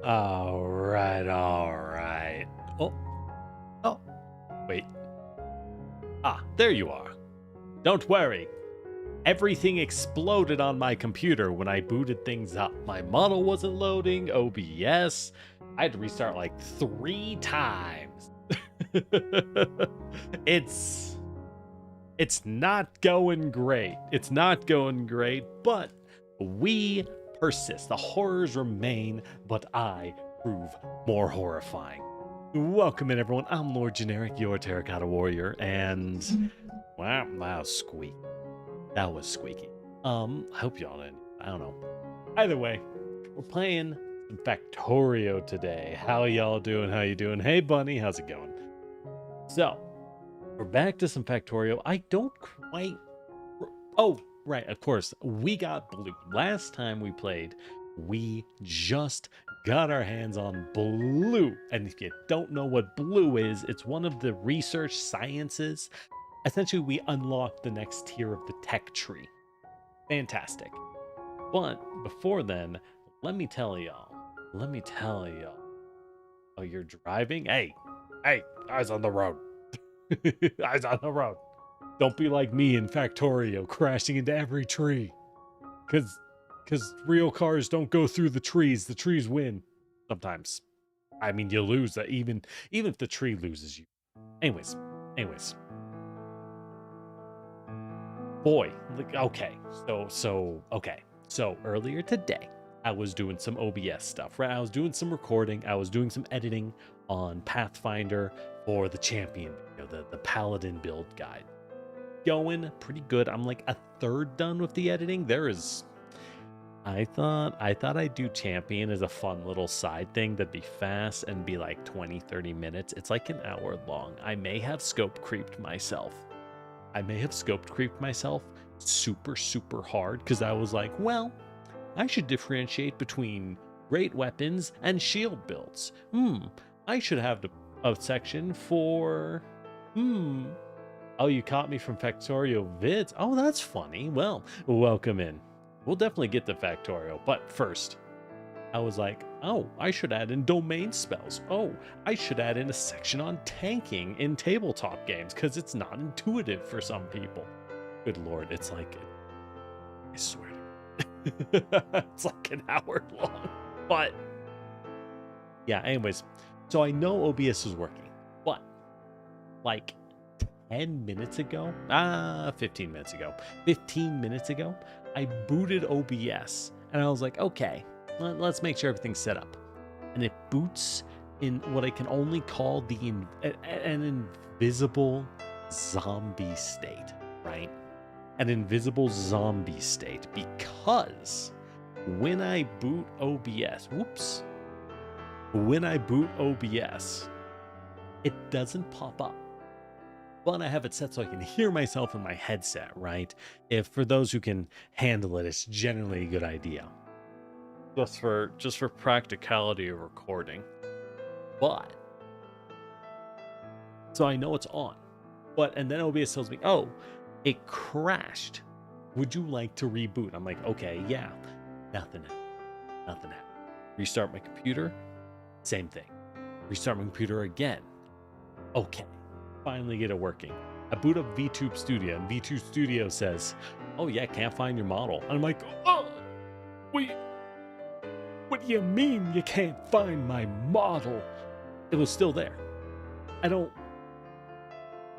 All right, all right. Oh, oh, wait. Ah, there you are. Don't worry. Everything exploded on my computer when I booted things up. My model wasn't loading, OBS. I had to restart like 3 times. It's not going great. It's not going great, but we persist. The horrors remain, but I prove more horrifying. Welcome in, everyone. I'm Lord Generic, your Terracotta Warrior, and wow, that was squeaky. That was squeaky. I hope y'all didn't. I don't know. Either way, we're playing some Factorio today. How y'all doing? How you doing? Hey, Bunny, how's it going? So, we're back to some Factorio. I don't quite... Oh, right, of course. We got blue. Last time we played, we just got our hands on blue. And if you don't know what blue is, it's one of the research sciences. Essentially, we unlocked the next tier of the tech tree. Fantastic. But before then, let me tell y'all. Oh, you're driving? Hey, eyes on the road. Eyes on the road. Don't be like me in Factorio, crashing into every tree. Cause real cars don't go through the trees win. Sometimes. I mean, you lose that even if the tree loses you. Anyways. Boy, okay. So earlier today, I was doing some OBS stuff, right? I was doing some recording, I was doing some editing on Pathfinder for the champion, the paladin build guide. Going pretty good. I'm like a third done with the editing. I thought I'd do champion as a fun little side thing that'd be fast and be like 20-30 minutes. It's like an hour long. I may have scope creeped myself super hard because I was like, well, I should differentiate between great weapons and shield builds. I should have a section for oh, you caught me from Factorio vids. Oh, that's funny. Well, welcome in. We'll definitely get to Factorio, but first I was like, oh, I should add in domain spells. Oh, I should add in a section on tanking in tabletop games because it's not intuitive for some people. Good Lord, it's like, I swear to God, it's like an hour long. But yeah, anyways, so I know OBS is working, but like 15 minutes ago, I booted OBS and I was like, okay, let's make sure everything's set up. And it boots in what I can only call an invisible zombie state, right? An invisible zombie state, because when I boot OBS, it doesn't pop up. But I have it set so I can hear myself in my headset, right? If for those who can handle it, it's generally a good idea. Just for practicality of recording. But so I know it's on. And then OBS tells me, oh, it crashed. Would you like to reboot? I'm like, okay, yeah. Nothing happened. Restart my computer. Same thing. Restart my computer again. Okay. Finally get it working. I boot up Vtuber Studio, and Vtuber Studio says, oh yeah, can't find your model. And I'm like, oh, wait, what do you mean you can't find my model? It was still there. I don't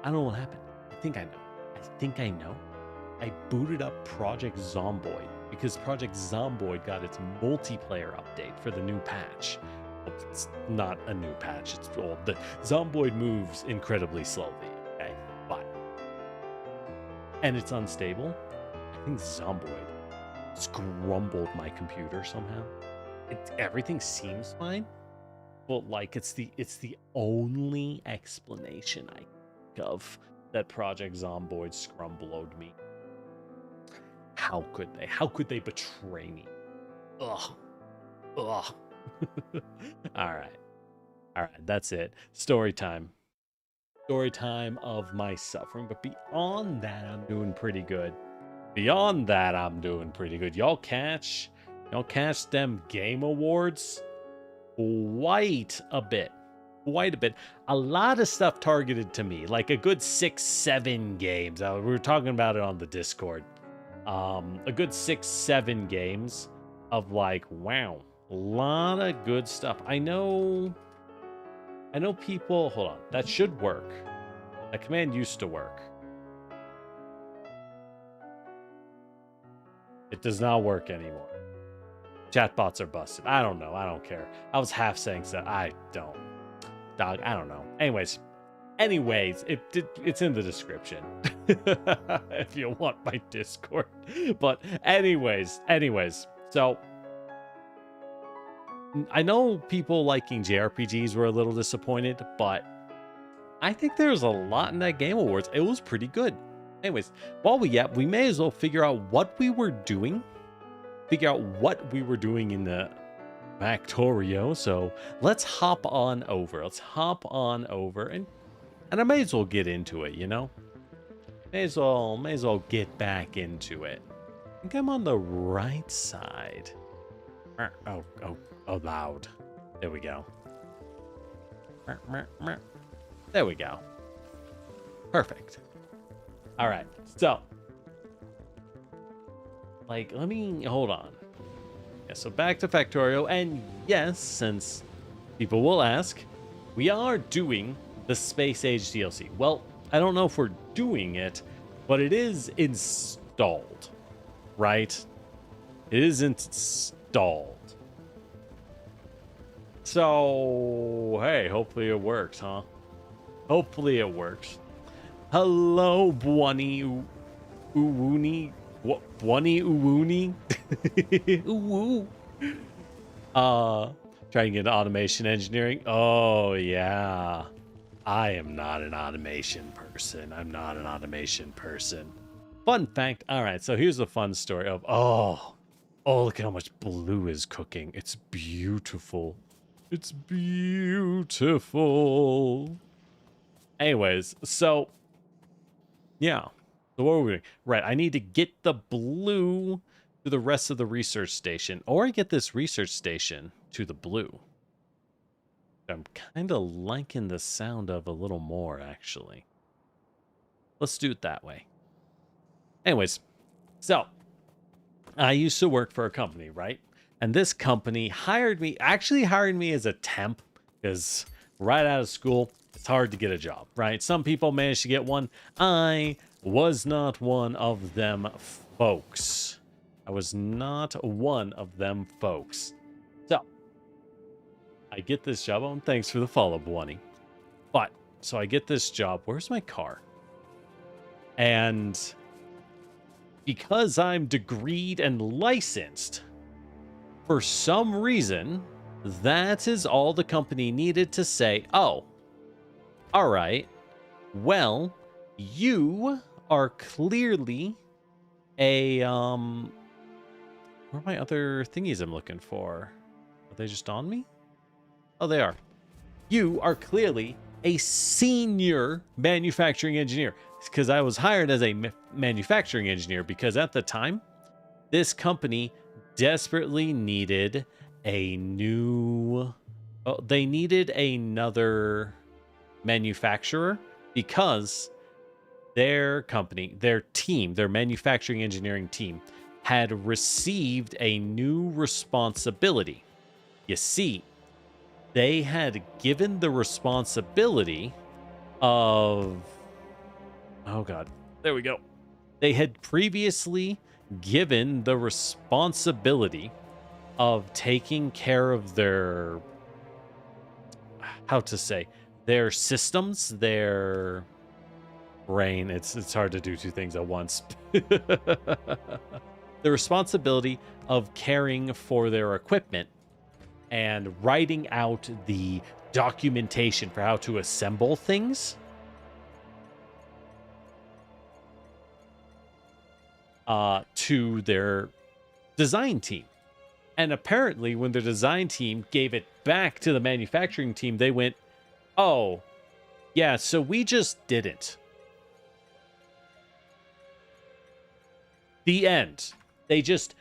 know what happened. I think I know. I booted up Project Zomboid because Project Zomboid got its multiplayer update for the new patch. It's not a new patch, it's old. The Zomboid moves incredibly slowly, okay? And it's unstable. I think Zomboid scrumbled my computer somehow. Everything seems fine, but like it's the only explanation I think of that Project Zomboid scrumbled me. How could they betray me? Ugh. All right, that's it. Story time of my suffering. But beyond that, I'm doing pretty good. Y'all catch them game awards? quite a bit. Quite a bit. A lot of stuff targeted to me, like a good 6-7 games. We were talking about it on the Discord. A good 6-7 games of like, wow, a lot of good stuff. I know people, hold on, that should work. That command used to work. It does not work anymore. Chatbots are busted. I don't know. I don't care. I was half saying so. I don't. Dog, I don't know. Anyways, it's in the description if you want my Discord. But anyways, so I know people liking JRPGs were a little disappointed, but I think there's a lot in that Game Awards. It was pretty good. Anyways, while we may as well figure out what we were doing. Figure out what we were doing in the Factorio. So let's hop on over. And I may as well get into it, you know? May as well get back into it. I think I'm on the right side. Oh, loud. There we go. There we go. Perfect. All right, so like, let me hold on. Yeah, so back to Factorio, and yes, since people will ask, we are doing the Space Age DLC. Well, I don't know if we're doing it, but it is installed, right? It is installed. So, hey, hopefully it works, huh? Hopefully it works. Hello, Bwani Uwuni. What? Bwani Uwuni? Uwu. Trying to get into automation engineering. Oh, yeah. I am not an automation person. I'm not an automation person. Fun fact. All right, so here's the fun story of, oh, look at how much blue is cooking. It's beautiful. It's beautiful. Anyways, so yeah. So what are we doing? Right, I need to get the blue to the rest of the research station, or I get this research station to the blue. I'm kind of liking the sound of a little more, actually. Let's do it that way. Anyways, so I used to work for a company, right? And this company hired me as a temp, because right out of school, it's hard to get a job, right? Some people manage to get one. I was not one of them folks. So I get this job. Oh, and thanks for the follow, Bwani. But so I get this job. Where's my car? And because I'm degreed and licensed, for some reason, that is all the company needed to say, oh, all right, well, you are clearly a, where are my other thingies I'm looking for? Are they just on me? Oh, they are. You are clearly a senior manufacturing engineer, because I was hired as a manufacturing engineer because at the time, this company desperately needed a new, they needed another manufacturer because their company, their team, their manufacturing engineering team had received a new responsibility. You see, they had given the responsibility of, oh God, there we go. They had previously given the responsibility of taking care of their, how to say, their systems, their brain. It's hard to do two things at once. The responsibility of caring for their equipment and writing out the documentation for how to assemble things. To their design team. And apparently when the design team gave it back to the manufacturing team, they went, oh, yeah, so we just didn't. The end. They just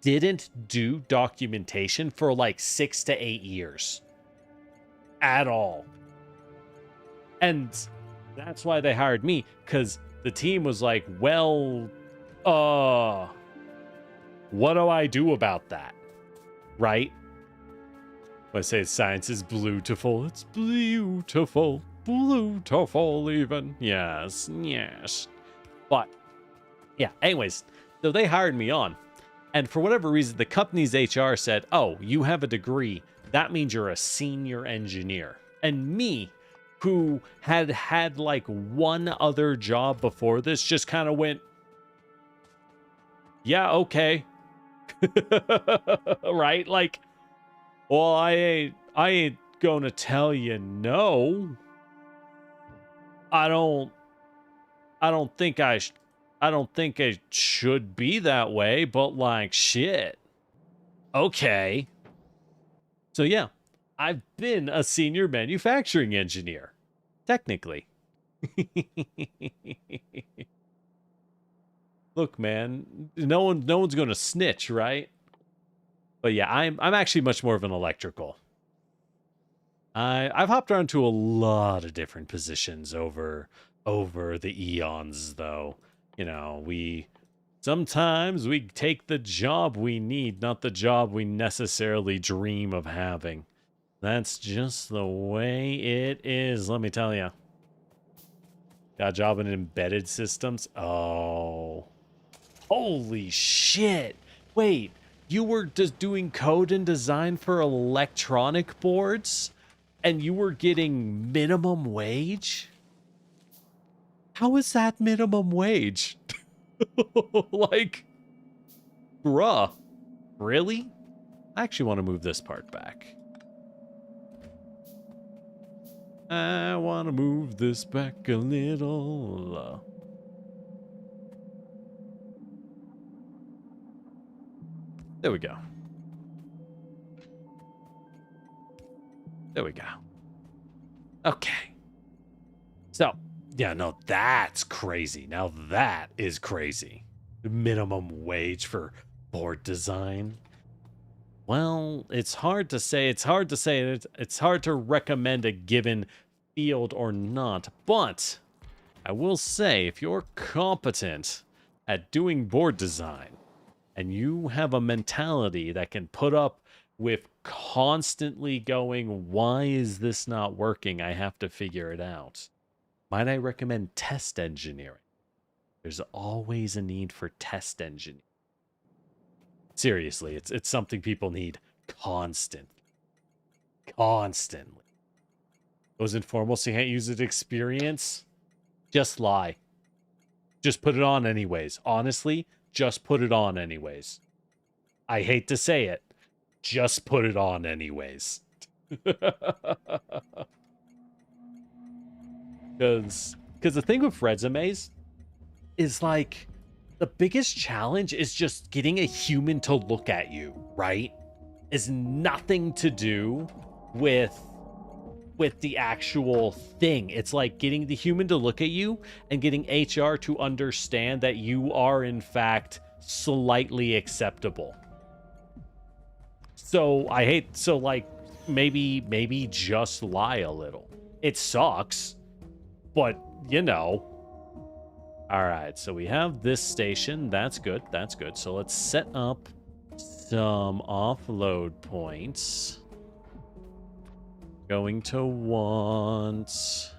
didn't do documentation for like 6 to 8 years. at all. And that's why they hired me, because the team was like, well, what do I do about that? Right? When I say science is beautiful, it's beautiful, beautiful even. Yes, yes. But, yeah, anyways, so they hired me on. And for whatever reason, the company's HR said, oh, you have a degree. That means you're a senior engineer. And me, who had like one other job before this, just kind of went, yeah, okay. Right? Like, well, I ain't gonna tell you no. I don't think I don't think it should be that way, but like shit. Okay. So yeah, I've been a senior manufacturing engineer, technically. Look, man, no one's going to snitch, right? But yeah, I'm actually much more of an electrical. I've hopped around to a lot of different positions over the eons, though. You know, sometimes we take the job we need, not the job we necessarily dream of having. That's just the way it is, let me tell you. Got a job in embedded systems? Oh. Holy shit. Wait, you were just doing code and design for electronic boards? And you were getting minimum wage? How is that minimum wage? Like, bruh. Really? I actually want to move this part back. I want to move this back a little. There we go. There we go. Okay. So, yeah, no, that's crazy. Now that is crazy. Minimum wage for board design. Well, it's hard to say. It's hard to say. It's hard to recommend a given field or not. But I will say, if you're competent at doing board design and you have a mentality that can put up with constantly going, why is this not working? I have to figure it out. Might I recommend test engineering? There's always a need for test engineering. Seriously, it's something people need constantly. Those informal, so you can't use it experience? Just lie. Just put it on anyways. Honestly, just put it on anyways. I hate to say it. Just put it on anyways. Because the thing with resumes is like, the biggest challenge is just getting a human to look at you, right? Is nothing to do with the actual thing. It's like getting the human to look at you and getting HR to understand that you are in fact slightly acceptable. So like maybe just lie a little. It sucks, but you know. All right, so we have this station. That's good. That's good. So let's set up some offload points. Going to want...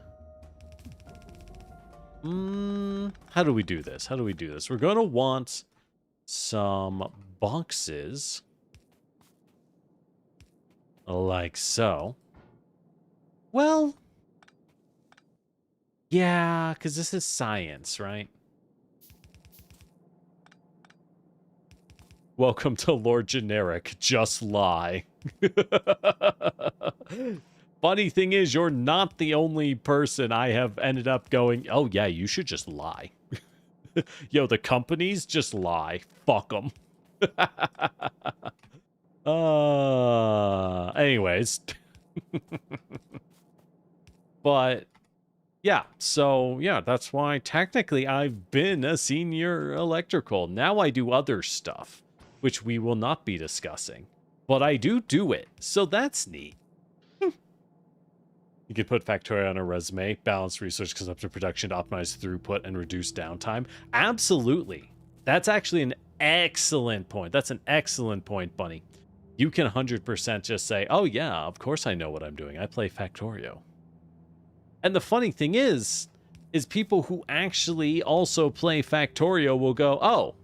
how do we do this? We're going to want some boxes. Like so. Well... yeah, because this is science, right? Welcome to Lord Generic. Just lie. Funny thing is, you're not the only person I have ended up going, oh yeah, you should just lie. Yo, the companies just lie. Fuck them. Anyways. But... yeah, so yeah, that's why technically I've been a senior electrical. Now I do other stuff, which we will not be discussing. But I do it, so that's neat. You could put Factorio on a resume, balance research consumption production to optimize throughput and reduce downtime. Absolutely. That's actually an excellent point. That's an excellent point, Bunny. You can 100% just say, oh yeah, of course I know what I'm doing. I play Factorio. And the funny thing is people who actually also play Factorio will go, oh,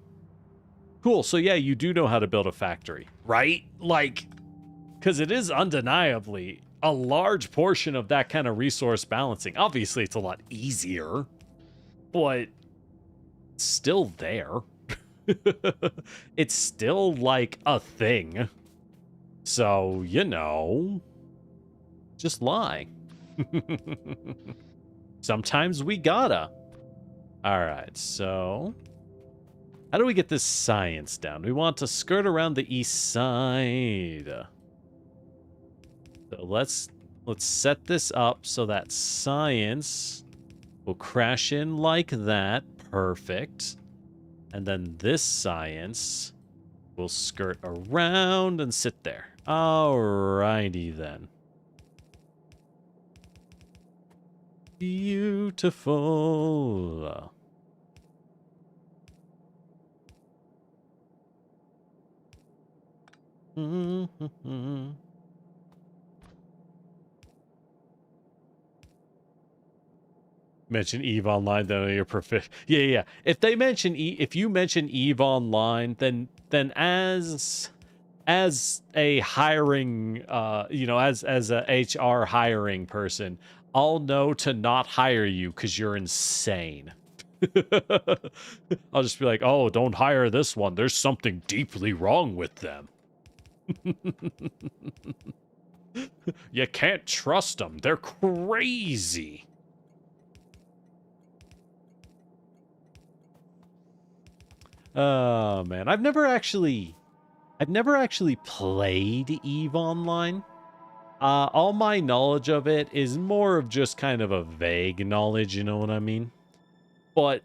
cool, so yeah, you do know how to build a factory, right? Like, because it is undeniably a large portion of that kind of resource balancing. Obviously, it's a lot easier, but it's still there. It's still like a thing. So, you know, just lie. Sometimes we gotta. All right, so how do we get this science down? We want to skirt around the east side. So let's set this up so that science will crash in like that. Perfect. And then this science will skirt around and sit there. Alrighty then. Beautiful. Mention Eve Online, then you're proficient. Yeah. If they mention if you mention Eve Online, then as a hiring, as a HR hiring person, I'll know to not hire you because you're insane. I'll just be like, oh, don't hire this one. There's something deeply wrong with them. You can't trust them. They're crazy. Oh man, I've never actually played EVE Online. All my knowledge of it is more of just kind of a vague knowledge, you know what I mean? But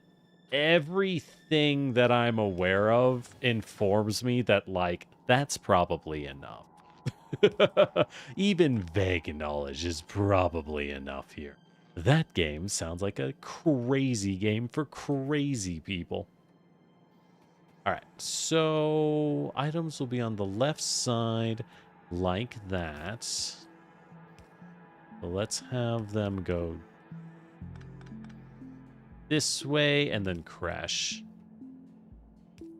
everything that I'm aware of informs me that, like, that's probably enough. Even vague knowledge is probably enough here. That game sounds like a crazy game for crazy people. All right, so items will be on the left side like that. So let's have them go this way and then crash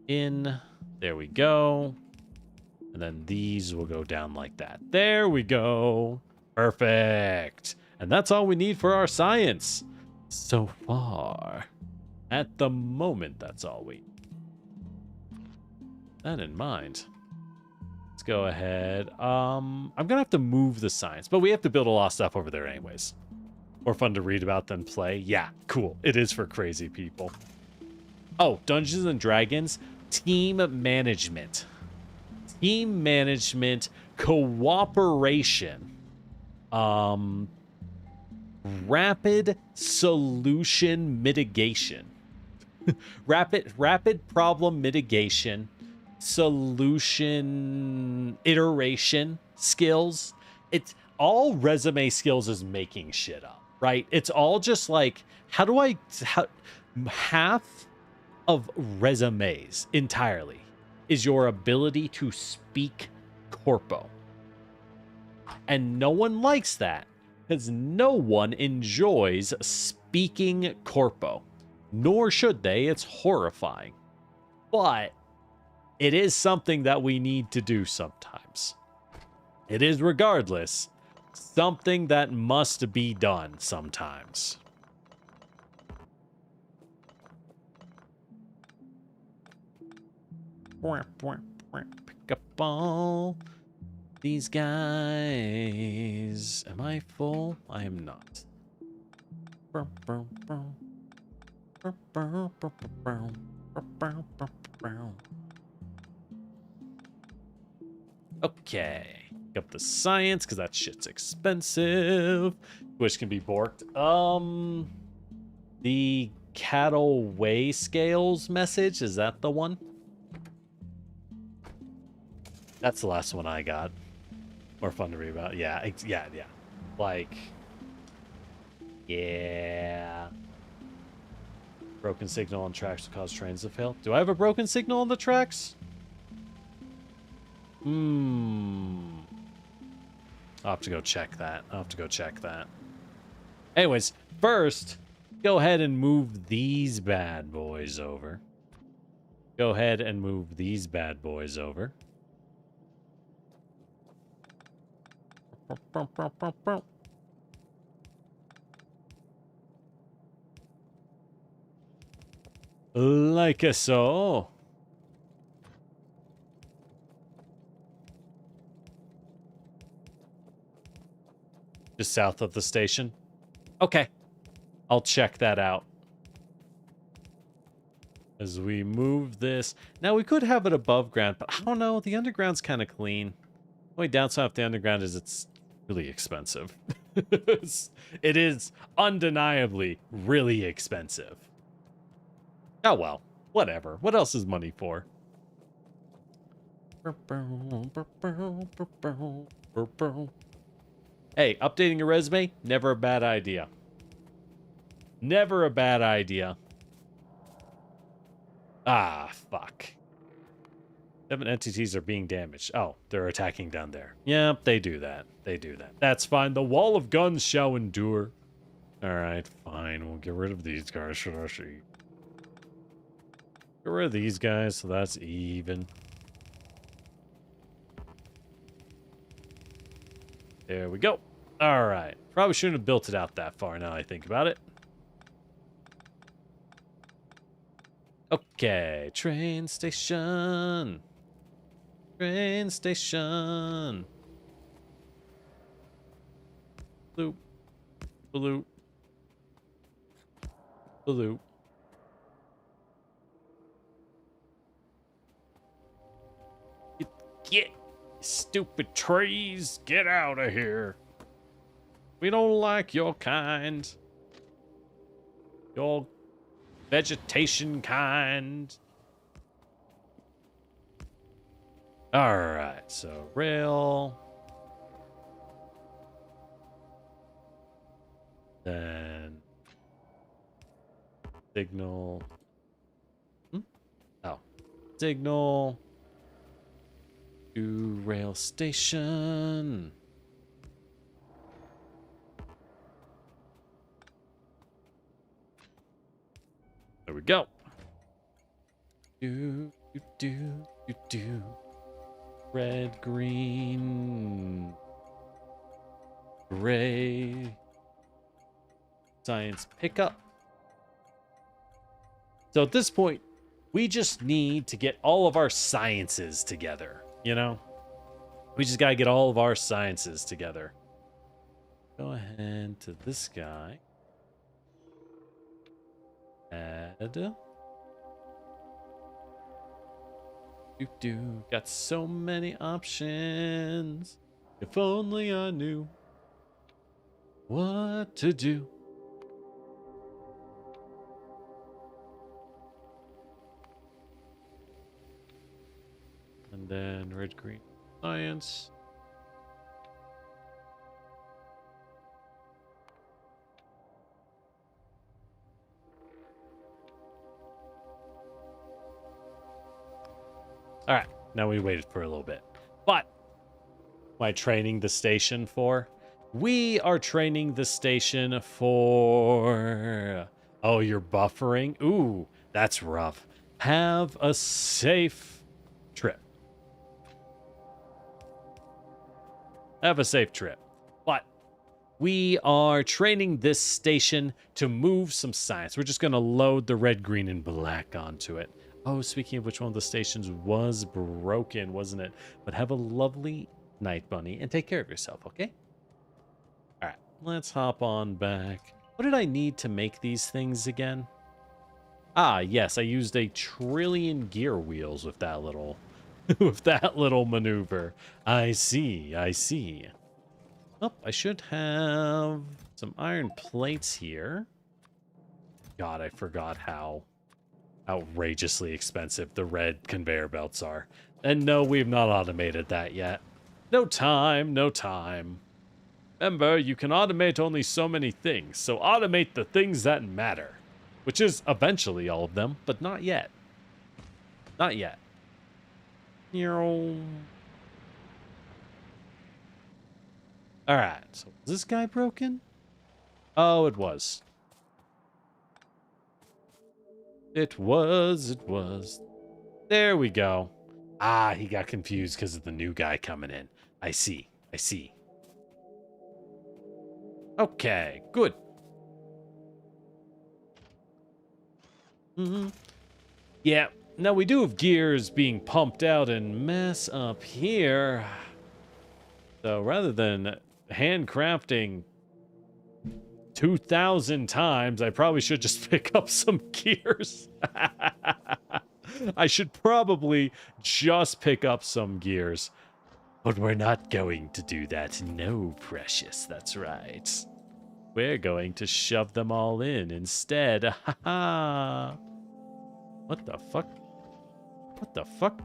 in. There we go. And then these will go down like that. There we go. Perfect. And that's all we need for our science so far. At the moment, that's all we need. That in mind, let's go ahead. I'm gonna have to move the science, but we have to build a lot of stuff over there anyways. More fun to read about than play. Yeah, cool. It is for crazy people. Oh, Dungeons and Dragons, team management. Team management, cooperation, rapid solution mitigation, rapid problem mitigation, solution iteration skills. It's all resume skills is making shit up, right? It's all just like, half of resumes entirely is your ability to speak corpo. And no one likes that because no one enjoys speaking corpo. Nor should they. It's horrifying. But it is something that we need to do sometimes. It is, regardless, something that must be done sometimes. Pick up all these guys. Am I full? I am not. Okay. Pick up the science, because that shit's expensive. Which can be borked. The cattle weigh scales message, is that the one? That's the last one I got. More fun to read about. Yeah. Like, Yeah. Broken signal on tracks will cause trains to fail. Do I have a broken signal on the tracks? I'll have to go check that. Anyways, first, go ahead and move these bad boys over. Like so. Just south of the station. Okay. I'll check that out. As we move this. Now, we could have it above ground, but I don't know. The underground's kind of clean. The only downside of the underground is it's really expensive. It is undeniably really expensive. Oh, well. Whatever. What else is money for? Hey, updating your resume? Never a bad idea. Never a bad idea. Ah, fuck. 7 entities are being damaged. Oh, they're attacking down there. Yep, they do that. That's fine. The wall of guns shall endure. Alright, fine. We'll get rid of these guys. Should I see? Get rid of these guys, so that's even. There we go. Alright. Probably shouldn't have built it out that far now I think about it. Okay, train station. Train station. Bloop. Bloop. Bloop. Get, stupid trees, get out of here. We don't like your kind. Your vegetation kind. Alright, so rail. Then signal. Oh. Signal to rail station. There we go. Do. Red, green, gray. Science pickup. So at this point, we just need to get all of our sciences together, you know? We just gotta get all of our sciences together. Go ahead to this guy. Add. Got so many options. If only I knew what to do. And then red, green, science. All right, now we waited for a little bit. But, am I training the station for? We are training the station for... Oh, you're buffering? Ooh, that's rough. Have a safe trip. Have a safe trip. But, we are training this station to move some science. We're just going to load the red, green, and black onto it. Oh, speaking of which, one of the stations was broken, wasn't it? But have a lovely night, Bunny, and take care of yourself, okay? All right, let's hop on back. What did I need to make these things again? Ah, yes, I used 1 trillion gear wheels with that little, with that little maneuver. I see. Oh, I should have some iron plates here. God, I forgot how outrageously expensive the red conveyor belts are. And no, we've not automated that yet. No time. Remember, you can automate only so many things, so automate the things that matter. Which is eventually all of them, but not yet. Not yet. Alright, so was this guy broken? Oh, it was. It was. There we go. Ah, he got confused because of the new guy coming in. I see. Okay, good. Yeah, now we do have gears being pumped out en masse up here. So rather than handcrafting 2,000 times, I probably should just pick up some gears. I should probably just pick up some gears. But we're not going to do that. No, precious, that's right. We're going to shove them all in instead. Ha ha! What the fuck? What the fuck?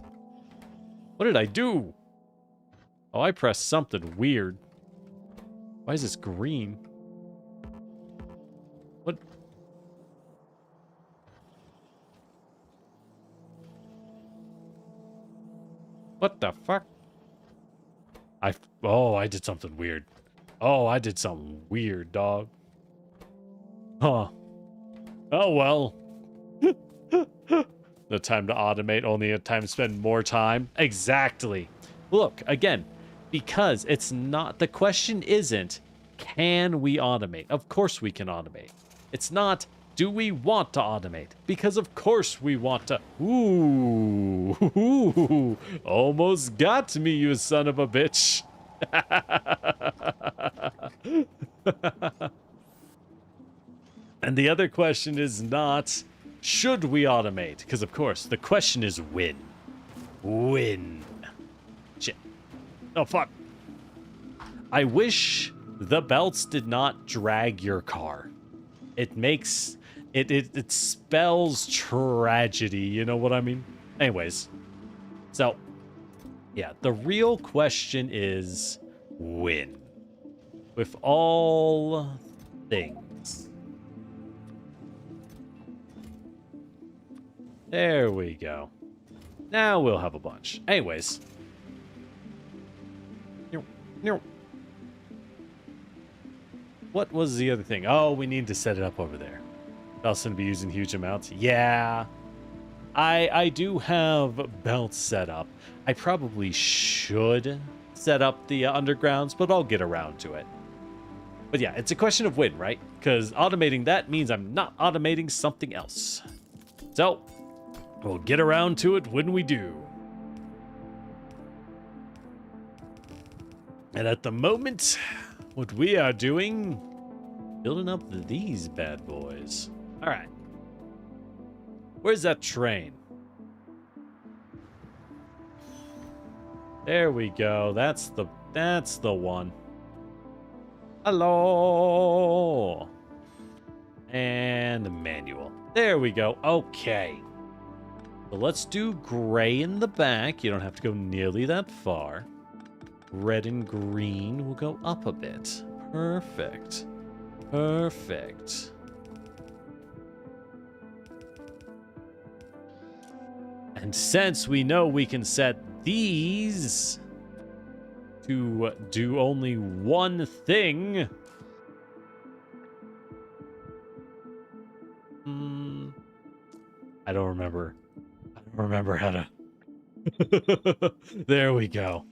What did I do? Oh, I pressed something weird. Why is this green? What? What the fuck? Oh, I did something weird. Oh, I did something weird, dog. Huh. Oh, well. No time to automate, only a time to spend more time. Exactly. Look, again, because it's not, the question isn't, can we automate? Of course we can automate. It's not, do we want to automate? Because of course we want to. Ooh, almost got me, you son of a bitch. And the other question is not, should we automate? Because of course, the question is when. When. Shit. Oh, fuck. I wish the belts did not drag your car. It makes... It spells tragedy, you know what I mean? Anyways. So, yeah, the real question is when. With all things. There we go. Now we'll have a bunch. Anyways. What was the other thing? Oh, we need to set it up over there. Belt's gonna be using huge amounts. Yeah. I do have belts set up. I probably should set up the undergrounds, but I'll get around to it. But yeah, it's a question of when, right? Because automating that means I'm not automating something else. So, we'll get around to it when we do. And at the moment, what we are doing, building up these bad boys. All right. Where's that train? There we go. That's the one. Hello. And manual. There we go. Okay. So let's do gray in the back. You don't have to go nearly that far. Red and green will go up a bit. Perfect. Perfect. And since we know we can set these to do only one thing... I don't remember. I don't remember how to... There we go.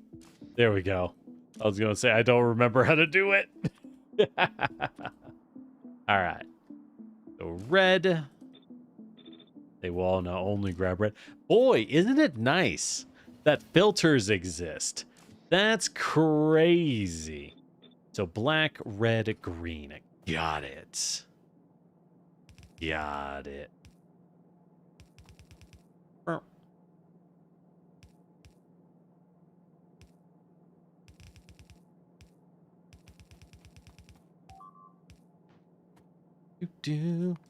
There we go. I was going to say, I don't remember how to do it. All right. So red. They will all now only grab red. Boy, isn't it nice that filters exist? That's crazy. So black, red, green. Got it. Got it.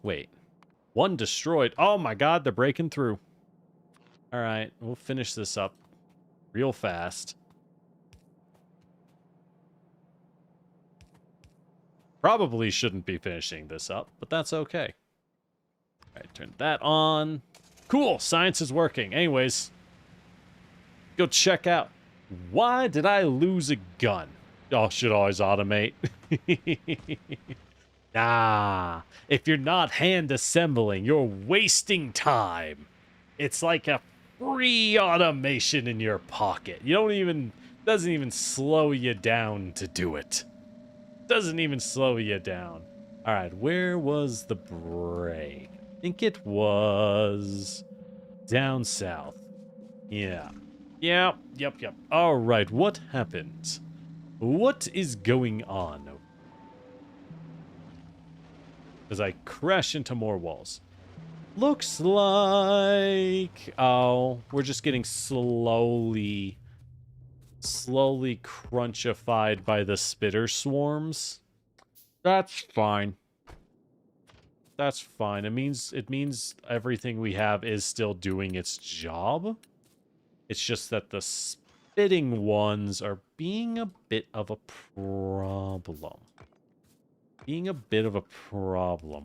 Wait. One destroyed. Oh my god, they're breaking through. All right, we'll finish this up real fast. Probably shouldn't be finishing this up, but that's okay. All right, turn that on. Cool, science is working. Anyways, go check out. Why did I lose a gun? Oh, should always automate. Nah, if you're not hand assembling, you're wasting time. It's like a free automation in your pocket. You don't even, doesn't even slow you down to do it. Doesn't even slow you down. All right, where was the break? I think it was down south. Yeah. Yep. All right, what happened? What is going on? As I crash into more walls. Looks like... Oh, we're just getting slowly crunchified by the spitter swarms. That's fine. That's fine. It means everything we have is still doing its job. It's just that the spitting ones are being a bit of a problem.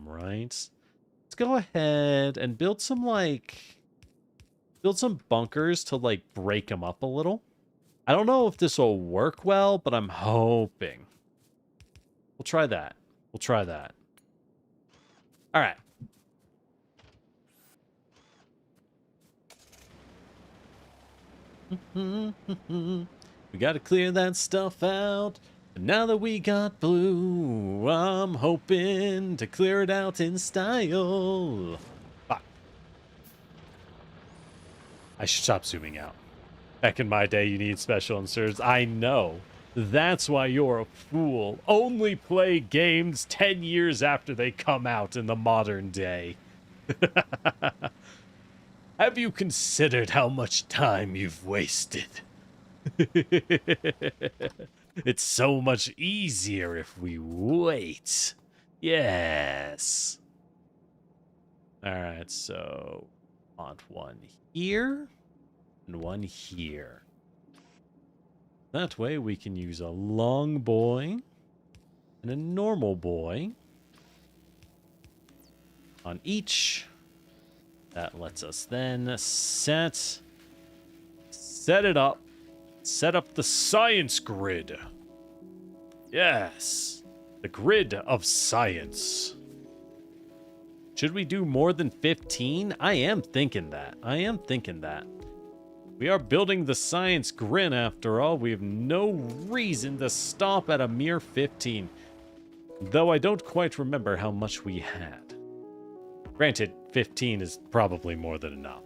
Right? Let's go ahead and build some bunkers to like break them up a little. I don't know if this will work well, but I'm hoping. We'll try that. All right. We got to clear that stuff out. And now that we got blue, I'm hoping to clear it out in style. Ah. I should stop zooming out. Back in my day, you need special inserts. I know. That's why you're a fool. Only play games 10 years after they come out in the modern day. Have you considered how much time you've wasted? It's so much easier if we wait. Yes. Alright, so want one here and one here. That way we can use a long boy and a normal boy on each. That lets us then set it up. Set up the science grid. Yes. The grid of science. Should we do more than 15? I am thinking that. We are building the science grid after all. We have no reason to stop at a mere 15. Though I don't quite remember how much we had. Granted, 15 is probably more than enough.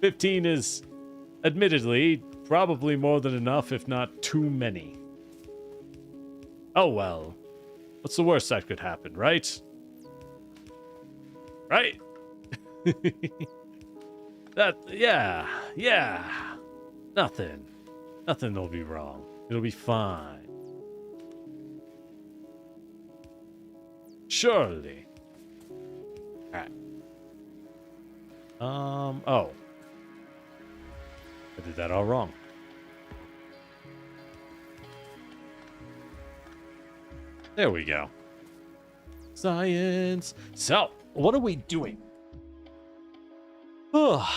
15 is... admittedly, probably more than enough, if not too many. Oh well. What's the worst that could happen, right? Right? Yeah. Nothing will be wrong. It'll be fine. Surely. Alright. Oh. I did that all wrong. There we go. Science. So, what are we doing? What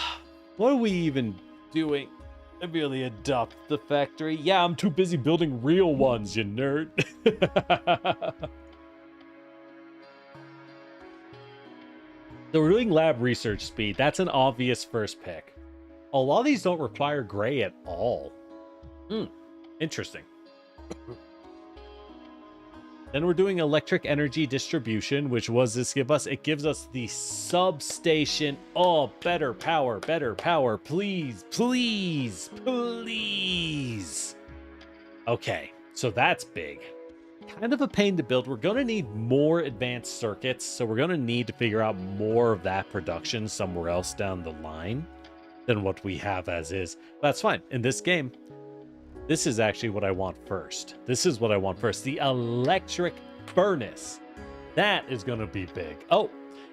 are we even doing? I merely adopt the factory. Yeah, I'm too busy building real ones, you nerd. So we're doing lab research speed. That's an obvious first pick. A lot of these don't require gray at all. Interesting. Then we're doing electric energy distribution, which was this give us? It gives us the substation. Oh, better power, please. Okay, so that's big. Kind of a pain to build. We're going to need more advanced circuits, so we're going to need to figure out more of that production somewhere else down the line than what we have as is. That's fine. In this game, this is actually what I want first. The electric furnace. That is going to be big. Oh,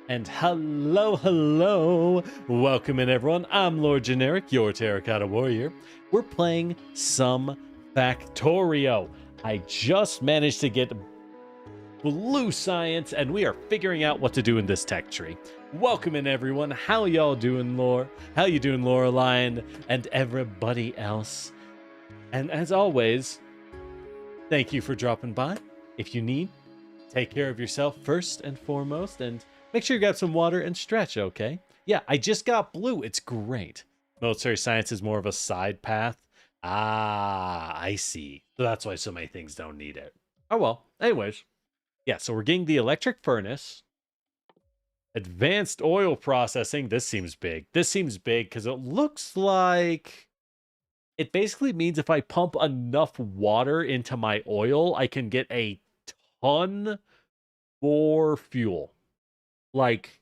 and hello. Welcome in, everyone. I'm Lord Generic, your Terracotta Warrior. We're playing some Factorio. I just managed to get blue science, and we are figuring out what to do in this tech tree. Welcome in, everyone. How y'all doing, Lore? How you doing, Loreline, and everybody else? And as always, thank you for dropping by. If you need, take care of yourself first and foremost, and make sure you grab some water and stretch, okay? Yeah, I just got blue. It's great. Military science is more of a side path. Ah, I see. So that's why so many things don't need it. Oh well. Anyways. Yeah, so we're getting the electric furnace. Advanced oil processing. This seems big. This seems big because it looks like... It basically means if I pump enough water into my oil, I can get a ton more fuel. Like...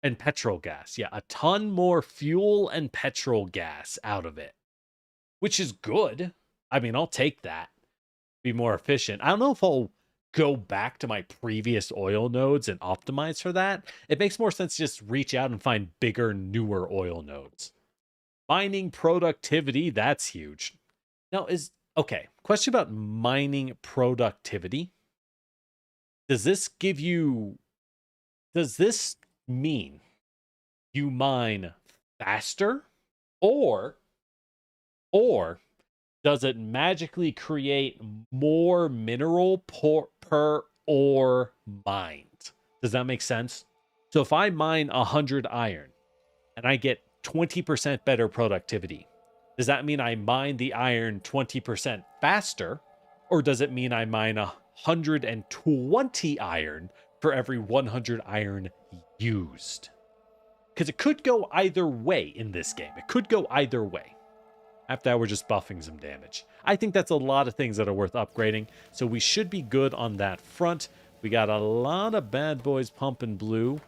And petrol gas. Yeah, a ton more fuel and petrol gas out of it. Which is good. I mean, I'll take that. Be more efficient. I don't know if I'll go back to my previous oil nodes and optimize for that. It makes more sense to just reach out and find bigger, newer oil nodes. Mining productivity, that's huge. Now okay, question about mining productivity. Does this mean you mine faster or does it magically create more mineral per ore mined? Does that make sense? So if I mine 100 iron and I get 20% better productivity, does that mean I mine the iron 20% faster? Or does it mean I mine 120 iron for every 100 iron used? Because it could go either way in this game. It could go either way. After that, we're just buffing some damage. I think that's a lot of things that are worth upgrading, so we should be good on that front. We got a lot of bad boys pumping blue.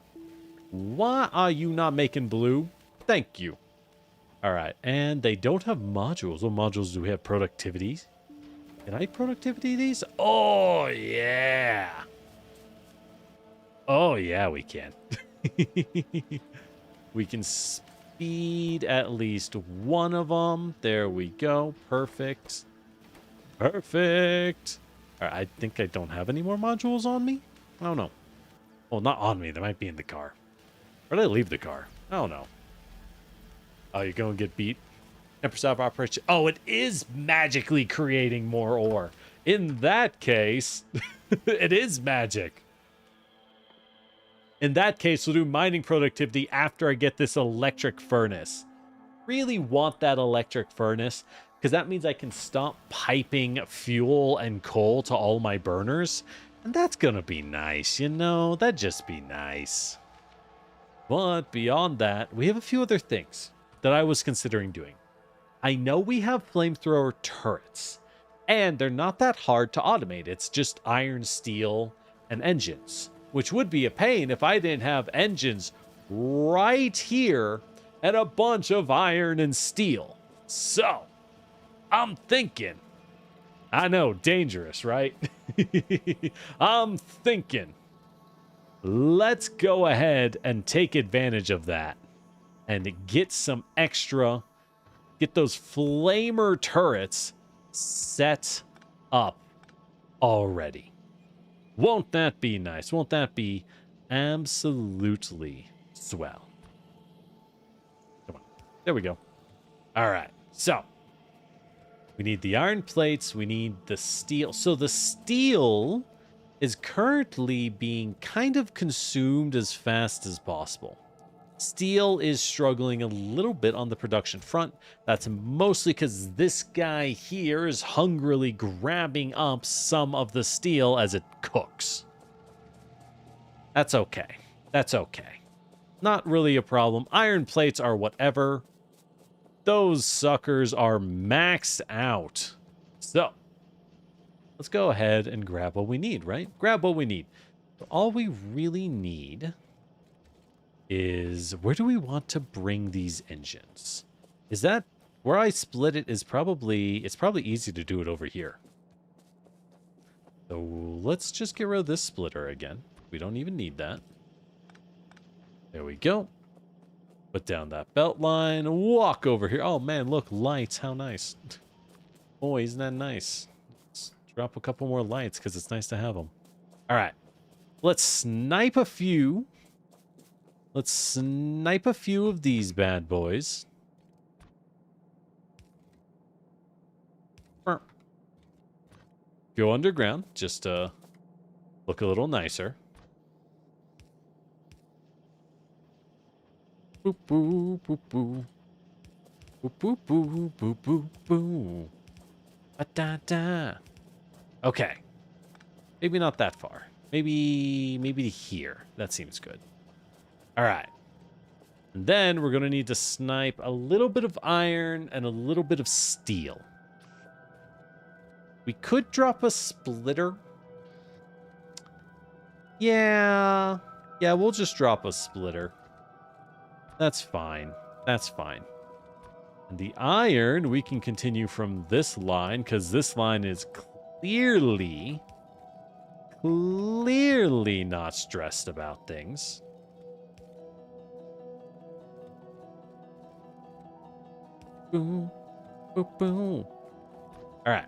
Why are you not making blue? Thank you. All right, and they don't have modules. What modules do we have? Productivity. Can I productivity these? Oh, yeah. Oh, yeah, we can. We can speed at least one of them. There we go. Perfect. Perfect. All right, I think I don't have any more modules on me. I don't know. Well, not on me. They might be in the car. Or did I leave the car? I don't know. Oh, you're going to get beat? 10% of operation. Oh, it is magically creating more ore. In that case, it is magic. In that case, we'll do mining productivity after I get this electric furnace. Really want that electric furnace because that means I can stop piping fuel and coal to all my burners. And that's going to be nice, you know? That'd just be nice. But beyond that, we have a few other things that I was considering doing. I know we have flamethrower turrets, and they're not that hard to automate. It's just iron, steel, and engines, which would be a pain if I didn't have engines right here and a bunch of iron and steel. So, I'm thinking, I know, dangerous, right? I'm thinking, let's go ahead and take advantage of that and get some extra, get those flamer turrets set up already. Won't that be nice? Won't that be absolutely swell? Come on. There we go. All right. So, we need the iron plates. We need the steel. So, the steel is currently being kind of consumed as fast as possible. Steel is struggling a little bit on the production front. That's mostly because this guy here is hungrily grabbing up some of the steel as it cooks. That's okay. That's okay. Not really a problem. Iron plates are whatever. Those suckers are maxed out. So, let's go ahead and grab what we need, right? Grab what we need. So all we really need is, where do we want to bring these engines? Is that where I split it? It's probably easy to do it over here. So let's just get rid of this splitter again. We don't even need that. There we go. Put down that belt line. Walk over here. Oh man, look, lights. How nice. Boy, isn't that nice? drop a couple more lights because it's nice to have them. All right. Let's snipe a few. Let's snipe a few of these bad boys. Go underground, just to look a little nicer. Boop, boop, boop, boop. Boop, boop, boop, boop, boop, boop. Ba-da-da. Okay. Maybe not that far. Maybe to here. That seems good. All right. And then we're going to need to snipe a little bit of iron and a little bit of steel. We could drop a splitter. Yeah. Yeah, we'll just drop a splitter. That's fine. That's fine. And the iron, we can continue from this line, because this line is clearly not stressed about things. Boom, boom, boom. All right.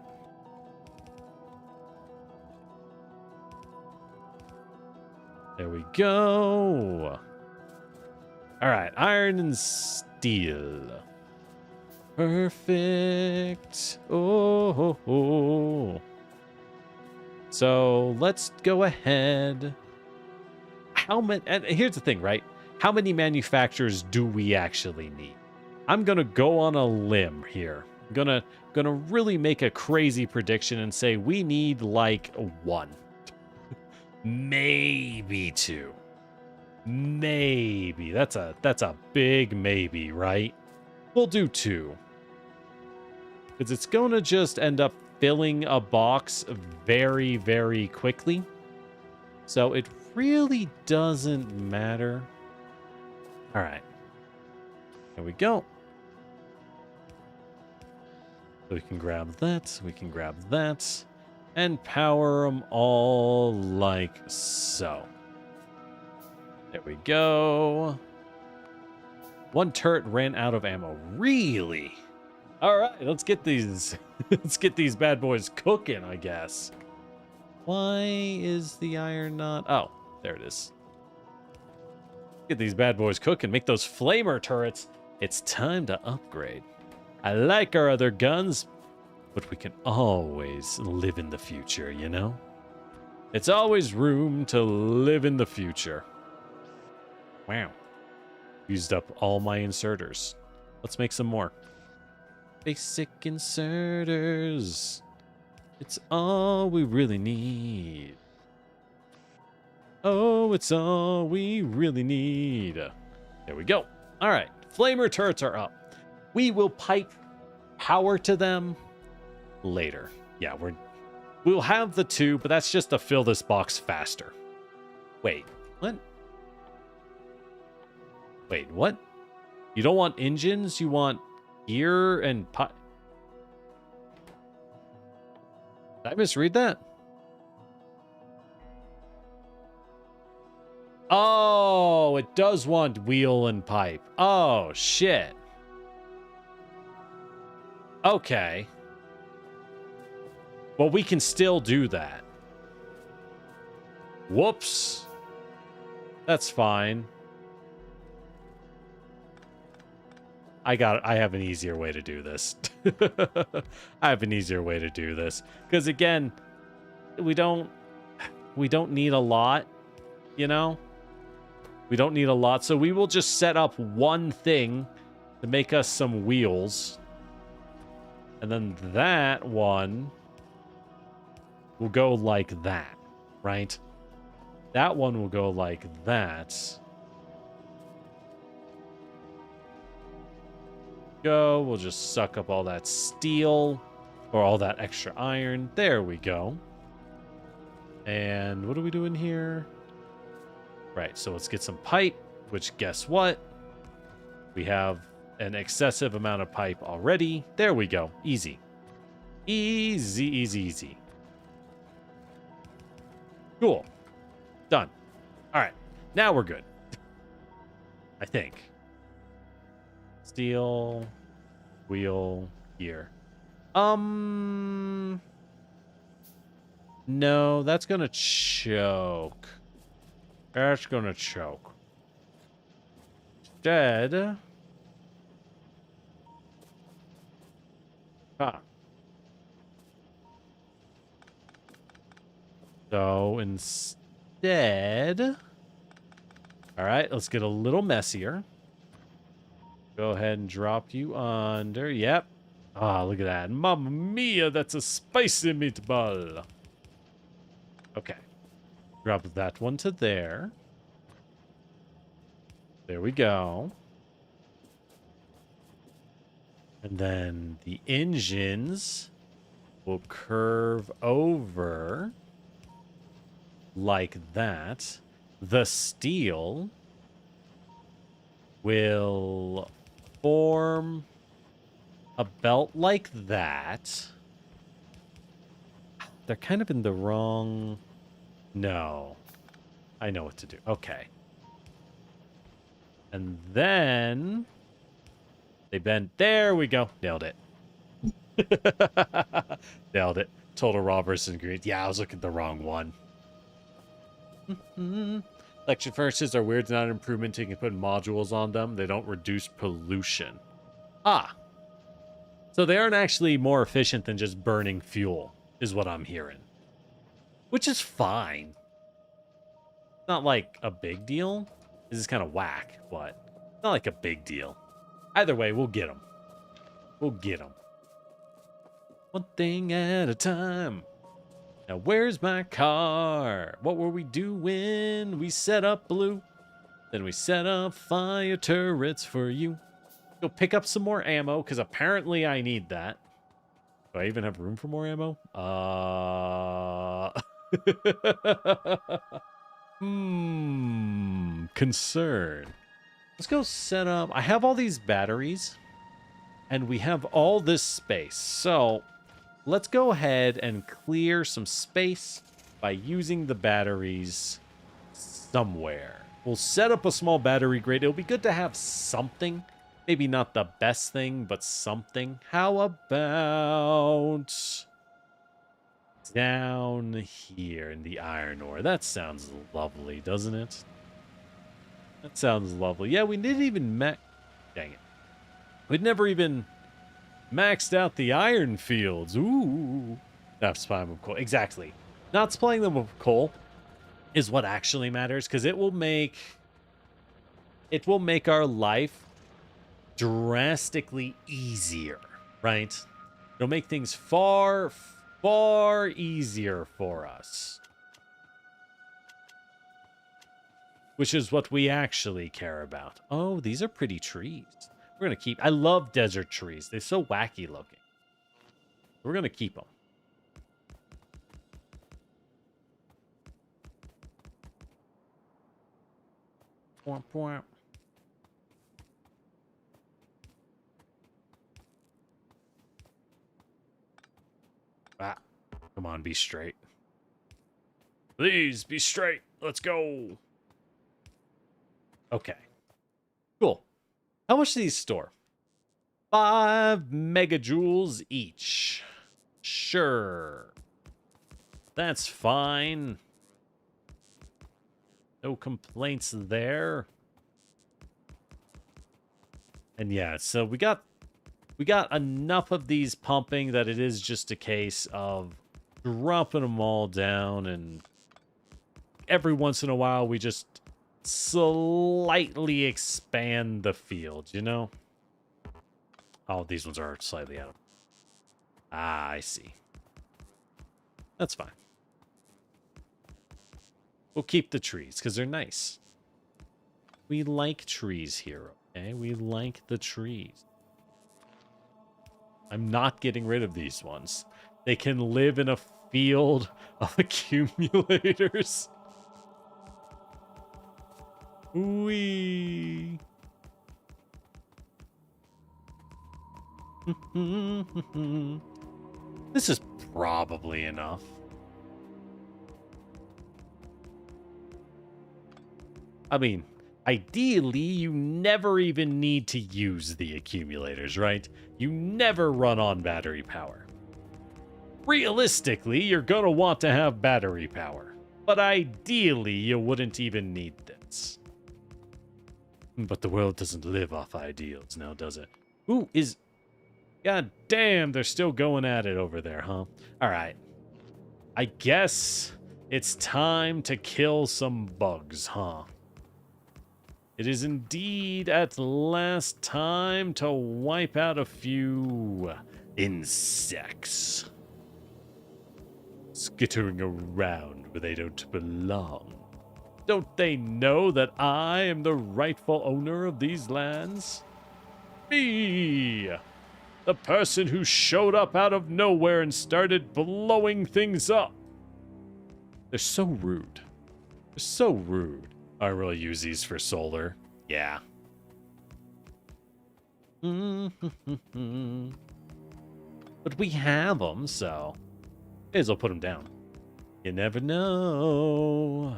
There we go. All right, iron and steel. Perfect. Oh. So let's go ahead. How many? And here's the thing, right? How many manufacturers do we actually need? I'm gonna go on a limb here. I'm gonna really make a crazy prediction and say we need like 1. Maybe 2. Maybe. That's a big maybe, right? We'll do 2. Because it's gonna just end up filling a box very, very quickly. So it really doesn't matter. All right. There we go. So we can grab that. We can grab that. And power them all like so. There we go. 1 turret ran out of ammo. Really? All right, let's get these let's get these bad boys cooking, I guess. Why is the iron not? Oh, there it is. Get these bad boys cooking. Make those flamer turrets. It's time to upgrade. I like our other guns, but we can always live in the future, you know? It's always room to live in the future. Wow. Used up all my inserters. Let's make some more. Basic inserters. It's all we really need. Oh, it's all we really need. There we go. All right. Flamer turrets are up. We will pipe power to them later. Yeah, we'll have the 2, but that's just to fill this box faster. Wait, what? Wait, what? You don't want engines? You want gear and pipe? Did I misread that? Oh, it does want wheel and pipe. Oh, shit. Okay. Well, we can still do that. Whoops. That's fine. I have an easier way to do this. I have an easier way to do this. Because again, we don't need a lot, you know? We don't need a lot. So we will just set up 1 thing to make us some wheels. And then that one will go like that, right? That one will go like that. Go. We'll just suck up all that steel or all that extra iron. There we go. And what are we doing here? Right, so let's get some pipe, which guess what? We have an excessive amount of pipe already. There we go. Easy. Easy, easy, easy. Cool. Done. All right. Now we're good. I think. Steel, wheel, gear. No, that's gonna choke. That's gonna choke. Instead... Ah. So instead... Alright, let's get a little messier. Go ahead and drop you under. Yep. Ah, look at that. Mamma mia, that's a spicy meatball. Okay. Drop that one to there. There we go. And then the engines will curve over like that. The steel will form a belt like that. They're kind of in the wrong... No. I know what to do. Okay. And then... They bend. There we go. Nailed it. Nailed it. Total raw versus green. Yeah, I was looking at the wrong one. Electric furnaces are weird, not an improvement. You can put modules on them. They don't reduce pollution. Ah. So they aren't actually more efficient than just burning fuel, is what I'm hearing. Which is fine. Not like a big deal. This is kind of whack, but not like a big deal. Either way, we'll get them. We'll get them. One thing at a time. Now, where's my car? What were we doing? We set up blue. Then we set up fire turrets for you. Go pick up some more ammo, because apparently I need that. Do I even have room for more ammo? Concern. Let's go set up... I have all these batteries, and we have all this space. So, let's go ahead and clear some space by using the batteries somewhere. We'll set up a small battery grid. It'll be good to have something. Maybe not the best thing, but something. How about... down here in the iron ore? That sounds lovely, doesn't it? That sounds lovely. Yeah, we didn't even dang it. We'd never even maxed out the iron fields. Ooh. Not supplying them with coal. Exactly. Not supplying them with coal is what actually matters, because it will make our life drastically easier, right? It'll make things far, far easier for us. Which is what we actually care about. Oh, these are pretty trees. We're going to keep... I love desert trees. They're so wacky looking. We're going to keep them. Womp womp. Ah, come on, be straight. Please, be straight. Let's go. Okay. Cool. How much do these store? 5 megajoules each. Sure. That's fine. No complaints there. And yeah, so we got enough of these pumping that it is just a case of dropping them all down, and every once in a while we just slightly expand the field, you know? Oh, these ones are slightly out of... Ah, I see. That's fine. We'll keep the trees, because they're nice. We like trees here, okay? We like the trees. I'm not getting rid of these ones. They can live in a field of accumulators. Wee. This is probably enough. I mean, ideally, you never even need to use the accumulators, right? You never run on battery power. Realistically, you're gonna want to have battery power. But ideally, you wouldn't even need this. But the world doesn't live off ideals now, does it? Ooh, God damn, they're still going at it over there, huh? Alright. I guess it's time to kill some bugs, huh? It is indeed at last time to wipe out a few insects. Skittering around where they don't belong. Don't they know that I am the rightful owner of these lands? Me! The person who showed up out of nowhere and started blowing things up. They're so rude. They're so rude. I really use these for solar. Yeah. But we have them, so may as well put them down. You never know.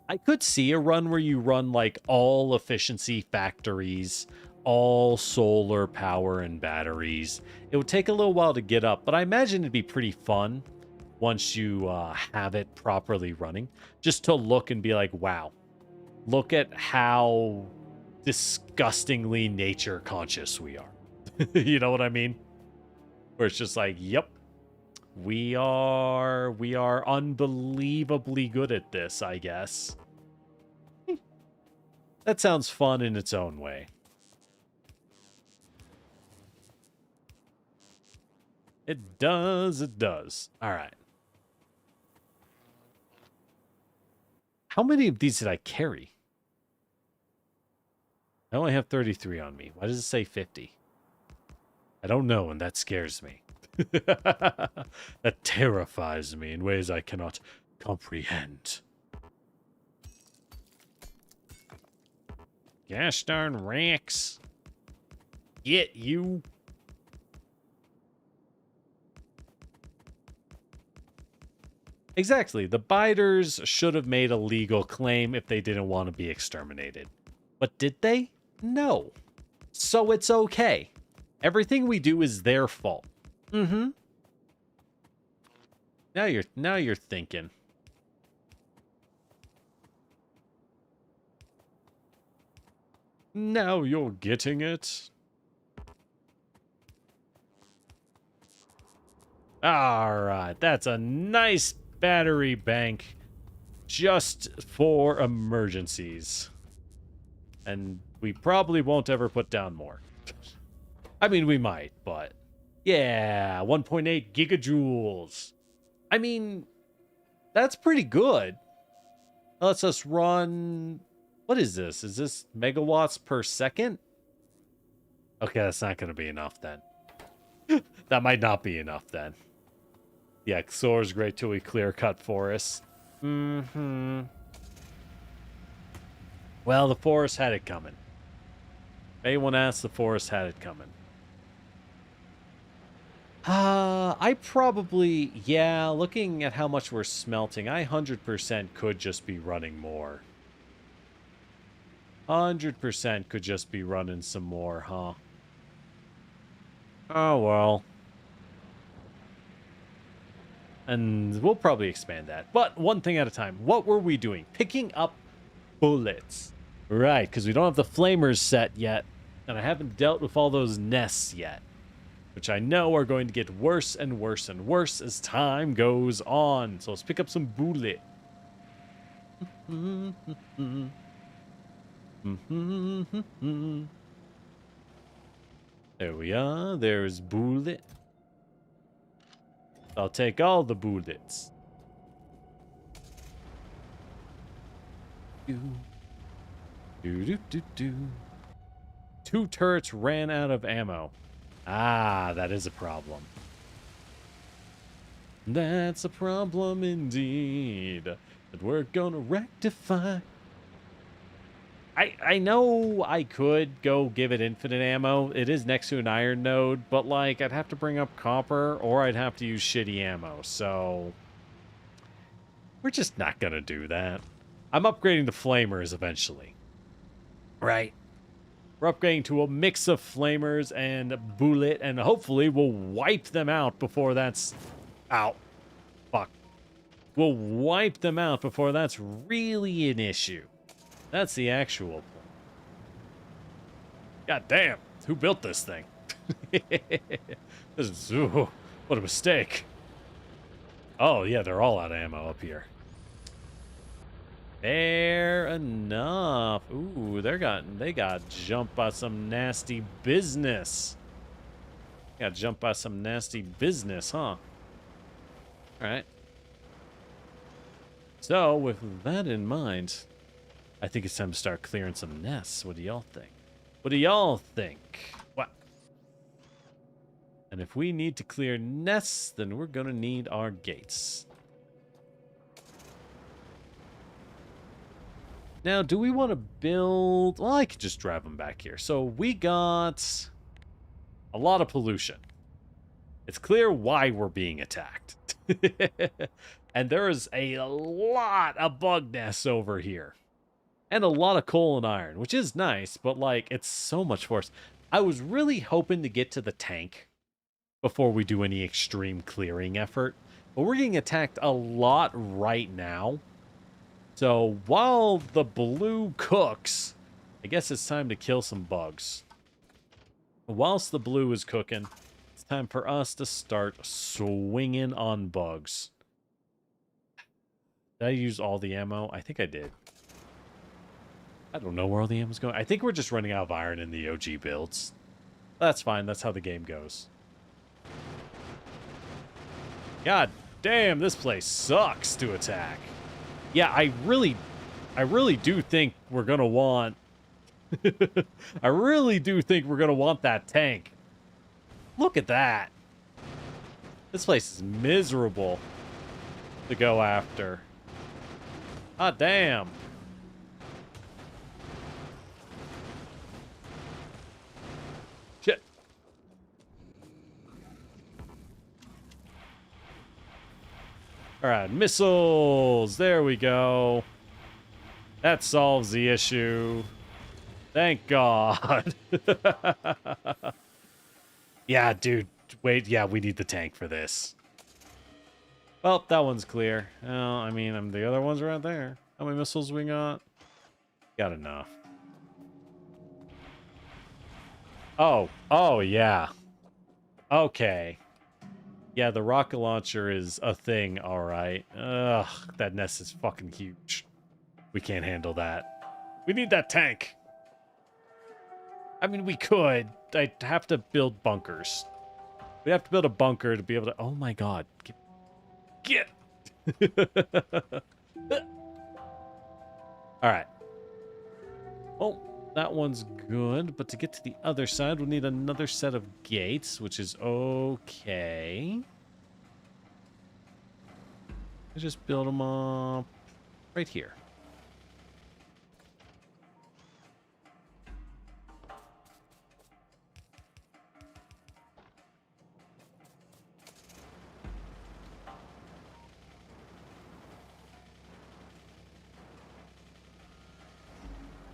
I could see a run where you run like all efficiency factories, all solar power and batteries. It would take a little while to get up, but I imagine it'd be pretty fun once you have it properly running, just to look and be like, wow, look at how disgustingly nature conscious we are. You know what I mean? Where it's just like, yep, we are unbelievably good at this, I guess. That sounds fun in its own way. It does, it does. All right. How many of these did I carry? I only have 33 on me. Why does it say 50? I don't know, and that scares me. That terrifies me in ways I cannot comprehend. Gosh darn Rex. Get you. Exactly. The biters should have made a legal claim if they didn't want to be exterminated. But did they? No. So it's okay. Everything we do is their fault. Mm-hmm. Now you're thinking. Now you're getting it. All right, that's a nice battery bank just for emergencies. And we probably won't ever put down more. I mean, we might, but yeah, 1.8 gigajoules. I mean, that's pretty good. Let's just run. What is this? Is this megawatts per second? Okay, that's not going to be enough then. That might not be enough then. Yeah, Xor's great till we clear cut forests. Mm-hmm. Well, the forest had it coming. If anyone asked, the forest had it coming. I probably, yeah, looking at how much we're smelting, I 100% could just be running more. 100% could just be running some more, huh? Oh, well. And we'll probably expand that. But one thing at a time. What were we doing? Picking up bullets. Right, because we don't have the flamers set yet. And I haven't dealt with all those nests yet. Which I know are going to get worse and worse and worse as time goes on. So let's pick up some bullet. There we are. There's bullet. I'll take all the bullets. Two turrets ran out of ammo. Ah, that is a problem. That's a problem indeed. That we're gonna rectify. I know I could go give it infinite ammo. It is next to an iron node, but like I'd have to bring up copper or I'd have to use shitty ammo. So we're just not gonna do that. I'm upgrading the flamers eventually. Right? We're upgrading to a mix of flamers and bullet, and hopefully we'll wipe them out before that's... Ow. Fuck. We'll wipe them out before that's really an issue. That's the actual point. God damn. Who built this thing? This is... Ooh, what a mistake. Oh, yeah, they're all out of ammo up here. Fair enough. Ooh, they got jumped by some nasty business. Got jumped by some nasty business, huh? All right. So, with that in mind, I think it's time to start clearing some nests. What do y'all think? What do y'all think? What? And if we need to clear nests, then we're gonna need our gates. Now, do we want to build... Well, I could just drive them back here. So we got a lot of pollution. It's clear why we're being attacked. And there is a lot of bug nests over here. And a lot of coal and iron, which is nice, but, like, it's so much worse. I was really hoping to get to the tank before we do any extreme clearing effort. But we're getting attacked a lot right now. So, while the blue cooks, I guess it's time to kill some bugs. Whilst the blue is cooking, it's time for us to start swinging on bugs. Did I use all the ammo? I think I did. I don't know where all the ammo's going. I think we're just running out of iron in the OG builds. That's fine. That's how the game goes. God damn, this place sucks to attack. Yeah, I really do think we're gonna want... I really do think we're gonna want that tank. Look at that. This place is miserable to go after. Ah, damn. Shit. All right, missiles. There we go. That solves the issue. Thank God. Yeah, dude. Wait, yeah, we need the tank for this. Well, that one's clear. Well, I mean, the other ones are right there. How many missiles we got? Got enough. Oh, yeah. Okay. Yeah, the rocket launcher is a thing, alright. Ugh, that nest is fucking huge. We can't handle that. We need that tank. I mean, we could. I'd have to build bunkers. We have to build a bunker to be able to... Oh my god. Get! Alright. Oh, that one's good. But to get to the other side, we'll need another set of gates, which is okay. Let's just build them up right here.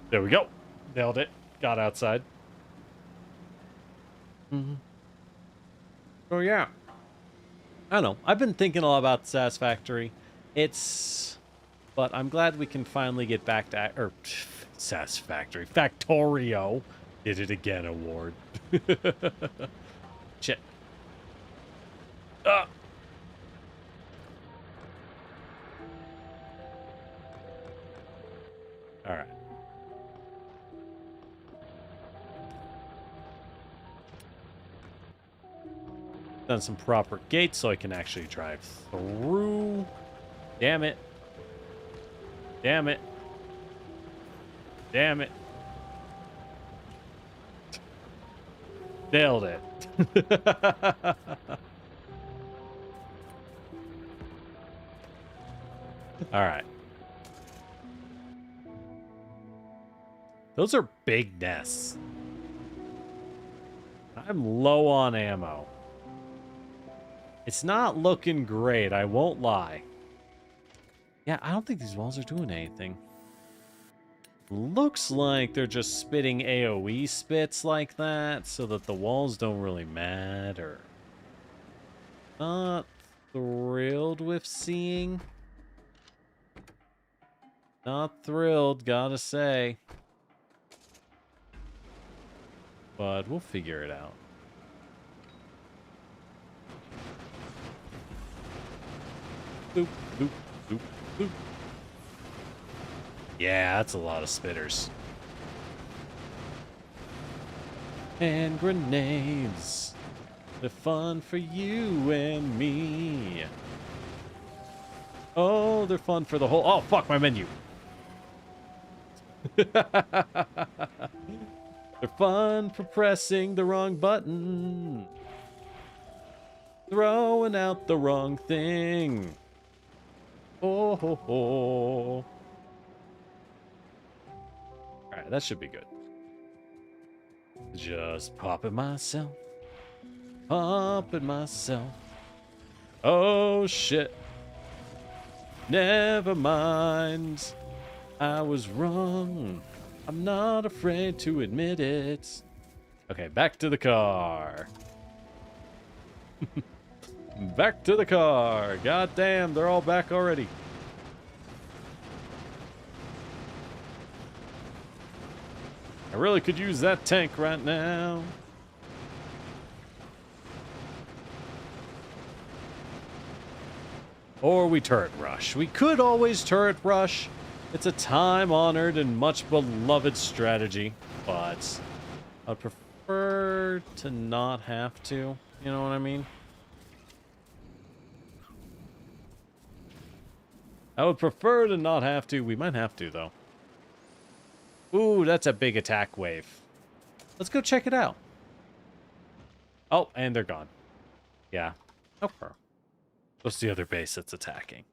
There we go. Nailed it. Got outside. Oh, yeah. I don't know. I've been thinking a lot about Satisfactory. But I'm glad we can finally get back to... Or, Satisfactory. Factorio. Did it again award. Shit. Alright. Done some proper gates so I can actually drive through. Damn it. Damn it. Damn it. Nailed it. All right. Those are big nests. I'm low on ammo. It's not looking great, I won't lie. Yeah, I don't think these walls are doing anything. Looks like they're just spitting AoE spits like that so that the walls don't really matter. Not thrilled with seeing. Not thrilled, gotta say. But we'll figure it out. Boop, boop, boop, boop. Yeah, that's a lot of spitters. And grenades. They're fun for you and me. Oh, they're fun for the whole... Oh, fuck, my menu. They're fun for pressing the wrong button. Throwing out the wrong thing. Oh, ho, ho. Alright, that should be good. Just popping myself. Popping myself. Oh, shit. Never mind. I was wrong. I'm not afraid to admit it. Okay, back to the car. Back to the car. God damn, they're all back already. I really could use that tank right now. Or we turret rush. We could always turret rush. It's a time-honored and much-beloved strategy, but I'd prefer to not have to. You know what I mean? I would prefer to not have to. We might have to, though. Ooh, that's a big attack wave. Let's go check it out. Oh, and they're gone. Yeah. Okay. What's the other base that's attacking?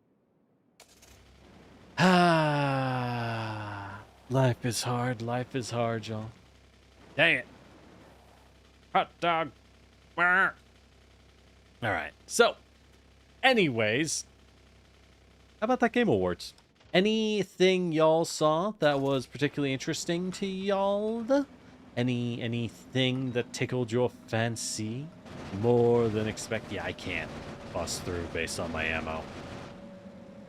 Ah, life is hard, y'all. Dang it. Hot dog. All right. So, anyways, how about that Game Awards? Anything y'all saw that was particularly interesting to y'all? Anything that tickled your fancy more than expect? Yeah, I can't bust through based on my ammo.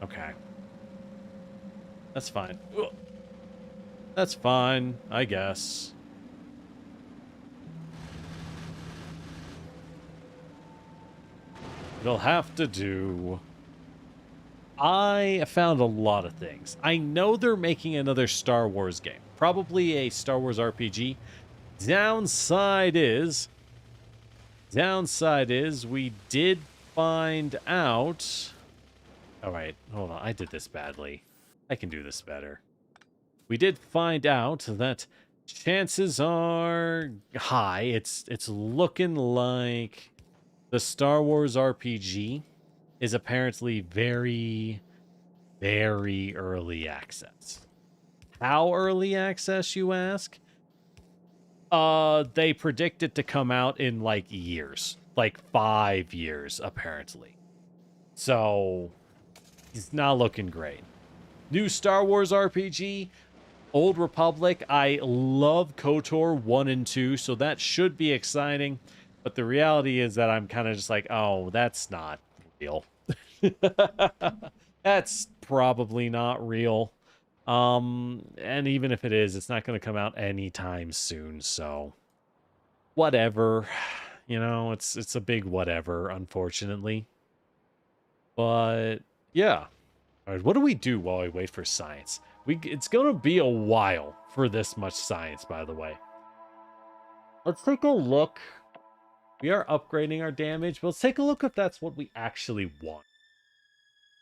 Okay. That's fine. Ugh. That's fine, I guess. It'll have to do. I found a lot of things. I know they're making another Star Wars game. Probably a Star Wars RPG. Downside is we did find out... Alright, hold on. I did this badly. I can do this better. We did find out that chances are high. It's looking like the Star Wars RPG is apparently very, very early access. How early access, you ask? They predict it to come out in like years. Like 5 years, apparently. So, it's not looking great. New Star Wars RPG, Old Republic. I love KOTOR 1 and 2, so that should be exciting. But the reality is that I'm kind of just like, oh, that's not real. That's probably not real. And even if it is, it's not going to come out anytime soon, so whatever. You know, it's a big whatever, unfortunately. But yeah. All right, what do we do while we wait for science? It's going to be a while for this much science, by the way. Let's take a look. We are upgrading our damage, but let's take a look if that's what we actually want.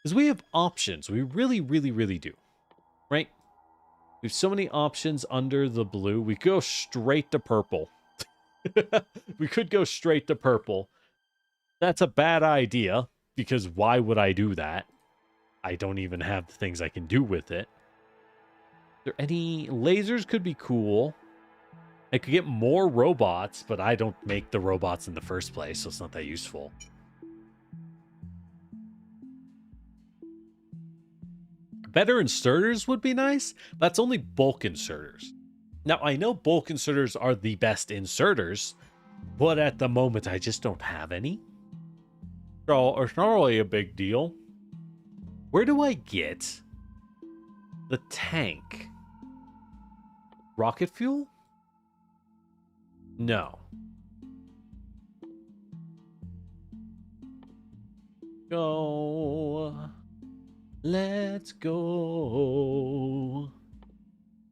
Because we have options. We really, really, really do. Right? We have so many options under the blue. We could go straight to purple. We could go straight to purple. That's a bad idea, because why would I do that? I don't even have the things I can do with it. Are there any lasers? Could be cool. I could get more robots, but I don't make the robots in the first place, so it's not that useful. Better inserters would be nice. That's only bulk inserters. Now, I know bulk inserters are the best inserters, but at the moment, I just don't have any. So, it's not really a big deal. Where do I get the tank? Rocket fuel? No. Go. Let's go.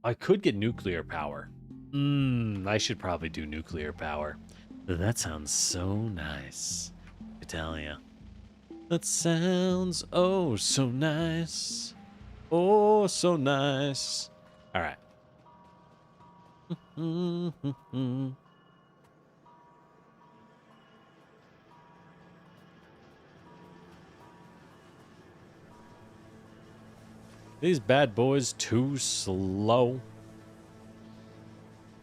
I could get nuclear power. I should probably do nuclear power. That sounds so nice. I tell ya. That sounds oh so nice. Oh, so nice. All right. These bad boys too slow.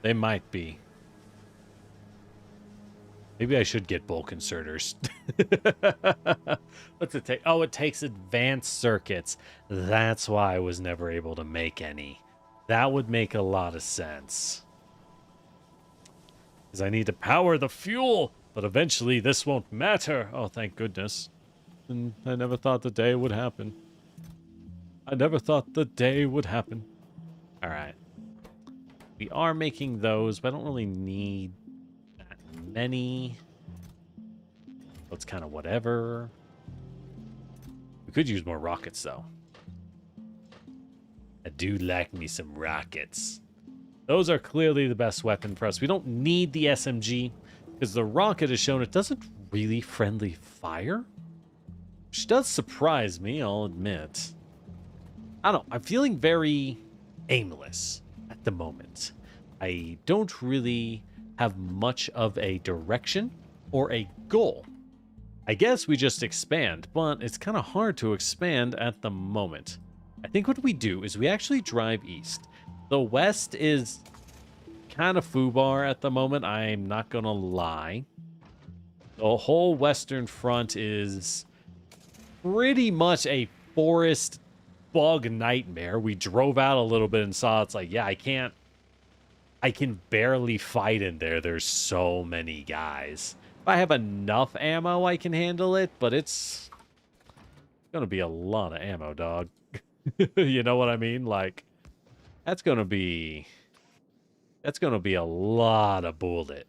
They might be. Maybe I should get bulk inserters. What's it take? Oh, it takes advanced circuits. That's why I was never able to make any. That would make a lot of sense. Because I need to power the fuel, but eventually this won't matter. Oh, thank goodness. And I never thought the day would happen. I never thought the day would happen. All right. We are making those, but I don't really need that many. So it's kind of whatever. We could use more rockets, though. I do like me some rockets. Those are clearly the best weapon for us. We don't need the SMG, because the rocket has shown it doesn't really friendly fire. Which does surprise me, I'll admit. I don't know. I'm feeling very aimless at the moment. I don't really have much of a direction or a goal. I guess we just expand, but it's kind of hard to expand at the moment. I think what we do is we actually drive east. The west is kind of foobar at the moment, I'm not going to lie. The whole western front is pretty much a forest bug nightmare. We drove out a little bit and saw it's like, yeah, I can barely fight in there. There's so many guys. If I have enough ammo, I can handle it, but it's gonna be a lot of ammo, dog. You know what I mean? Like, that's gonna be a lot of bullet.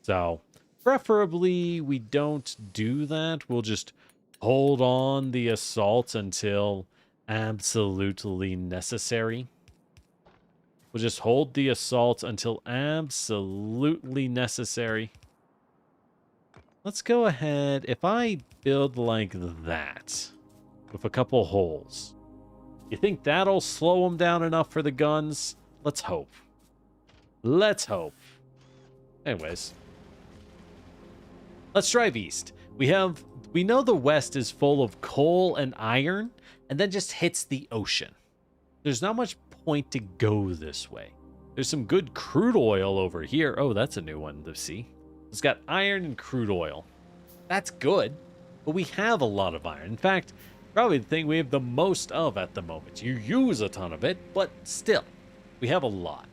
So preferably we don't do that. We'll just hold on the assault until absolutely necessary. We'll just hold the assault until absolutely necessary. Let's go ahead. If I build like that with a couple holes, you think that'll slow them down enough for the guns? Let's hope. Let's hope. Anyways. Let's drive east. We know the west is full of coal and iron, and then just hits the ocean. There's not much point to go this way. There's some good crude oil over here. Oh, that's a new one to see. It's got iron and crude oil. That's good, but we have a lot of iron. In fact, probably the thing we have the most of at the moment. You use a ton of it, but still, we have a lot.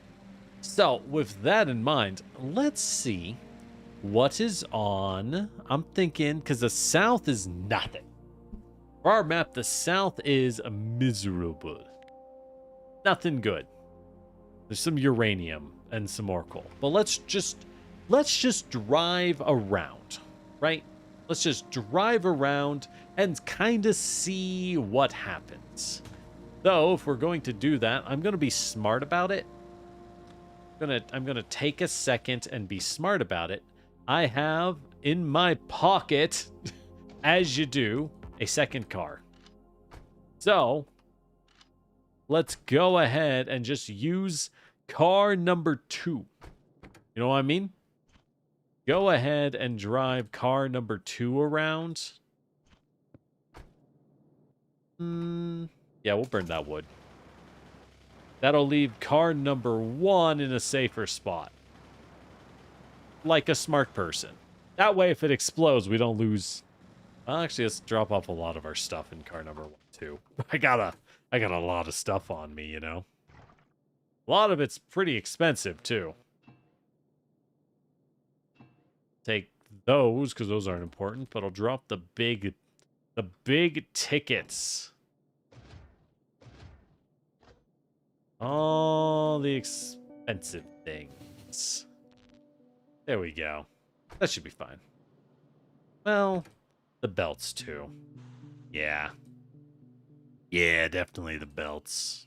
So, with that in mind, let's see what is on. I'm thinking, because the south is nothing. For our map, the south is miserable. Nothing good. There's some uranium and some more coal. But let's just drive around, right? Let's just drive around and kind of see what happens. Though, if we're going to do that, I'm going to be smart about it. I'm gonna take a second and be smart about it. I have in my pocket, as you do, a second car. So, let's go ahead and just use car number 2. You know what I mean? Go ahead and drive car number 2 around. Yeah, we'll burn that wood. That'll leave car number 1 in a safer spot. Like a smart person. That way, if it explodes, we don't lose Actually, let's drop off a lot of our stuff in car number 1, too. I got a lot of stuff on me, you know? A lot of it's pretty expensive, too. Take those, because those aren't important, but I'll drop the big tickets. All the expensive things. There we go. That should be fine. Well, the belts, too. Yeah. Yeah, definitely the belts.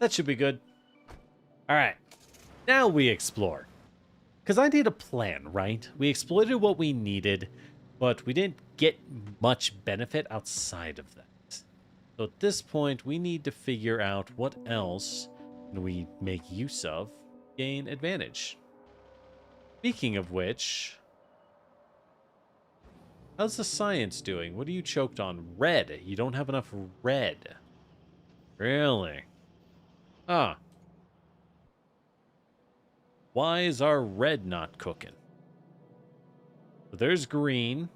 That should be good. All right. Now we explore. Because I need a plan, right? We exploited what we needed, but we didn't get much benefit outside of that. So at this point, we need to figure out what else can we make use of, gain advantage. Speaking of which, how's the science doing? What are you choked on? Red. You don't have enough red. Really? Ah. Why is our red not cooking? So there's green.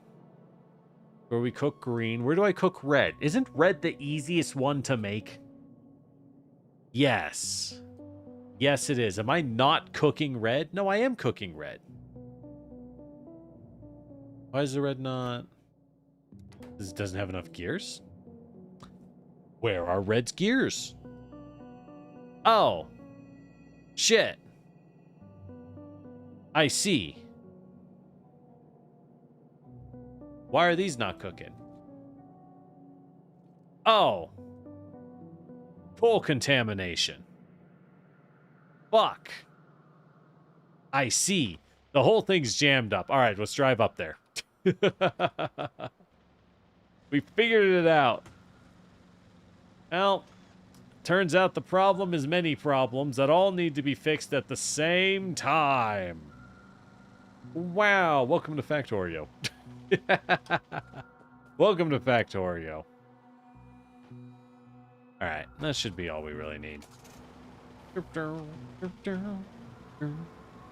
Where we cook green. Where do I cook red? Isn't red the easiest one to make? Yes. Yes, it is. Am I not cooking red? No, I am cooking red. Why is the red not... This doesn't have enough gears? Where are red's gears? Oh. Shit. I see. Why are these not cooking? Oh. Full contamination. Fuck. I see. The whole thing's jammed up. All right, let's drive up there. We figured it out. Well, turns out the problem is many problems that all need to be fixed at the same time. Wow, welcome to Factorio. Welcome to Factorio. Alright, that should be all we really need.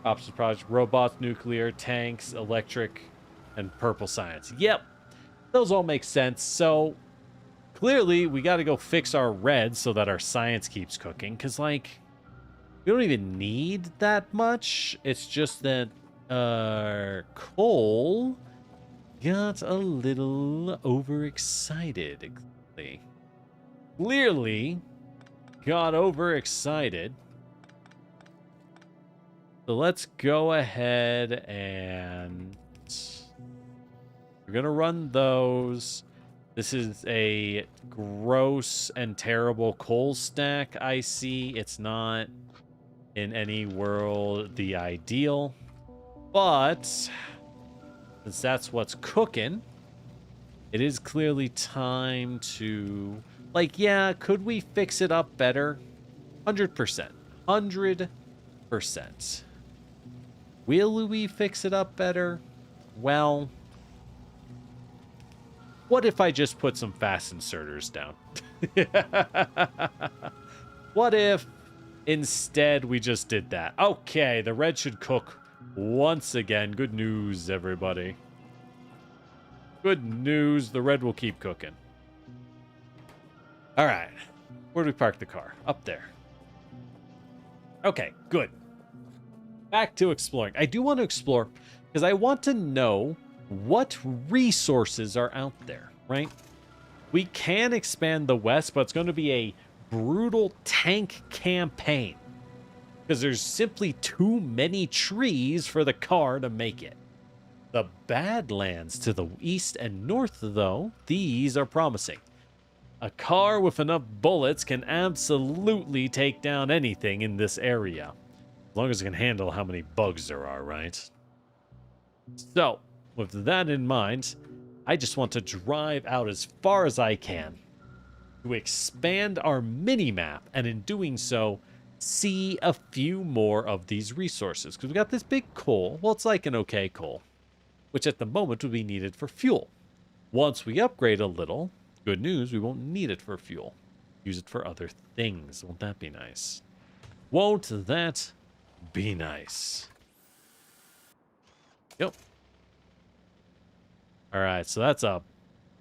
Options project, robots, nuclear, tanks, electric, and purple science. Yep, those all make sense. So, clearly, we gotta go fix our red so that our science keeps cooking. Because, like, we don't even need that much. It's just that coal got a little overexcited. Clearly got overexcited. So let's go ahead and we're gonna run those. This is a gross and terrible coal stack, I see. It's not in any world the ideal, but since that's what's cooking, it is clearly time to, like, yeah, could we fix it up better? 100%. 100%. Will we fix it up better? Well, what if I just put some fast inserters down? What if instead we just did that? Okay, the red should cook once again. Good news, everybody. Good news, the red will keep cooking. All right, where do we park the car? Up there. Okay, good. Back to exploring. I do want to explore because I want to know what resources are out there, right? We can expand the West, but it's going to be a brutal tank campaign because there's simply too many trees for the car to make it. The Badlands to the east and north, though, these are promising. A car with enough bullets can absolutely take down anything in this area. As long as it can handle how many bugs there are, right? So, with that in mind, I just want to drive out as far as I can to expand our mini-map, and in doing so, see a few more of these resources. Because we got this big coal. Well, it's like an okay coal, which at the moment would be needed for fuel. Once we upgrade a little, good news, we won't need it for fuel. Use it for other things. Won't that be nice? Won't that Be nice. Yep. Alright, so that's a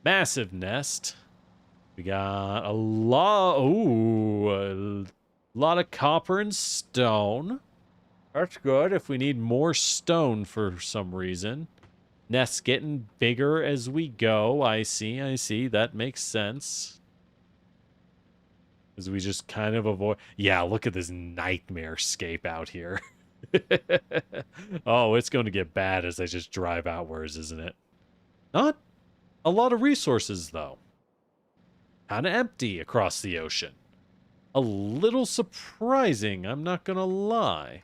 massive nest. We got a lot... Ooh, a lot of copper and stone. That's good if we need more stone for some reason. Nest's getting bigger as we go. I see. That makes sense. As we just kind of avoid... Yeah, look at this nightmare scape out here. Oh, it's going to get bad as I just drive outwards, isn't it? Not a lot of resources, though. Kind of empty across the ocean. A little surprising, I'm not going to lie.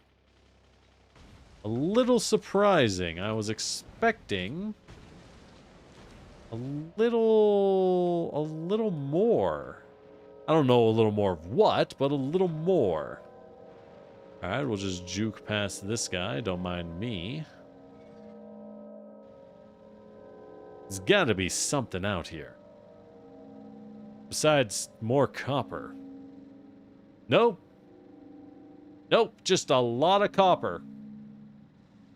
A little surprising. I was expecting a little more. I don't know a little more of what, but a little more. All right, we'll just juke past this guy. Don't mind me. There's got to be something out here. Besides more copper. Nope. Nope, just a lot of copper.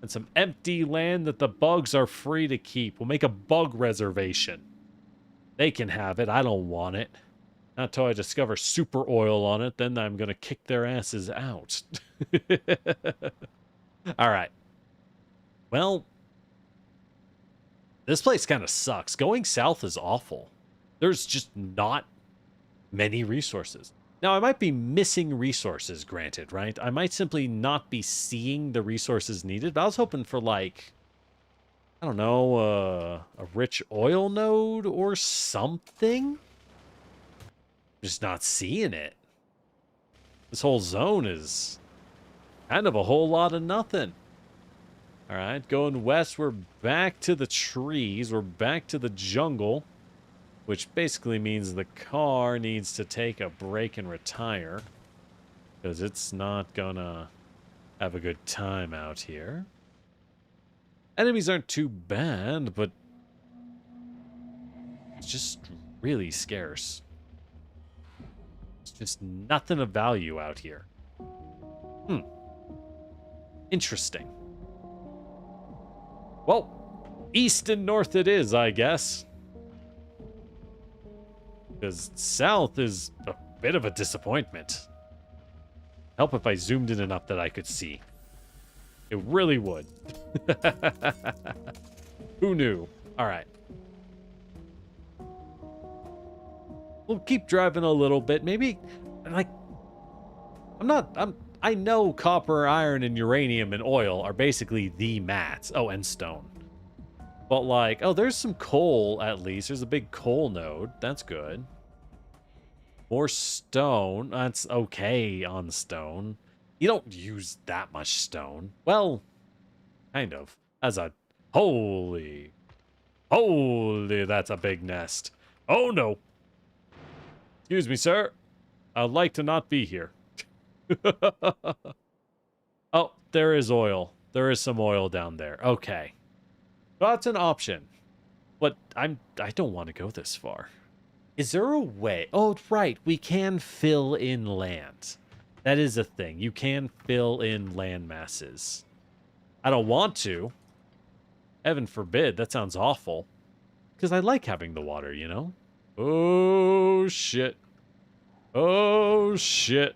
And some empty land that the bugs are free to keep. We'll make a bug reservation. They can have it. I don't want it. Not until I discover super oil on it. Then I'm going to kick their asses out. Alright. Well, this place kind of sucks. Going south is awful. There's just not many resources. Now, I might be missing resources, granted, right? I might simply not be seeing the resources needed, but I was hoping for, like, I don't know, a rich oil node or something? Just not seeing it. This whole zone is kind of a whole lot of nothing. All right, going west, we're back to the trees. We're back to the jungle. Which basically means the car needs to take a break and retire. Because it's not gonna have a good time out here. Enemies aren't too bad, but it's just really scarce. It's just nothing of value out here. Interesting. Well, east and north it is, I guess. Because south is a bit of a disappointment. Help if I zoomed in enough that I could see. It really would. Who knew? Alright. We'll keep driving a little bit. Maybe, like... I know copper, iron, and uranium and oil are basically the mats. Oh, and stone. But like, oh, there's some coal at least. There's a big coal node. That's good. More stone. That's okay on stone. You don't use that much stone. Well, kind of. As a... Holy, that's a big nest. Oh, no. Excuse me, sir. I'd like to not be here. Oh, there is oil. There is some oil down there. Okay. That's an option. But I don't want to go this far. Is there a way? Oh, right. We can fill in land. That is a thing. You can fill in land masses. I don't want to. Heaven forbid. That sounds awful. Because I like having the water, you know? Oh, shit. Oh, shit.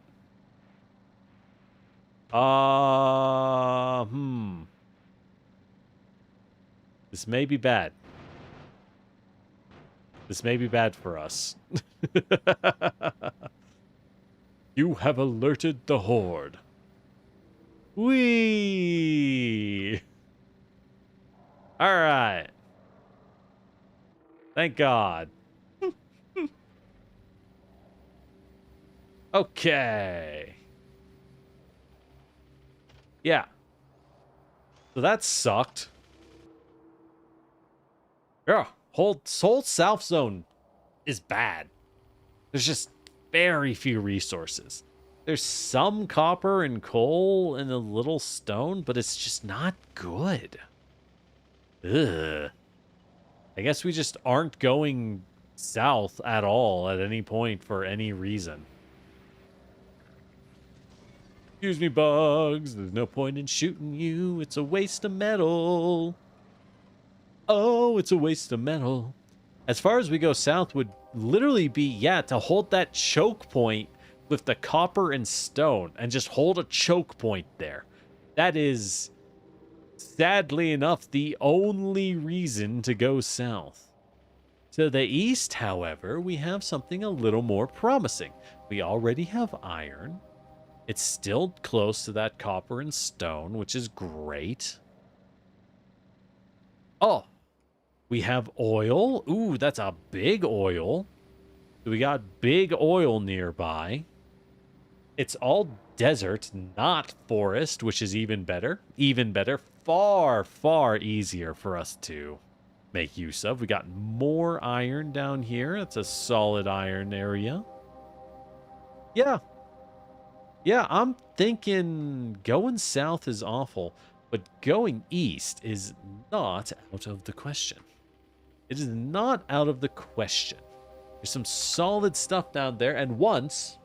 This may be bad. This may be bad for us. You have alerted the horde. Whee! Alright. Thank God. Okay. Yeah. So that sucked. Yeah. Whole South Zone is bad. There's just very few resources. There's some copper and coal and a little stone, but it's just not good. Ugh. I guess we just aren't going south at all at any point for any reason. Excuse me, bugs. There's no point in shooting you. It's a waste of metal. Oh, it's a waste of metal. As far as we go south would literally be, yeah, to hold that choke point with the copper and stone and just hold a choke point there. That is, sadly enough, the only reason to go south. To the east, however, we have something a little more promising. We already have iron. It's still close to that copper and stone, which is great. Oh, we have oil. Ooh, that's a big oil. We got big oil nearby. It's all desert, not forest, which is even better. Even better. Far, far easier for us to make use of. We got more iron down here. It's a solid iron area. Yeah. Yeah, I'm thinking going south is awful, but going east is not out of the question. It is not out of the question. There's some solid stuff down there, and once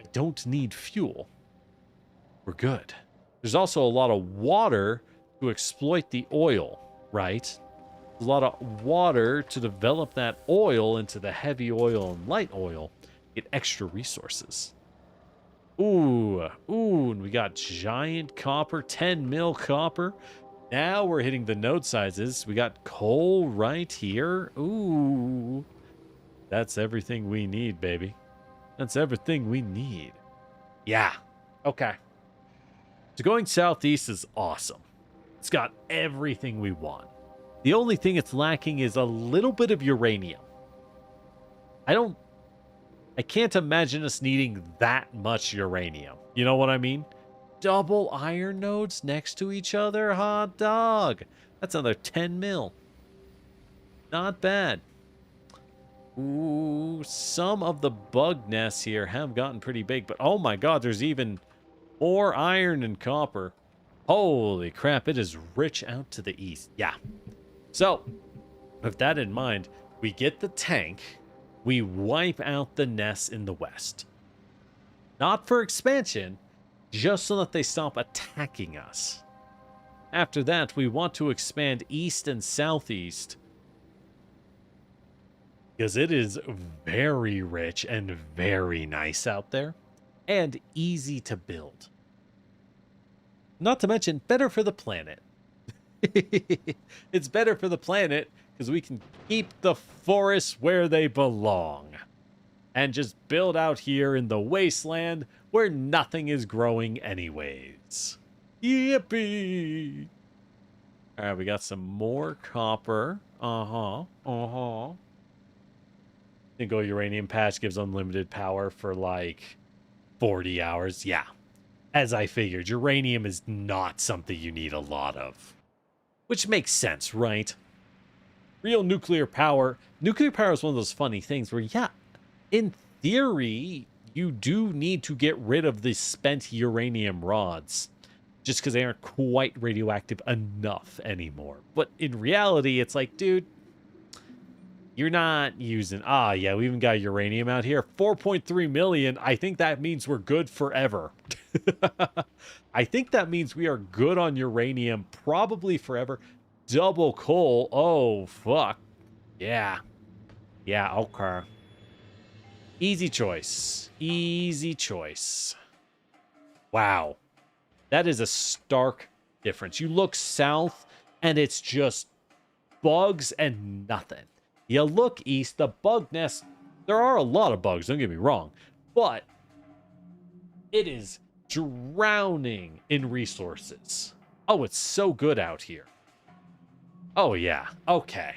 I don't need fuel, we're good. There's also a lot of water to exploit the oil, right? A lot of water to develop that oil into the heavy oil and light oil, get extra resources. Ooh, and we got giant copper, 10 mil copper. Now we're hitting the node sizes. We got coal right here. Ooh, that's everything we need, baby. That's everything we need. Yeah, okay. So going southeast is awesome. It's got everything we want. The only thing it's lacking is a little bit of uranium. I can't imagine us needing that much uranium. You know what I mean? Double iron nodes next to each other? Hot dog. That's another 10 mil. Not bad. Ooh, some of the bug nests here have gotten pretty big, but oh my god, there's even more iron and copper. Holy crap, it is rich out to the east. Yeah. So, with that in mind, we get the tank. We wipe out the nests in the west. Not for expansion, just so that they stop attacking us. After that, we want to expand east and southeast, because it is very rich and very nice out there, and easy to build. Not to mention, better for the planet. It's better for the planet because we can keep the forests where they belong and just build out here in the wasteland where nothing is growing anyways. Yippee! All right, we got some more copper. Single uranium patch gives unlimited power for like 40 hours. Yeah, as I figured, uranium is not something you need a lot of. Which makes sense, right? Real nuclear power. Nuclear power is one of those funny things where, yeah, in theory, you do need to get rid of the spent uranium rods just because they aren't quite radioactive enough anymore. But in reality, it's like, dude, you're not using... Ah, yeah, we even got uranium out here. 4.3 million. I think that means we're good forever. I think that means we are good on uranium probably forever. Double coal. Oh, fuck. Yeah. Yeah, okay. Easy choice. Easy choice. Wow. That is a stark difference. You look south and it's just bugs and nothing. You look east, the bug nest, there are a lot of bugs, don't get me wrong, but it is drowning in resources. Oh, it's so good out here. Oh, yeah. Okay.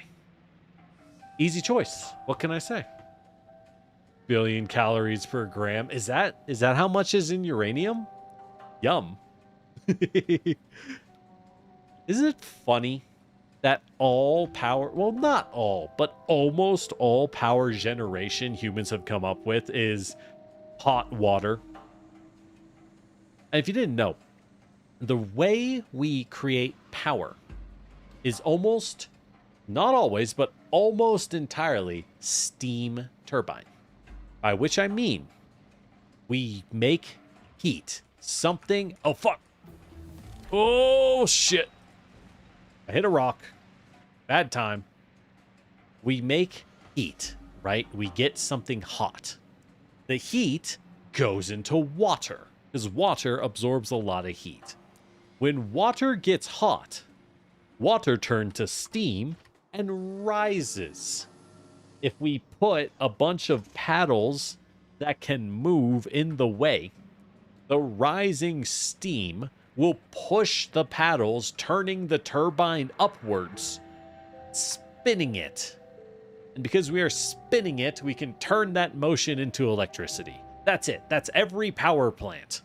Easy choice. What can I say? Billion calories per gram. Is that how much is in uranium? Yum. Isn't it funny that all power, well, not all, but almost all power generation humans have come up with is hot water? And if you didn't know, the way we create power is almost, not always, but almost entirely steam turbine. By which I mean, we make heat, something. Oh, fuck. Oh, shit. I hit a rock. Bad time. We make heat, right? We get something hot. The heat goes into water because water absorbs a lot of heat. When water gets hot, water turns to steam and rises. If we put a bunch of paddles that can move in the way, the rising steam will push the paddles, turning the turbine upwards, spinning it. And because we are spinning it, we can turn that motion into electricity. That's it. That's every power plant.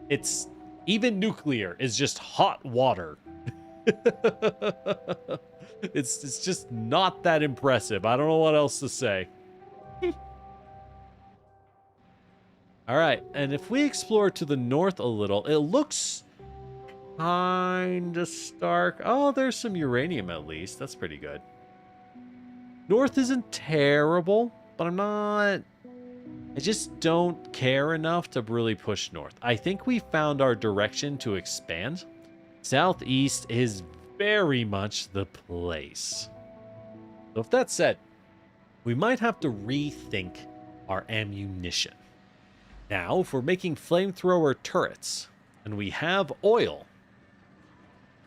It's even nuclear is just hot water. It's just not that impressive. I don't know what else to say. All right, and if we explore to the north a little, it looks kind of stark. Oh, there's some uranium at least. That's pretty good. North isn't terrible, but I just don't care enough to really push north. I think we found our direction to expand. Southeast is very much the place. So if that's said, we might have to rethink our ammunition. Now, if we're making flamethrower turrets and we have oil,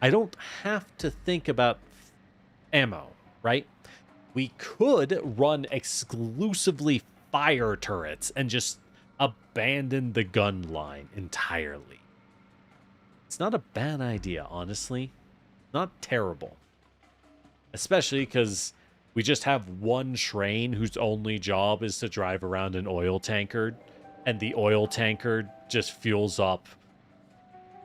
I don't have to think about ammo, right? We could run exclusively fire turrets and just abandon the gun line entirely. It's not a bad idea, honestly. Not terrible. Especially because we just have one train whose only job is to drive around an oil tanker, and the oil tanker just fuels up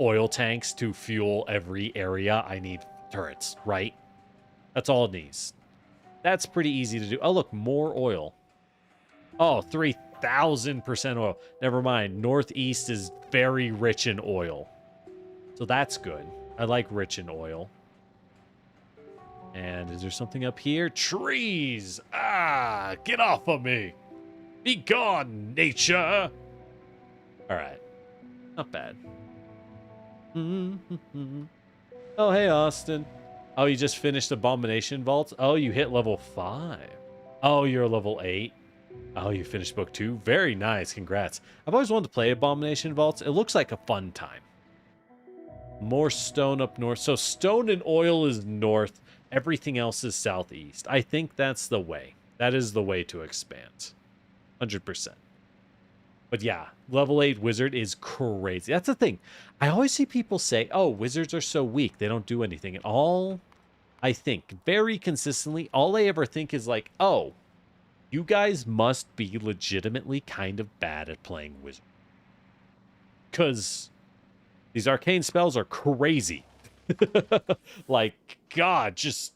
oil tanks to fuel every area. I need turrets, right? That's all it needs. That's pretty easy to do. Oh, look, more oil. Oh, 3,000% oil. Never mind. Northeast is very rich in oil. So that's good. I like rich in oil. And is there something up here? Trees! Ah, get off of me! Be gone, nature! Alright. Not bad. Oh, hey, Austin. Oh, you just finished Abomination Vaults? Oh, you hit level 5. Oh, you're level 8. Oh, you finished book 2? Very nice. Congrats. I've always wanted to play Abomination Vaults. It looks like a fun time. More stone up north. So stone and oil is north. Everything else is southeast. I think that's the way. That is the way to expand. 100%. But yeah, level 8 wizard is crazy. That's the thing. I always see people say, oh, wizards are so weak. They don't do anything. And all I think, very consistently, all I ever think is like, oh, you guys must be legitimately kind of bad at playing wizard. Because these arcane spells are crazy. Like, God, just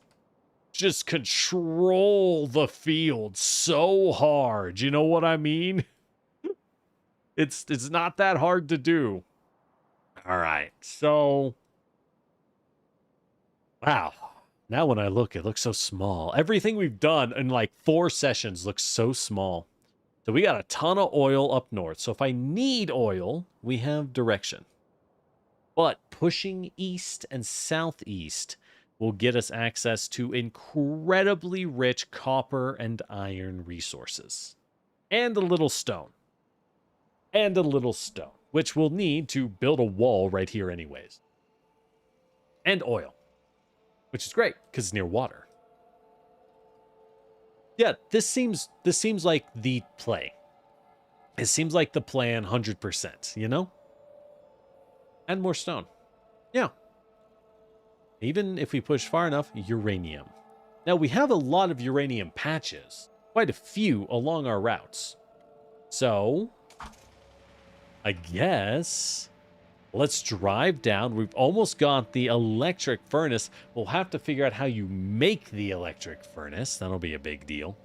control the field so hard. You know what I mean? It's not that hard to do. All right, so wow. Now when I look, it looks so small. Everything we've done in like 4 sessions looks so small. So we got a ton of oil up north. So if I need oil, we have direction. But pushing east and southeast will get us access to incredibly rich copper and iron resources. And a little stone. And a little stone, which we'll need to build a wall right here anyways. And oil, which is great because it's near water. Yeah, this seems like the play. It seems like the plan 100%, you know? And more stone. Yeah. Even if we push far enough, uranium. Now, we have a lot of uranium patches. Quite a few along our routes. So, I guess let's drive down. We've almost got the electric furnace. We'll have to figure out how you make the electric furnace. That'll be a big deal.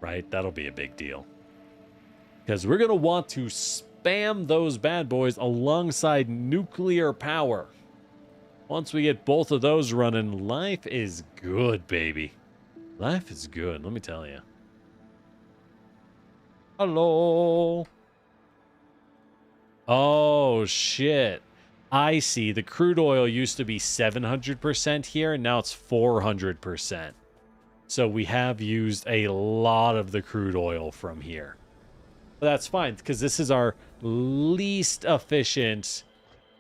Right? That'll be a big deal. Because we're going to want to spam those bad boys alongside nuclear power. Once we get both of those running, life is good, baby. Life is good, let me tell you. Hello. Oh, shit. I see. The crude oil used to be 700% here, and now it's 400%. So we have used a lot of the crude oil from here. But that's fine, because this is our least efficient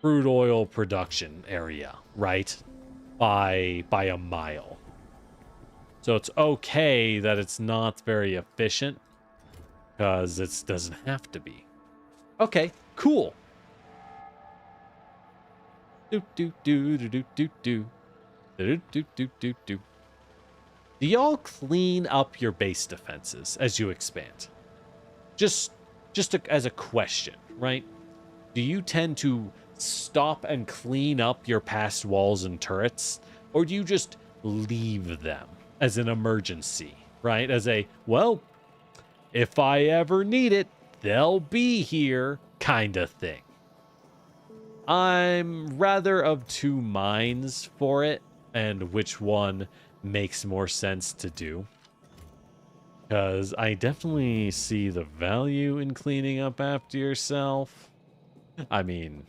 crude oil production area, right? By a mile. So it's okay that it's not very efficient, because it doesn't have to be. Okay, cool. Do do do do do do do do do do do do. Do y'all clean up your base defenses as you expand? Just as a question, right? Do you tend to stop and clean up your past walls and turrets, or do you just leave them as an emergency, right? As a, well, if I ever need it, they'll be here kind of thing. I'm rather of two minds for it, and which one makes more sense to do. Because I definitely see the value in cleaning up after yourself. I mean,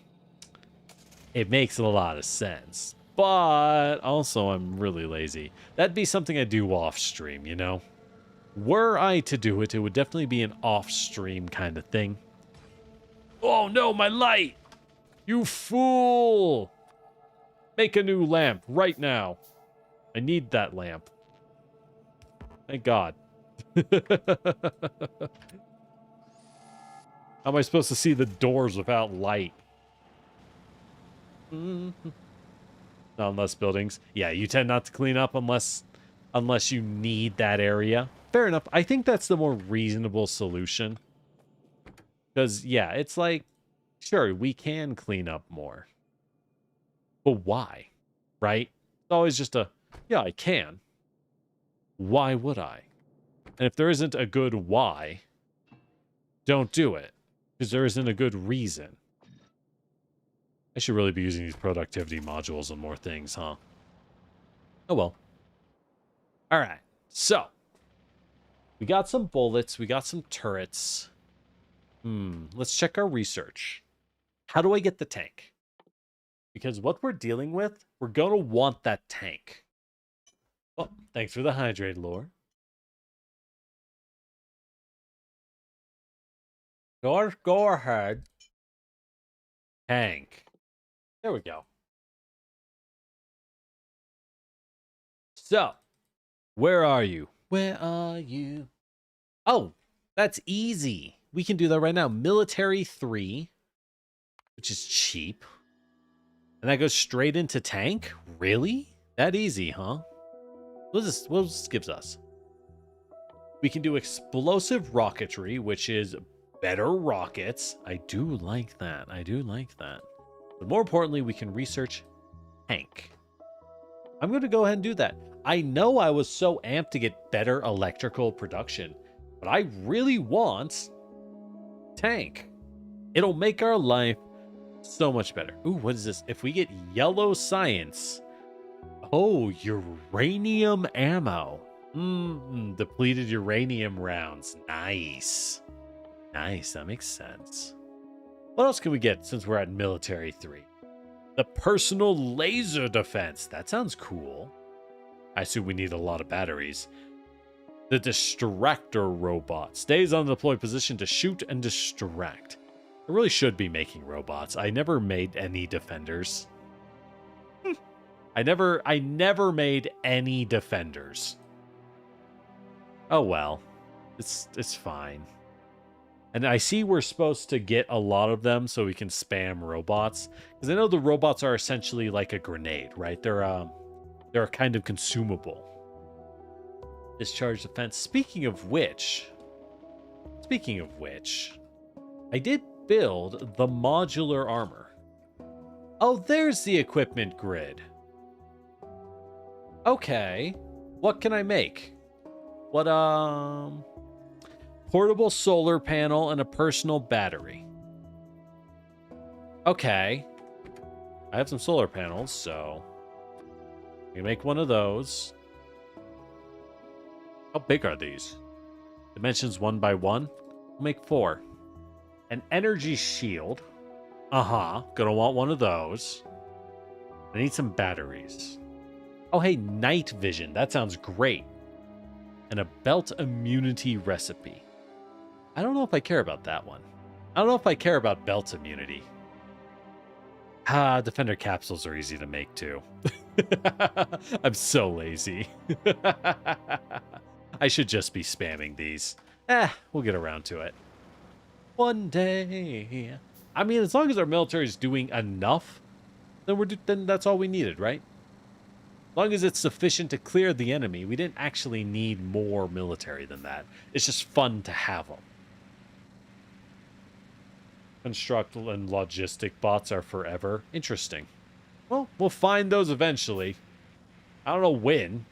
it makes a lot of sense. But also, I'm really lazy. That'd be something I do off stream, you know? Were I to do it, it would definitely be an off stream kind of thing. Oh no, my light! You fool! Make a new lamp right now. I need that lamp. Thank God. How am I supposed to see the doors without light? Not unless buildings. Yeah, you tend not to clean up unless you need that area. Fair enough. I think that's the more reasonable solution. Because, yeah, it's like, sure, we can clean up more. But why? Right? It's always just a, yeah, I can. Why would I? And if there isn't a good why, don't do it. Because there isn't a good reason. I should really be using these productivity modules on more things, huh? Oh well. Alright, so. We got some bullets, we got some turrets. Let's check our research. How do I get the tank? Because what we're dealing with, we're going to want that tank. Oh, thanks for the hydrate, lore. Go ahead. Tank. There we go. So, where are you? Where are you? Oh, that's easy. We can do that right now. Military 3, which is cheap. And that goes straight into tank? Really? That easy, huh? What this gives us? We can do explosive rocketry, which is better rockets. I do like that. I do like that. But more importantly, we can research tank. I'm going to go ahead and do that. I know I was so amped to get better electrical production, but I really want tank. It'll make our life so much better. Ooh, what is this? If we get yellow science. Oh, uranium ammo. Depleted uranium rounds. Nice. Nice, that makes sense. What else can we get since we're at military 3? The personal laser defense. That sounds cool. I assume we need a lot of batteries. The distractor robot. Stays on the deployed position to shoot and distract. I really should be making robots. I never made any defenders. I never made any defenders. Oh well. It's fine. And I see we're supposed to get a lot of them so we can spam robots. Because I know the robots are essentially like a grenade, right? They're a kind of consumable. Discharge defense. Speaking of which, I did build the modular armor. Oh, there's the equipment grid. Okay. What can I make? What, portable solar panel and a personal battery. Okay. I have some solar panels, so I can make one of those. How big are these? Dimensions 1 by 1. We'll make 4. An energy shield. Uh-huh. Gonna want one of those. I need some batteries. Oh, hey, night vision. That sounds great. And a belt immunity recipe. I don't know if I care about that one. I don't know if I care about belt immunity. Defender capsules are easy to make too. I'm so lazy. I should just be spamming these. We'll get around to it. One day. I mean, as long as our military is doing enough, then that's all we needed, right? As long as it's sufficient to clear the enemy, we didn't actually need more military than that. It's just fun to have them. Construct and logistic bots are forever. Interesting. Well, we'll find those eventually. I don't know when,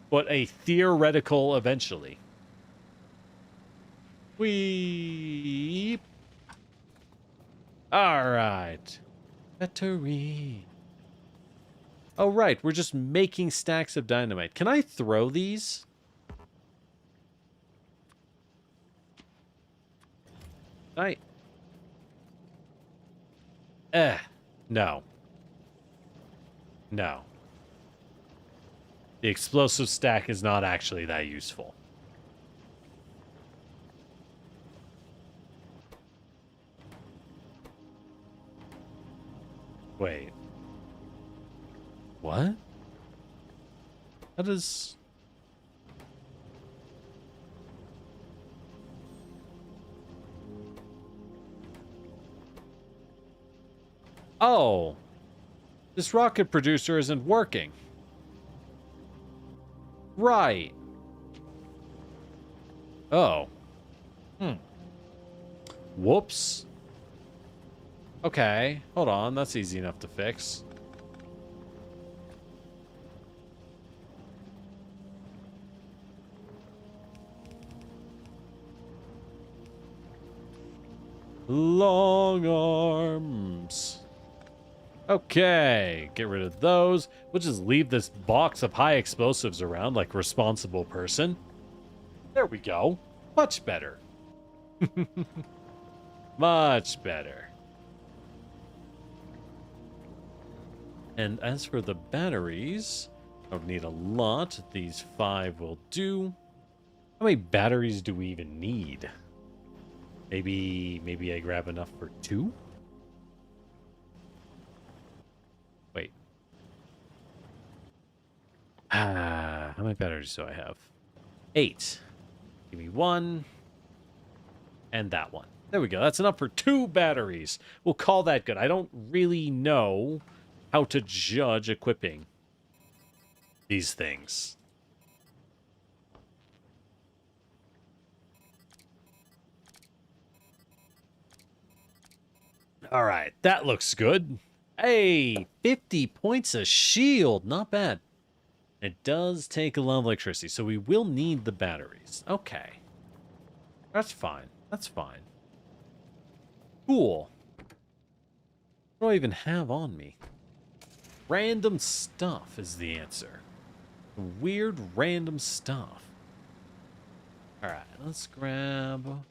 but a theoretical eventually. Weep. All right. Battery. Oh, right. We're just making stacks of dynamite. Can I throw these? No. No. The explosive stack is not actually that useful. Wait. What? How does... Oh. This rocket producer isn't working. Right. Oh. Whoops. Okay. Hold on. That's easy enough to fix. Long arms. Okay, get rid of those. We'll just leave this box of high explosives around like a responsible person. There we go. Much better. Much better. And as for the batteries, I would need a lot. These 5 will do. How many batteries do we even need? Maybe I grab enough for 2? Wait. How many batteries do I have? 8. Give me 1. And that one. There we go. That's enough for 2 batteries. We'll call that good. I don't really know how to judge equipping these things. All right, that looks good. Hey, 50 points a shield. Not bad. It does take a lot of electricity, so we will need the batteries. Okay. That's fine. That's fine. Cool. What do I even have on me? Random stuff is the answer. Weird random stuff. All right, let's grab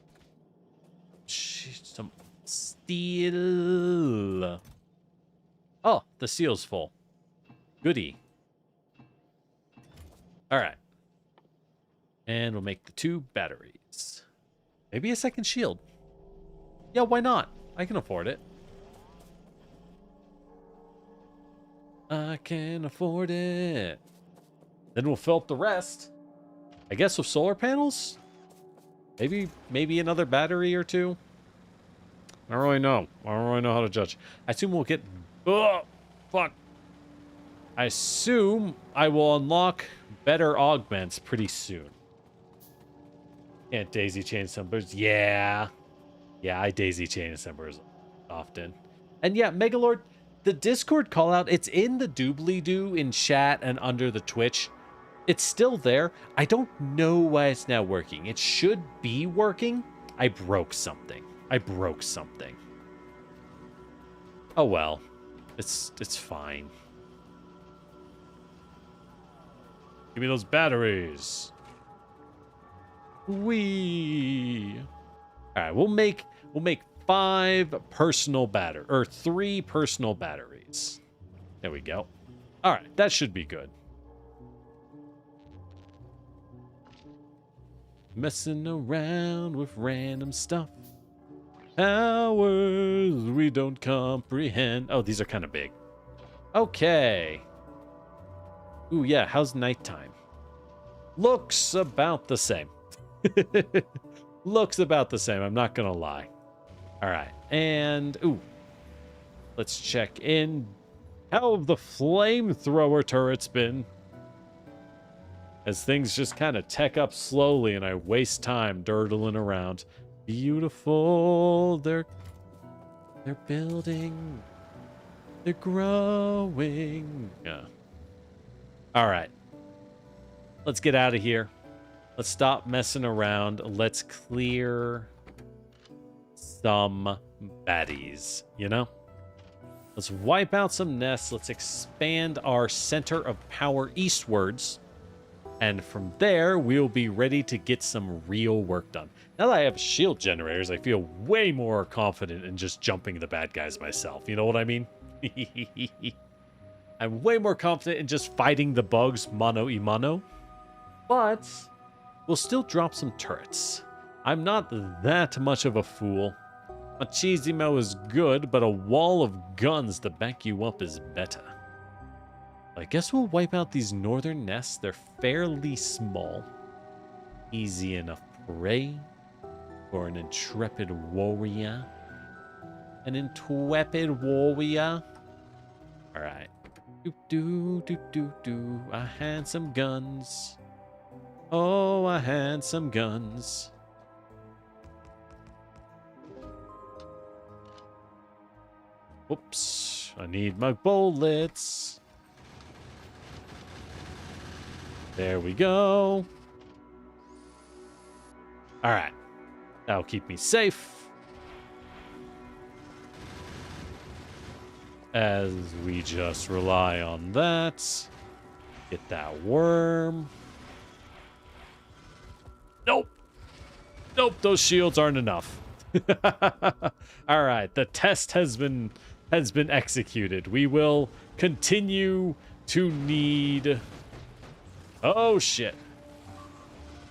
some steel. Oh, the seal's full. Goody. All right. And we'll make the 2 batteries. Maybe a second shield. Yeah, why not? I can afford it. I can afford it. Then we'll fill up the rest. I guess with solar panels? Maybe another battery or 2? I don't really know. I don't really know how to judge. I assume we'll get... Oh, fuck. I assume I will unlock better augments pretty soon. Can't daisy chain some birds. Yeah. Yeah, I daisy chain some birds often. And yeah, Megalord, the Discord call out, it's in the doobly-doo in chat and under the Twitch. It's still there. I don't know why it's now working. It should be working. I broke something. Oh well. It's fine. Give me those batteries. Whee. Alright, we'll make 3 personal batteries. There we go. All right, that should be good. Messing around with random stuff. Powers we don't comprehend. Oh, these are kind of big. Okay. Ooh, yeah, how's nighttime? Looks about the same. Looks about the same, I'm not gonna lie. All right, and ooh, let's check in. How have the flamethrower turrets been? As things just kind of tech up slowly and I waste time durdling around. Beautiful, they're building. They're growing. Yeah. All right. Let's get out of here. Let's stop messing around. Let's clear some baddies, you know? Let's wipe out some nests. Let's expand our center of power eastwards. And from there, we'll be ready to get some real work done. Now that I have shield generators, I feel way more confident in just jumping the bad guys myself. You know what I mean? I'm way more confident in just fighting the bugs mano a mano. But we'll still drop some turrets. I'm not that much of a fool. Machismo is good, but a wall of guns to back you up is better. I guess we'll wipe out these northern nests. They're fairly small. Easy enough prey for an intrepid warrior. An intrepid warrior. All right. Do. I had some guns. Oh, I had some guns. Whoops. I need my bullets. There we go. All right. That'll keep me safe. As we just rely on that. Get that worm. Nope. Nope, those shields aren't enough. All right, the test has been executed. We will continue to need... Oh, shit.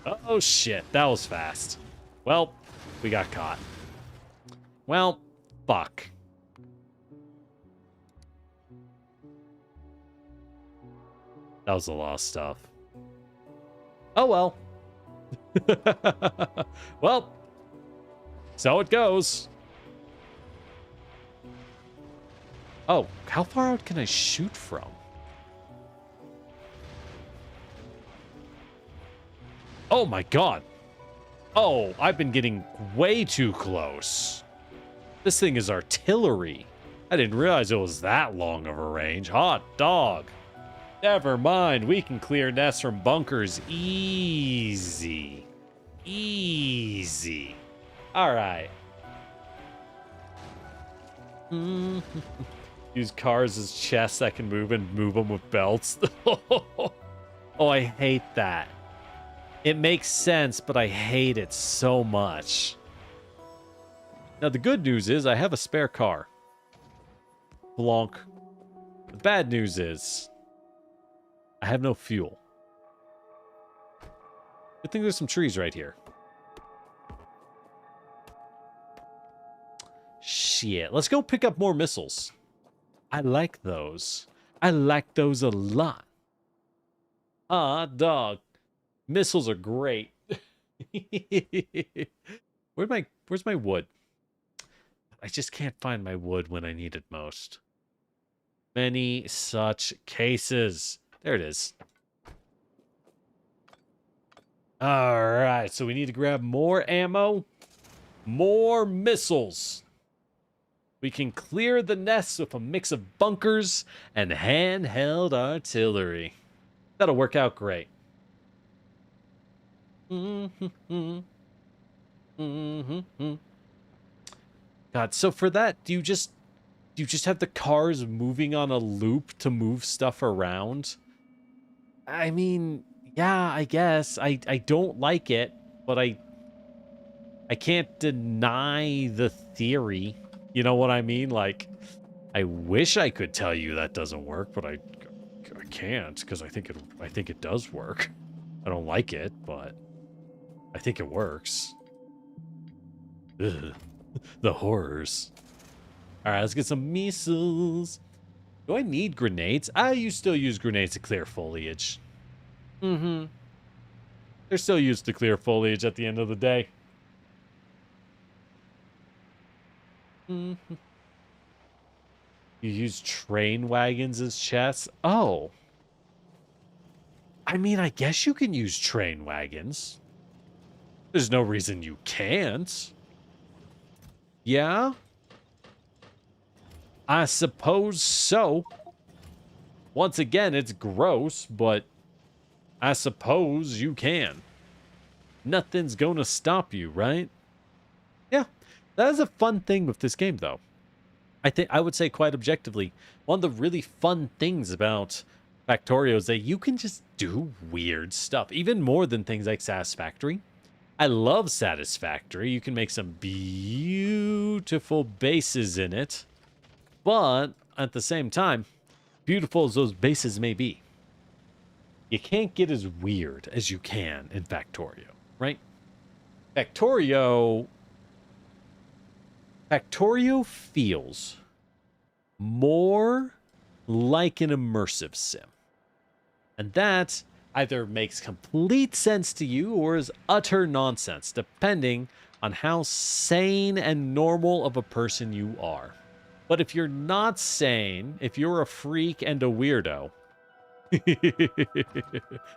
Oh, shit. That was fast. Well, we got caught. Well, fuck. That was a lot of stuff. Oh, well. Well, so it goes. Oh, how far out can I shoot from? Oh my god. Oh, I've been getting way too close. This thing is artillery. I didn't realize it was that long of a range. Hot dog. Never mind. We can clear nests from bunkers easy. Easy. All right. Use cars as chests that can move and move them with belts. Oh, I hate that. It makes sense, but I hate it so much. Now, the good news is I have a spare car. Blanc. The bad news is I have no fuel. Good thing there's some trees right here. Shit. Let's go pick up more missiles. I like those. I like those a lot. Ah, dog. Missiles are great. Where's my wood? I just can't find my wood when I need it most. Many such cases. There it is. All right, so we need to grab more ammo, more missiles. We can clear the nests with a mix of bunkers and handheld artillery. That'll work out great. God, so for that, do you just have the cars moving on a loop to move stuff around? I mean, yeah, I guess. I don't like it, but I I can't deny the theory. You know what I mean? Like, I wish I could tell you that doesn't work, but I can't because I think it does work. I don't like it, but I think it works. Ugh, the horrors. All right, let's get some missiles. Do I need grenades? You still use grenades to clear foliage. Mm-hmm. They're still used to clear foliage at the end of the day. Mm-hmm. You use train wagons as chests? Oh. I mean, I guess you can use train wagons. There's no reason you can't. Yeah? I suppose so. Once again, it's gross, but I suppose you can. Nothing's gonna stop you, right? Yeah. That is a fun thing with this game, though. I would say quite objectively, one of the really fun things about Factorio is that you can just do weird stuff, even more than things like Satisfactory. I love Satisfactory. You can make some beautiful bases in it, but at the same time, beautiful as those bases may be, you can't get as weird as you can in Factorio, right? Factorio feels more like an immersive sim. And that either makes complete sense to you or is utter nonsense, depending on how sane and normal of a person you are. But if you're not sane, if you're a freak and a weirdo,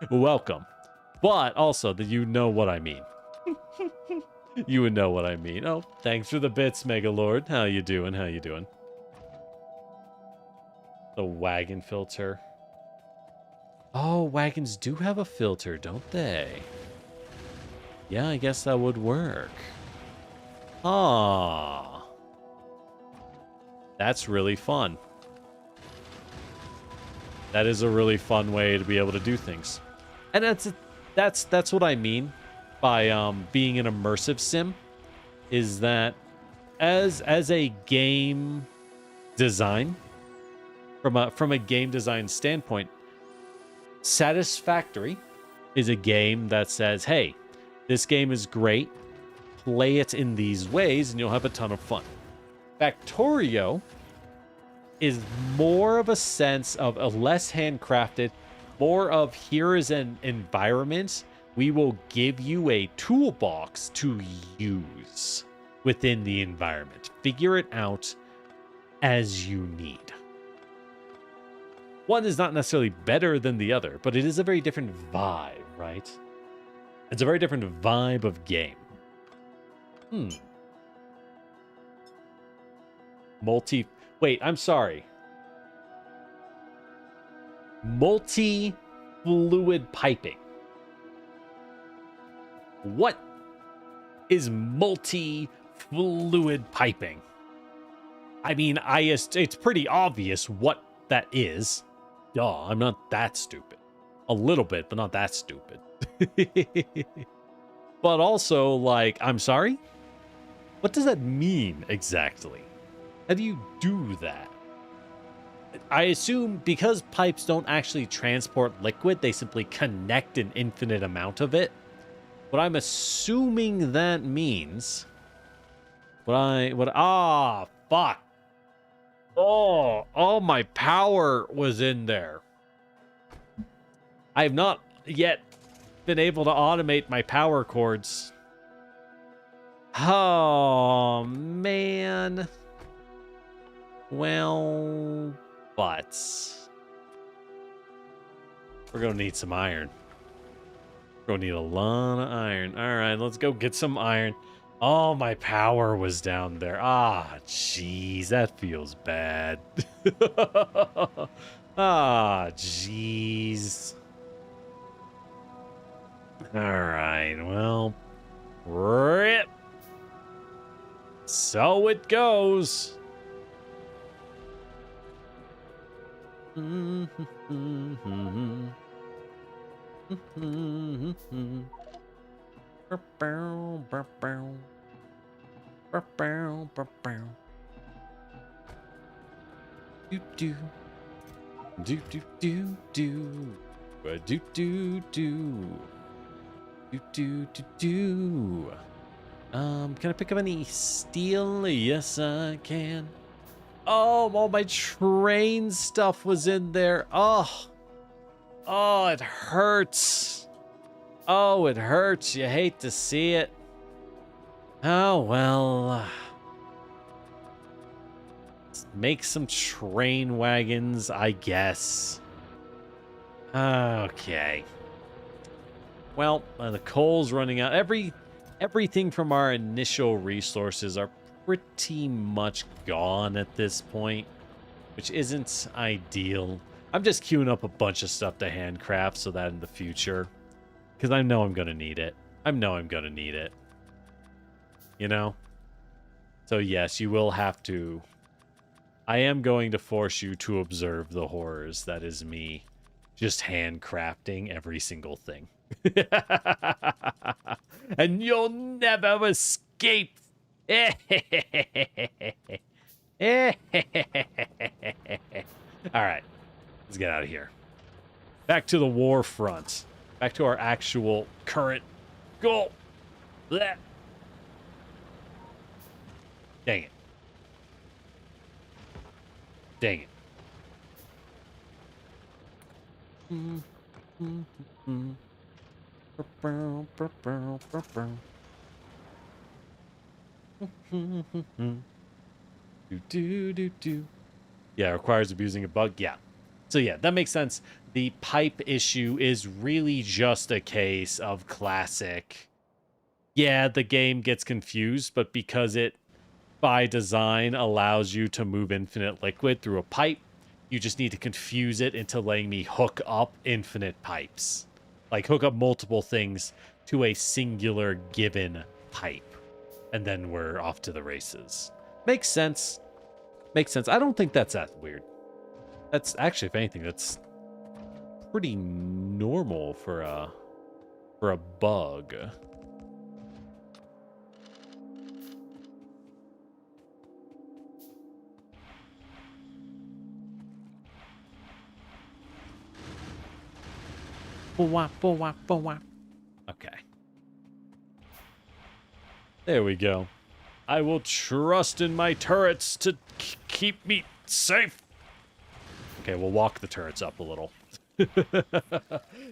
welcome. But also that you know what I mean. You would know what I mean. Oh, thanks for the bits, Megalord. How you doing? How you doing? The wagon filter. Oh, wagons do have a filter, don't they? Yeah, I guess that would work. Ah. That's really fun. That is a really fun way to be able to do things. And that's what I mean by being an immersive sim, is that as a game design, from a game design standpoint, Satisfactory is a game that says, hey, this game is great, play it in these ways and you'll have a ton of fun. Factorio is more of a sense of a less handcrafted, more of here is an environment. We will give you a toolbox to use within the environment. Figure it out as you need. One is not necessarily better than the other, but it is a very different vibe, right? It's a very different vibe of game. Wait, I'm sorry. Multi-fluid piping. What is multi-fluid piping? I mean, it's pretty obvious what that is. Duh, I'm not that stupid. A little bit, but not that stupid. But also, like, I'm sorry? What does that mean exactly? How do you do that? I assume because pipes don't actually transport liquid, they simply connect an infinite amount of it. What I'm assuming that means... fuck. Oh, my power was in there. I have not yet been able to automate my power cords. Oh, man. Well, but we're going to need some iron. We're going to need a lot of iron. All right, let's go get some iron. Oh, my power was down there. Ah, jeez, that feels bad. Ah, jeez. All right, well, rip. So it goes. Do do do do do do do do do do do do. Can I pick up any steel? Yes, I can. Oh, all my train stuff was in there. Oh, it hurts. Oh, it hurts. You hate to see it. Oh, well. Let's make some train wagons, I guess. Okay. Well, the coal's running out. Everything from our initial resources are pretty much gone at this point, which isn't ideal. I'm just queuing up a bunch of stuff to handcraft so that in the future, because I know I'm going to need it. You know? So yes, you will have to. I am going to force you to observe the horrors that is me just handcrafting every single thing. And you'll never escape. All right, let's get out of here. Back to the war front. Back to our actual current goal. Blech. Dang it. Dang it. Yeah, it requires abusing a bug. Yeah. So yeah, that makes sense. The pipe issue is really just a case of classic. Yeah, the game gets confused, but because it by design allows you to move infinite liquid through a pipe, you just need to confuse it into letting me hook up infinite pipes. Like hook up multiple things to a singular given pipe. And then we're off to the races. Makes sense. Makes sense. I don't think that's that weird. That's actually, if anything, that's pretty normal for a bug. Okay. There we go. I will trust in my turrets to keep me safe. Okay, we'll walk the turrets up a little.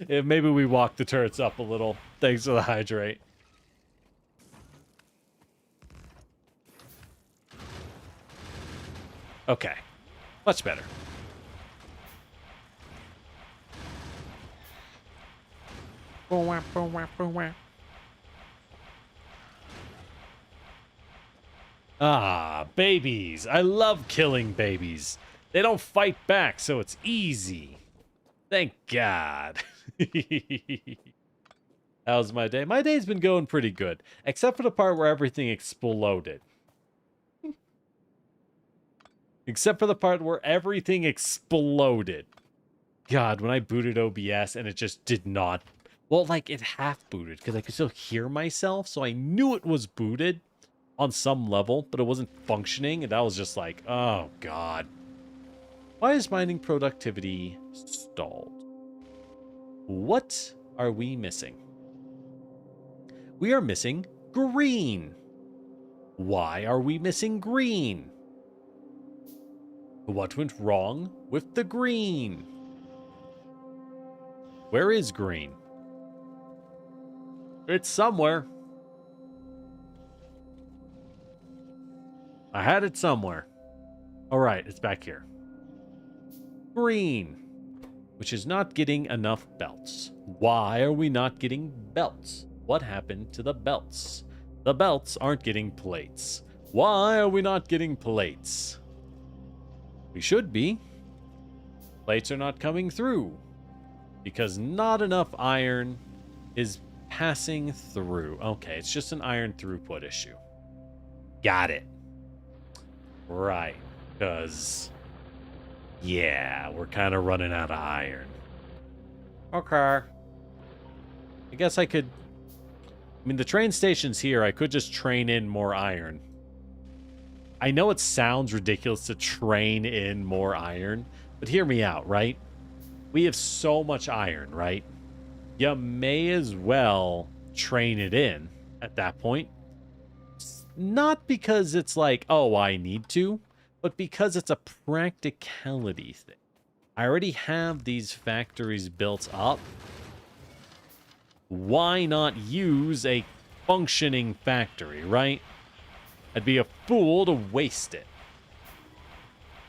Yeah, maybe we walk the turrets up a little. Thanks for the hydrate. Okay. Much better. Ah, babies. I love killing babies. They don't fight back, so it's easy. Thank God. How's my day? My day's been going pretty good, except for the part where everything exploded. Except for the part where everything exploded. God, when I booted OBS and it just did not. Well, like, it half booted because I could still hear myself, so I knew it was booted on some level, but it wasn't functioning, and that was just like, oh, God. Why is mining productivity stalled? What are we missing? We are missing green. Why are we missing green? What went wrong with the green? Where is green? It's somewhere. I had it somewhere. All right, it's back here. Green, which is not getting enough belts. Why are we not getting belts? What happened to the belts? The belts aren't getting plates. Why are we not getting plates? We should be. Plates are not coming through because not enough iron is passing through. Okay, it's just an iron throughput issue. Got it. Right, because, yeah, we're kind of running out of iron. Okay. I guess I could, I mean, the train station's here. I could just train in more iron. I know it sounds ridiculous to train in more iron, but hear me out, right? We have so much iron, right? You may as well train it in at that point. Not because it's like, oh, I need to, but because it's a practicality thing. I already have these factories built up. Why not use a functioning factory, right? I'd be a fool to waste it.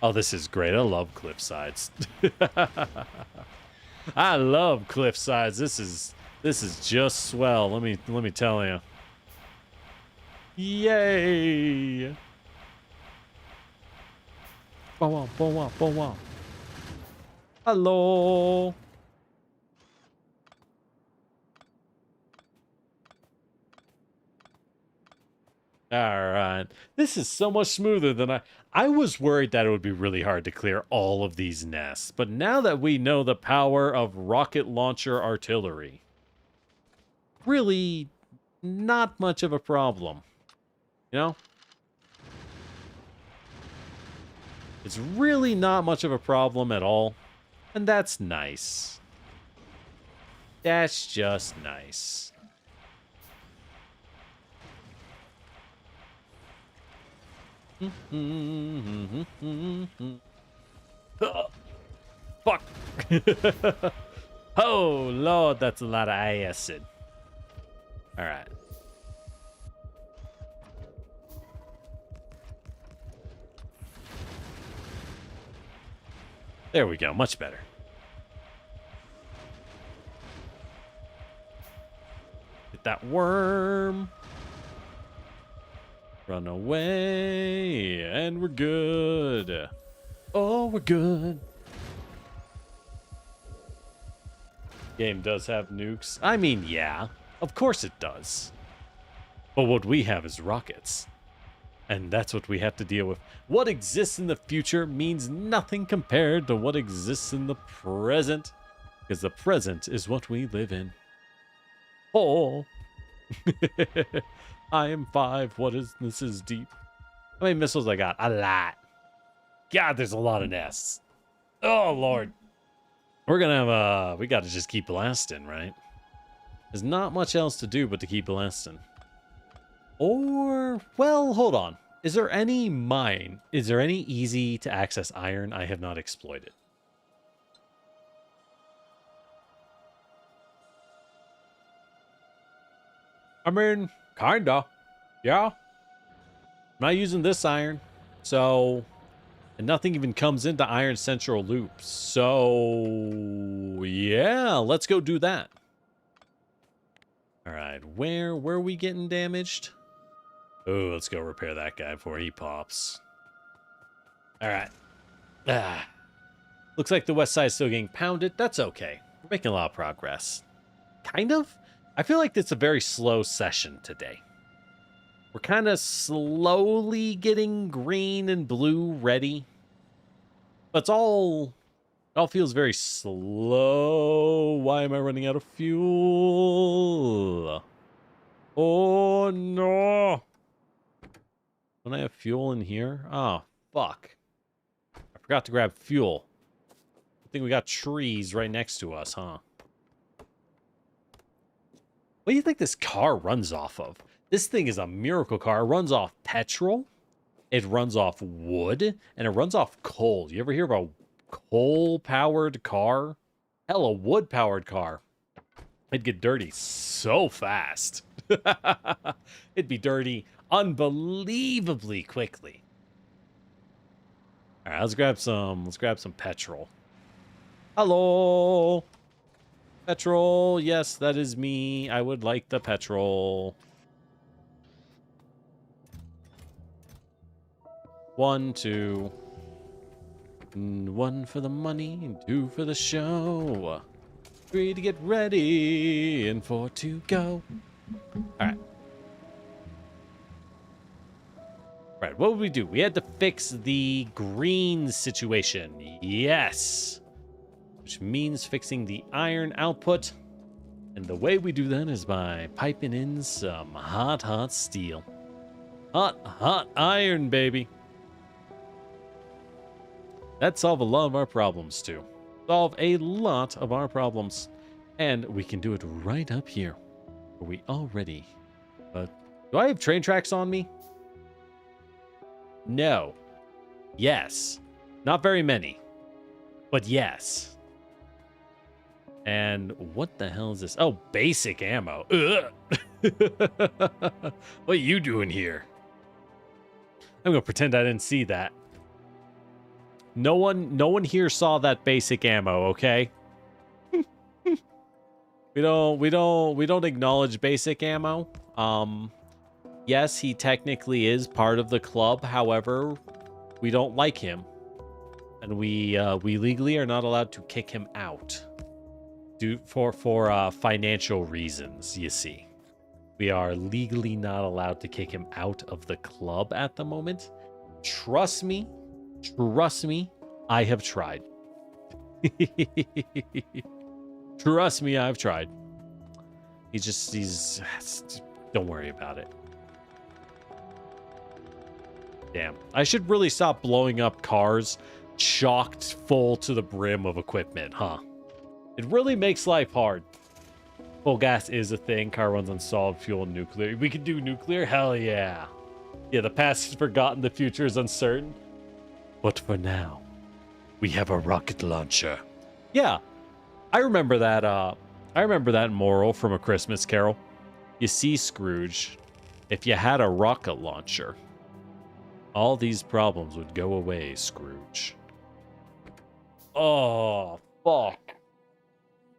Oh, this is great. I love cliff sides. I love cliff sides. This is just swell. Let me tell you. Yay! Bow wow, bow wow, bow wow. Hello. All right. This is so much smoother than I was worried that it would be really hard to clear all of these nests, but now that we know the power of rocket launcher artillery, really not much of a problem. You know? It's really not much of a problem at all, and that's nice. That's just nice. Fuck. Oh, Lord, that's a lot of acid. All right. There we go. Much better. Hit that worm. Run away, and we're good. Oh, we're good. Game does have nukes. I mean, yeah, of course it does. But what we have is rockets. And that's what we have to deal with. What exists in the future means nothing compared to what exists in the present. Because the present is what we live in. Oh. I am 5. This is deep. How many missiles I got? A lot. God, there's a lot of nests. Oh, Lord. We're going to have, we got to just keep blasting, right? There's not much else to do but to keep blasting. Or, well, hold on. Is there any mine? Is there any easy to access iron I have not exploited? I mean, kinda. Yeah. I'm not using this iron. So, and nothing even comes into Iron Central Loop. So, yeah, let's go do that. All right, where are we getting damaged? Oh, let's go repair that guy before he pops. All right. Looks like the west side is still getting pounded. That's okay. We're making a lot of progress. Kind of? I feel like it's a very slow session today. We're kind of slowly getting green and blue ready. But it all feels very slow. Why am I running out of fuel? Oh, no. Don't I have fuel in here? Oh, fuck. I forgot to grab fuel. I think we got trees right next to us, huh? What do you think this car runs off of? This thing is a miracle car. It runs off petrol. It runs off wood. And it runs off coal. You ever hear of a coal-powered car? Hell, a wood-powered car. It'd get dirty so fast. It'd be dirty unbelievably quickly. All right, let's grab some petrol. Hello. Petrol. Yes, that is me. I would like the petrol. 1, 2. 1 for the money and 2 for the show. 3 to get ready and 4 to go. All right. Right, what would we do? We had to fix the green situation. Yes. Which means fixing the iron output. And the way we do that is by piping in some hot, hot steel. Hot, hot iron, baby. That'd solve a lot of our problems, too. Solve a lot of our problems. And we can do it right up here. Where we already... do I have train tracks on me? No. Yes. Not very many. But yes. And what the hell is this? Oh, basic ammo. Ugh. What are you doing here? I'm gonna pretend I didn't see that. No one here saw that basic ammo, okay? we don't acknowledge basic ammo. Yes, he technically is part of the club. However, we don't like him. And we legally are not allowed to kick him out. For financial reasons, you see. We are legally not allowed to kick him out of the club at the moment. Trust me, I have tried. Trust me, I've tried. He's don't worry about it. Damn. I should really stop blowing up cars chocked full to the brim of equipment, huh? It really makes life hard. Full gas is a thing. Car runs on solid fuel and nuclear. We could do nuclear? Hell yeah. Yeah, the past is forgotten, the future is uncertain. But for now, we have a rocket launcher. Yeah, I remember that moral from A Christmas Carol. You see, Scrooge, if you had a rocket launcher, all these problems would go away, Scrooge. Oh, fuck.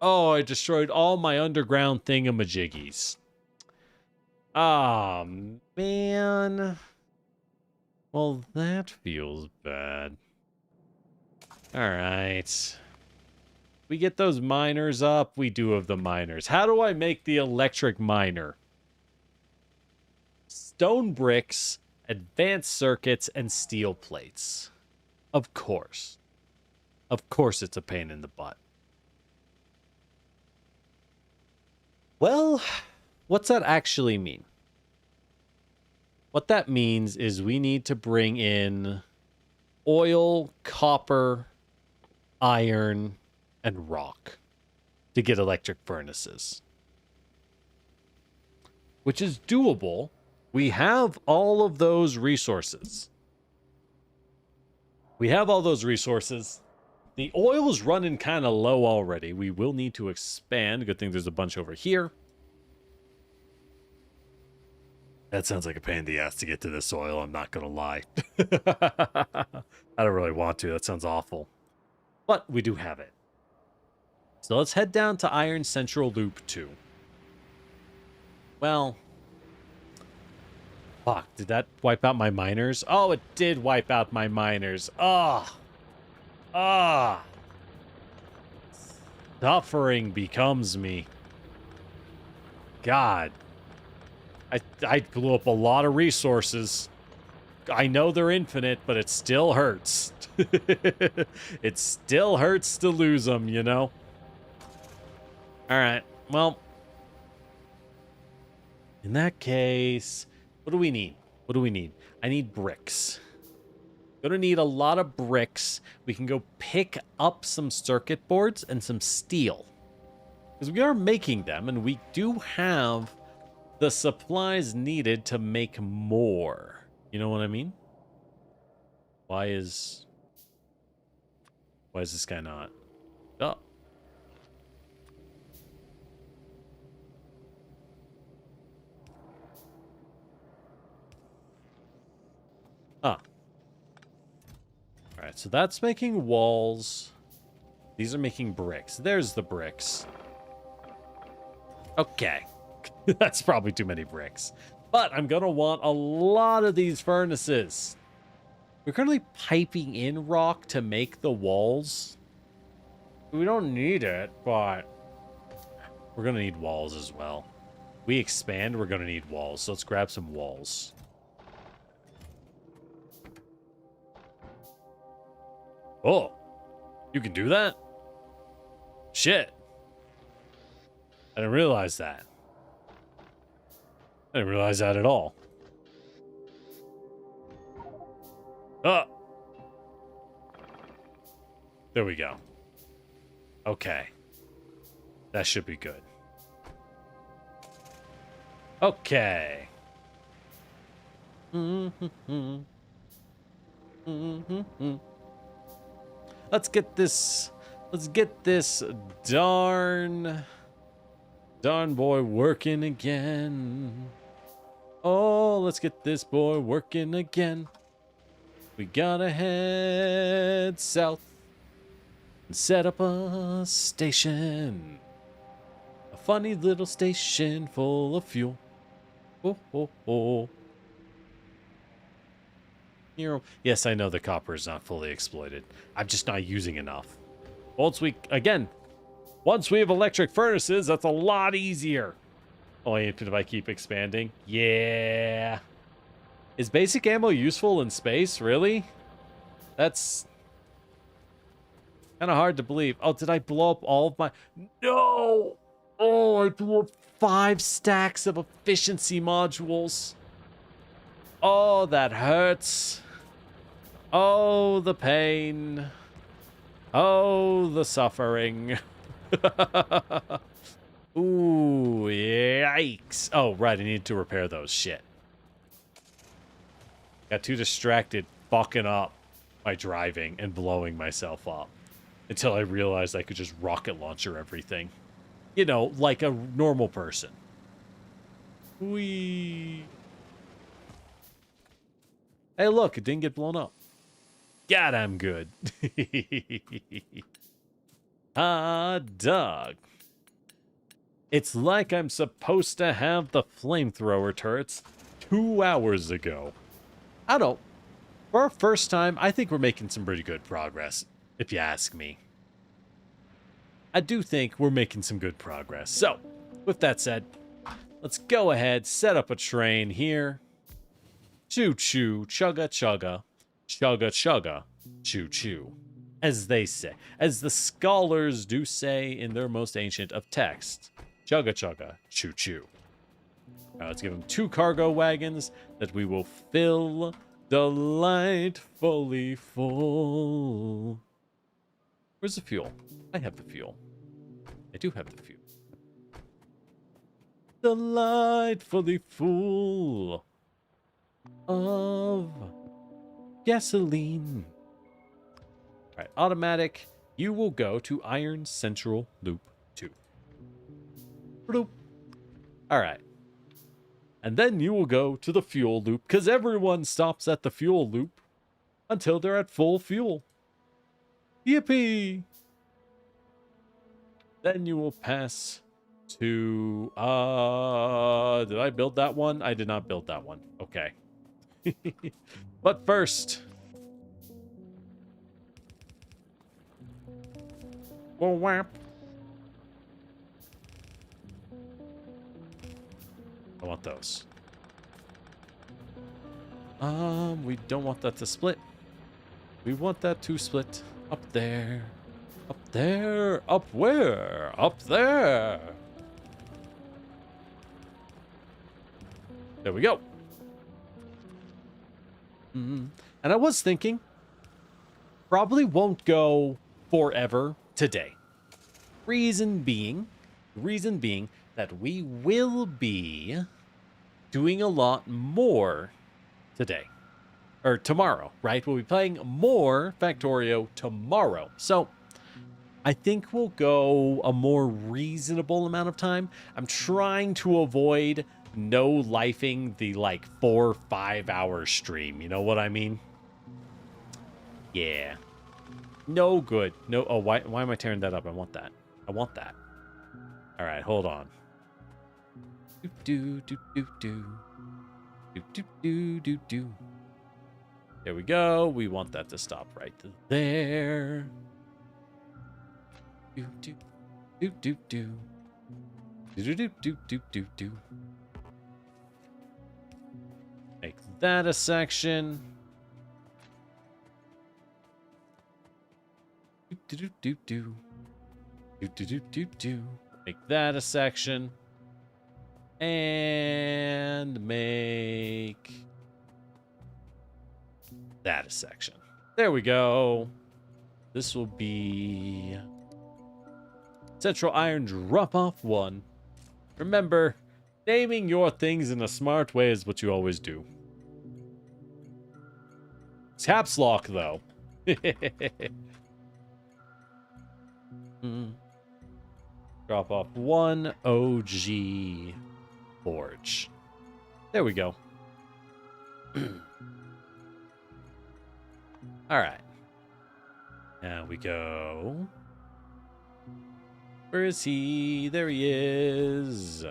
Oh, I destroyed all my underground thingamajiggies. Ah, man. Well, that feels bad. Alright. We get those miners up. We do have the miners. How do I make the electric miner? Stone bricks, advanced circuits, and steel plates. Of course. Of course it's a pain in the butt. Well, what's that actually mean? What that means is we need to bring in oil, copper, iron, and rock to get electric furnaces. Which is doable. We have all of those resources. The oil's running kind of low already. We will need to expand. Good thing there's a bunch over here. That sounds like a pain in the ass to get to this oil, I'm not going to lie. I don't really want to. That sounds awful. But we do have it. So let's head down to Iron Central Loop 2. Well... Fuck, did that wipe out my miners? Oh, it did wipe out my miners. Ah. Ah. Suffering becomes me. God. I blew up a lot of resources. I know they're infinite, but it still hurts. It still hurts to lose them, you know? Alright, well. In that case, what do we need? What do we need? I need bricks. Gonna need a lot of bricks. We can go pick up some circuit boards and some steel. Because we are making them, and we do have the supplies needed to make more. You know what I mean? Why is this guy not? Oh. Ah. Alright, so that's making walls. These are making bricks. There's the bricks. Okay. That's probably too many bricks. But I'm going to want a lot of these furnaces. We're currently piping in rock to make the walls. We don't need it, but we're going to need walls as well. We expand, we're going to need walls. So let's grab some walls. Oh, you can do that? Shit. I didn't realize that. I didn't realize that at all. There we go. Okay. That should be good. Okay. Let's get this darn boy working again. Oh, let's get this boy working again. We gotta head south and set up a station. A funny little station full of fuel. Oh, oh, oh. Yes, I know the copper is not fully exploited. I'm just not using enough. Once we have electric furnaces, that's a lot easier. Only if I keep expanding. Yeah. Is basic ammo useful in space? Really? That's kind of hard to believe. Oh, did I blow up all of my... No! Oh, I blew up 5 stacks of efficiency modules. Oh, that hurts. Oh, the pain. Oh, the suffering. Ooh, yikes. Oh, right, I need to repair those. Shit. Got too distracted fucking up by driving and blowing myself up until I realized I could just rocket launcher everything. You know, like a normal person. Whee. Hey, look, it didn't get blown up. God, I'm good. Ah, dog. It's like I'm supposed to have the flamethrower turrets 2 hours ago. I don't. For our first time, I think we're making some pretty good progress, if you ask me. I do think we're making some good progress. So, with that said, let's go ahead, set up a train here. Choo-choo, chugga-chugga, chugga-chugga, choo-choo. As they say, as the scholars do say in their most ancient of texts. Chugga-chugga, choo-choo. Now let's give them 2 cargo wagons that we will fill delightfully full. Where's the fuel? I have the fuel. I do have the fuel. Delightfully full of gasoline. All right, automatic. You will go to Iron Central Loop 2. Bloop. All right. And then you will go to the fuel loop, because everyone stops at the fuel loop until they're at full fuel. Yippee! Then you will pass to... did I build that one? I did not build that one. Okay. But first... Whap. I want those. We don't want that to split. We want that to split up there. Up there. Up where? Up there. There we go. And I was thinking, probably won't go forever today. Reason being that we will be doing a lot more today. Or tomorrow, right? We'll be playing more Factorio tomorrow. So, I think we'll go a more reasonable amount of time. I'm trying to avoid no-lifing the, 4 or 5 hour stream. You know what I mean? Yeah. No good. No. Oh, why am I tearing that up? I want that. I want that. All right, hold on. Do do do do do do do do do. There we go. We want that to stop right there. Do do do do do do do do do do do. Make that a section. Do do do do do do do do do. Make that a section. And make that a section. There we go. This will be Central Iron Drop-Off 1. Remember, naming your things in a smart way is what you always do. Caps lock, though. Drop-Off 1 OG Forge. There we go. Alright. Now we go. Where is he? There he is.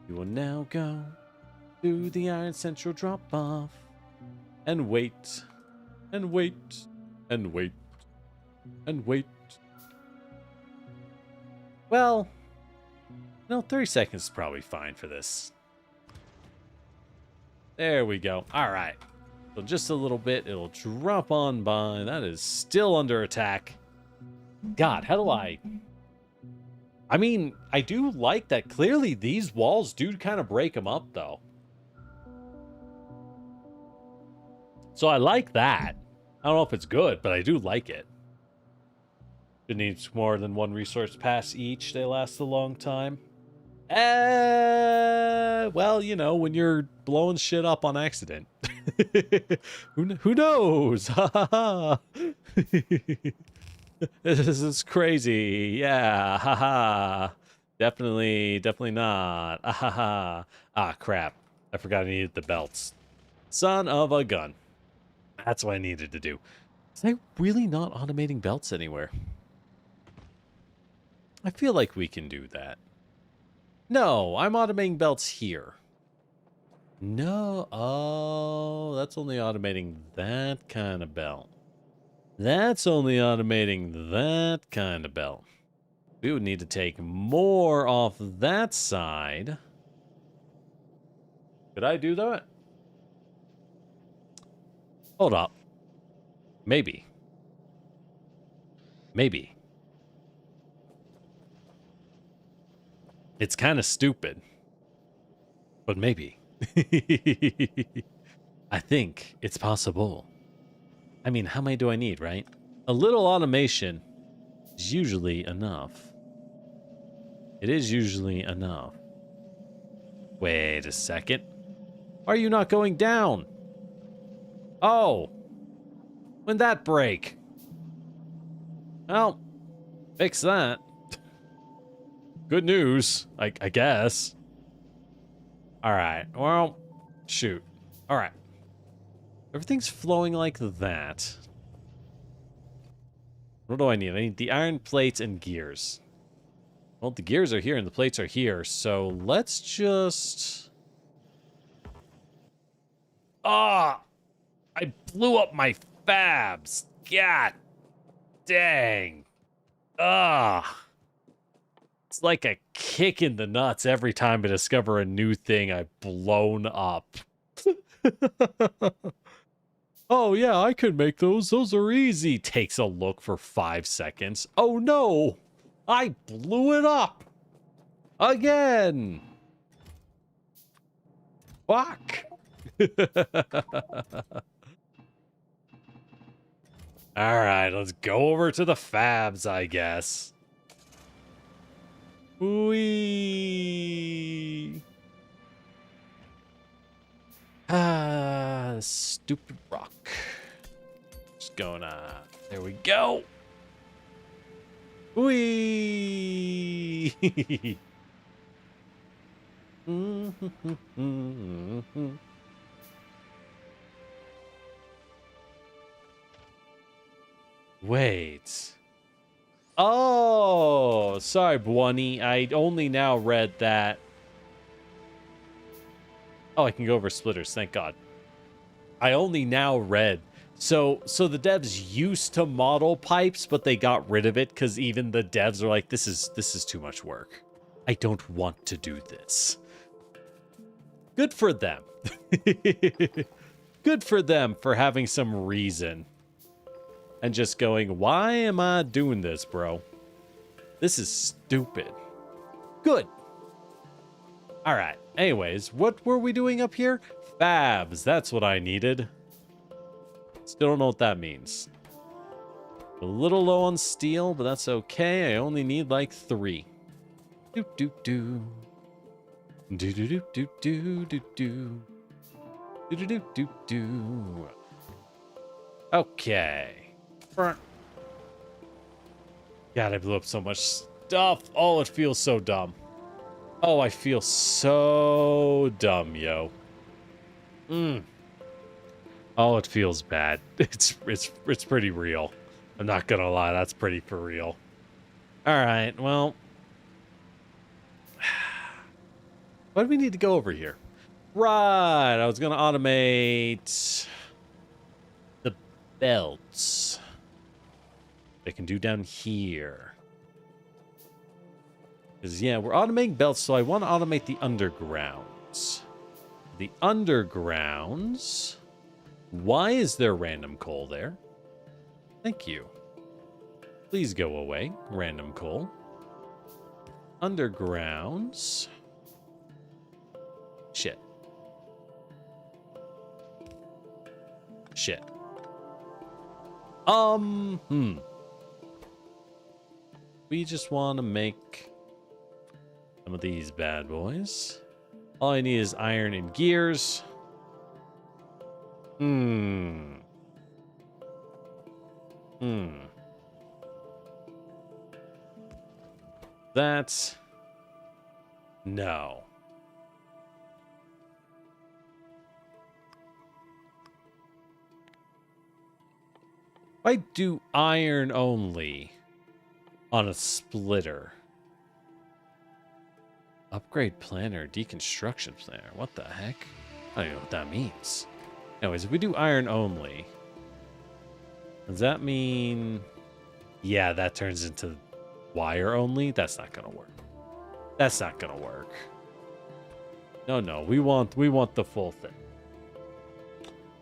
You will now go to the Iron Central drop-off and wait, and wait, and wait, and wait. Well, no, 30 seconds is probably fine for this. There we go. All right. So just a little bit, it'll drop on by. That is still under attack. God, how do I mean, I do like that. Clearly, these walls do kind of break them up, though. So I like that. I don't know if it's good, but I do like it. It needs more than one resource pass each. They last a long time. Well, you know, when you're blowing shit up on accident. Who knows? This is crazy. Yeah, haha. Definitely not. Ah, crap. I forgot I needed the belts. Son of a gun. That's what I needed to do. Is I really not automating belts anywhere? I feel like we can do that. No, I'm automating belts here. No, oh, that's only automating that kind of belt. That's only automating that kind of belt. We would need to take more off that side. Could I do that? Hold up. Maybe. Maybe. It's kind of stupid. But maybe. I think it's possible. I mean, how many do I need, right? A little automation is usually enough. It is usually enough. Wait a second. Why are you not going down? Oh. When'd that break? Well, fix that. Good news, I guess. Alright, well, shoot. Alright. Everything's flowing like that. What do I need? I need the iron plates and gears. Well, the gears are here and the plates are here, so let's just... Ah! I blew up my fabs! God dang! Ah! It's like a kick in the nuts every time I discover a new thing I've blown up. Oh yeah, I could make those. Those are easy. Takes a look for 5 seconds. Oh no! I blew it up! Again! Fuck! Alright, let's go over to the fabs, I guess. Whee! Ah, stupid rock. Just going on. There we go. Whee! Wait. Oh, sorry, Bunny. I only now read that. Oh, I can go over splitters. Thank God. I only now read. So the devs used to model pipes, but they got rid of it because even the devs are like, this is too much work. I don't want to do this. Good for them. Good for them for having some reason. And just going, why am I doing this, bro? This is stupid. Good. All right. Anyways, what were we doing up here? Fabs. That's what I needed. Still don't know what that means. A little low on steel, but that's okay. I only need like 3. Do do do. Do do do do do do do. Do do do do do. Okay. God, I blew up so much stuff. Oh, it feels so dumb. Oh, I feel so dumb, yo. Oh, it feels bad. It's pretty real. I'm not gonna lie, that's pretty for real. Alright, well. Why do we need to go over here? Right, I was gonna automate the belts. They can do down here. Because, yeah, we're automating belts, so I want to automate the undergrounds. The undergrounds. Why is there random coal there? Thank you. Please go away, random coal. Undergrounds. Shit. Shit. We just want to make some of these bad boys. All I need is iron and gears. That's... No. I do iron only on a splitter. Upgrade planner, deconstruction planner. What the heck? I don't know what that means. Anyways, if we do iron only, does that mean... Yeah, that turns into wire only? That's not gonna work. That's not gonna work. No, we want the full thing.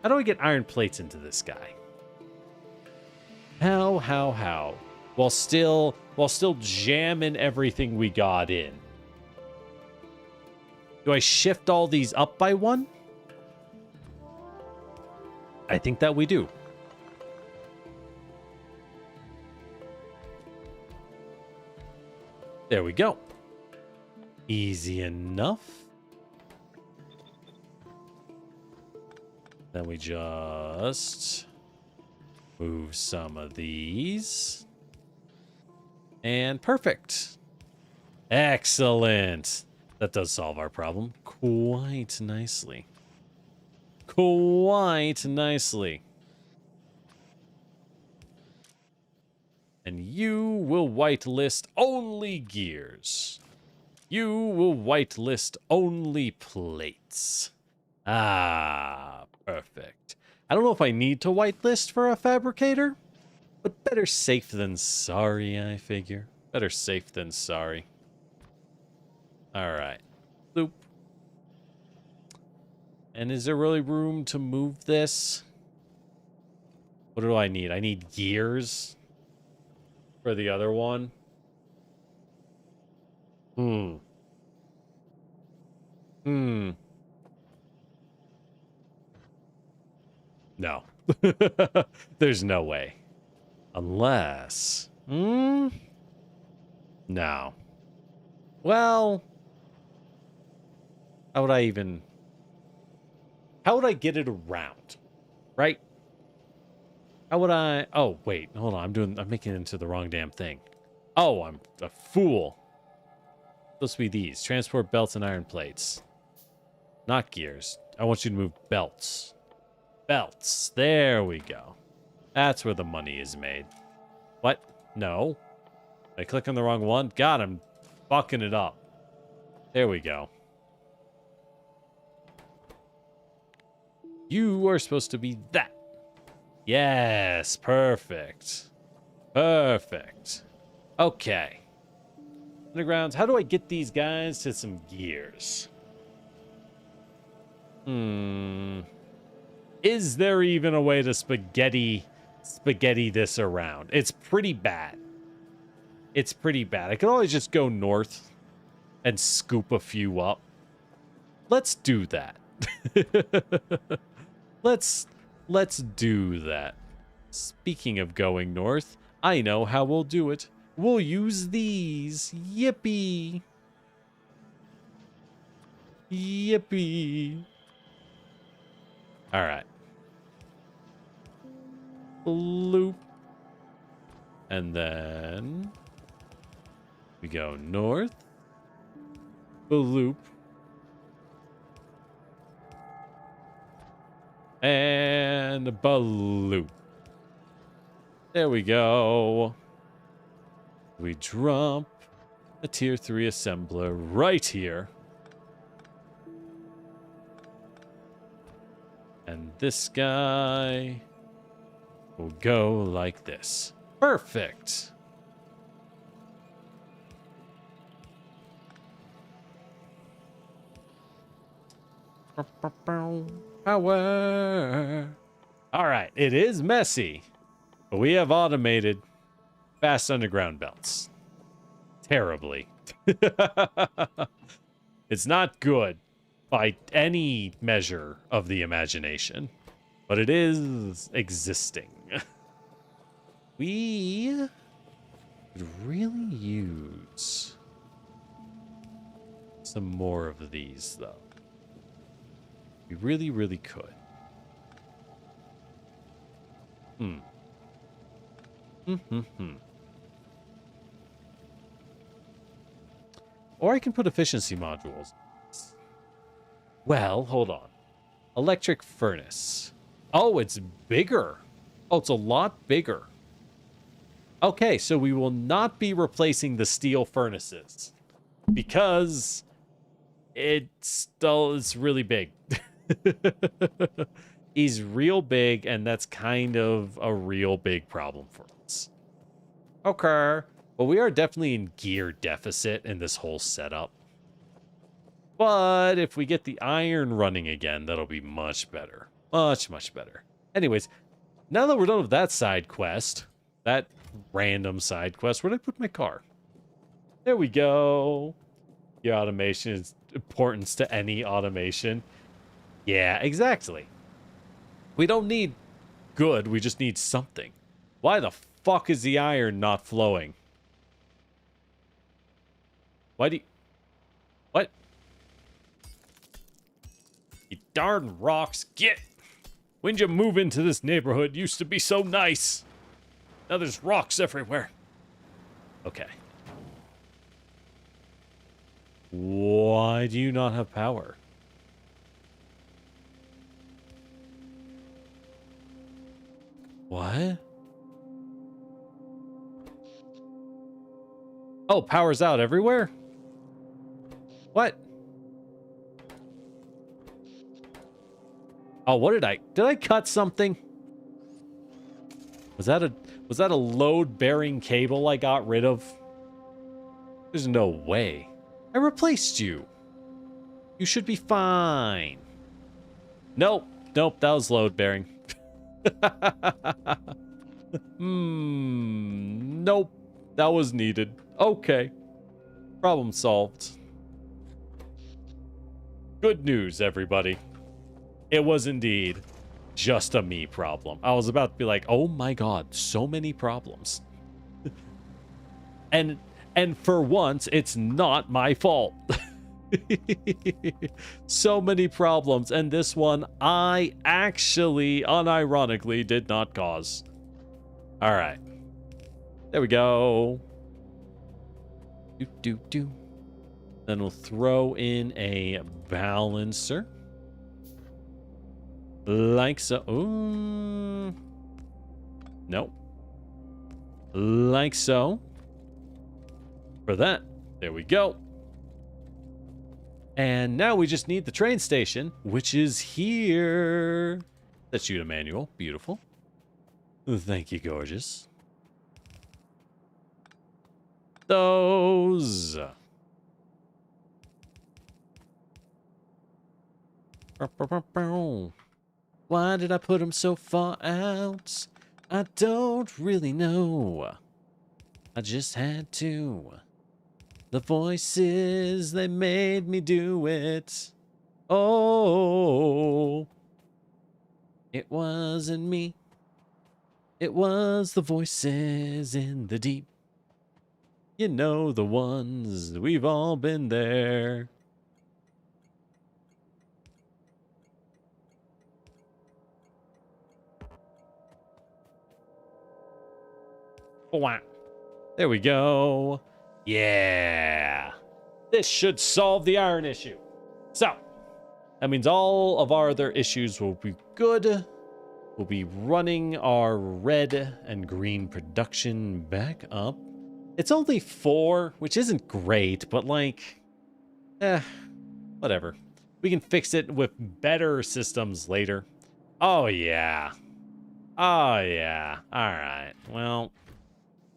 How do I get iron plates into this guy? How? While still jamming everything we got in. Do I shift all these up by 1? I think that we do. There we go. Easy enough. Then we just move some of these. And perfect. Excellent. That does solve our problem quite nicely. Quite nicely. And you will whitelist only gears. You will whitelist only plates. Ah, perfect. I don't know if I need to whitelist for a fabricator, but better safe than sorry, I figure. Better safe than sorry. All right. Loop. And is there really room to move this? What do I need? I need gears for the other one. No. There's no way. Unless... No. Well... How would I get it around? Right? How would I... Oh, wait. Hold on. I'm making it into the wrong damn thing. Oh, I'm a fool. Supposed to be these. Transport belts and iron plates. Not gears. I want you to move belts. Belts. There we go. That's where the money is made. What? No. Did I click on the wrong one? God, I'm fucking it up. There we go. You are supposed to be that. Yes, perfect. Perfect. Okay. Undergrounds, how do I get these guys to some gears? Is there even a way to spaghetti this around? It's pretty bad. It's pretty bad. I could always just go north and scoop a few up. Let's do that. Let's do that. Speaking of going north, I know how we'll do it. We'll use these. Yippee. Yippee. All right. Loop. And then we go north. Loop. And Baloo. There we go. We drop a tier 3 assembler right here. And this guy will go like this. Perfect. Power. All right, it is messy, but we have automated fast underground belts. Terribly. It's not good by any measure of the imagination, but it is existing. We could really use some more of these, though. We really, really could. Or I can put efficiency modules. Well, hold on. Electric furnace. Oh, it's bigger. Oh, it's a lot bigger. Okay, so we will not be replacing the steel furnaces because it's really big. He's real big, and that's kind of a real big problem for us. Okay. Well, we are definitely in gear deficit in this whole setup. But if we get the iron running again, that'll be much better. Much, much better. Anyways, now that we're done with that side quest, that random side quest, where did I put my car? There we go. Your automation is importance to any automation. Yeah, exactly. We don't need good, we just need something. Why the fuck is the iron not flowing? Why do you... What? You darn rocks, get! When'd you move into this neighborhood? Used to be so nice. Now there's rocks everywhere. Okay. Why do you not have power? What? Oh, power's out everywhere? What? Oh, what did I cut something? Was that a load-bearing cable I got rid of? There's no way. I replaced you. You should be fine. Nope, that was load-bearing. Nope, that was needed. Okay. Problem solved. Good news, everybody. It was indeed just a me problem. I was about to be like, oh my god, so many problems. and for once, it's not my fault. So many problems, and this one I actually, unironically, did not cause. All right. There we go. Do. Then we'll throw in a balancer. Like so. Ooh. Nope. Like so. For that. There we go. And now we just need the train station, which is here. Let's shoot a manual. Beautiful. Thank you, gorgeous. Those. Why did I put them so far out? I don't really know. I just had to. The voices, they made me do it. Oh. It wasn't me. It was the voices in the deep. You know the ones, we've all been there. Wow. There we go. Yeah. This should solve the iron issue. So, that means all of our other issues will be good. We'll be running our red and green production back up. It's only 4, which isn't great, but like, whatever. We can fix it with better systems later. Oh, yeah. Oh, yeah. All right. Well,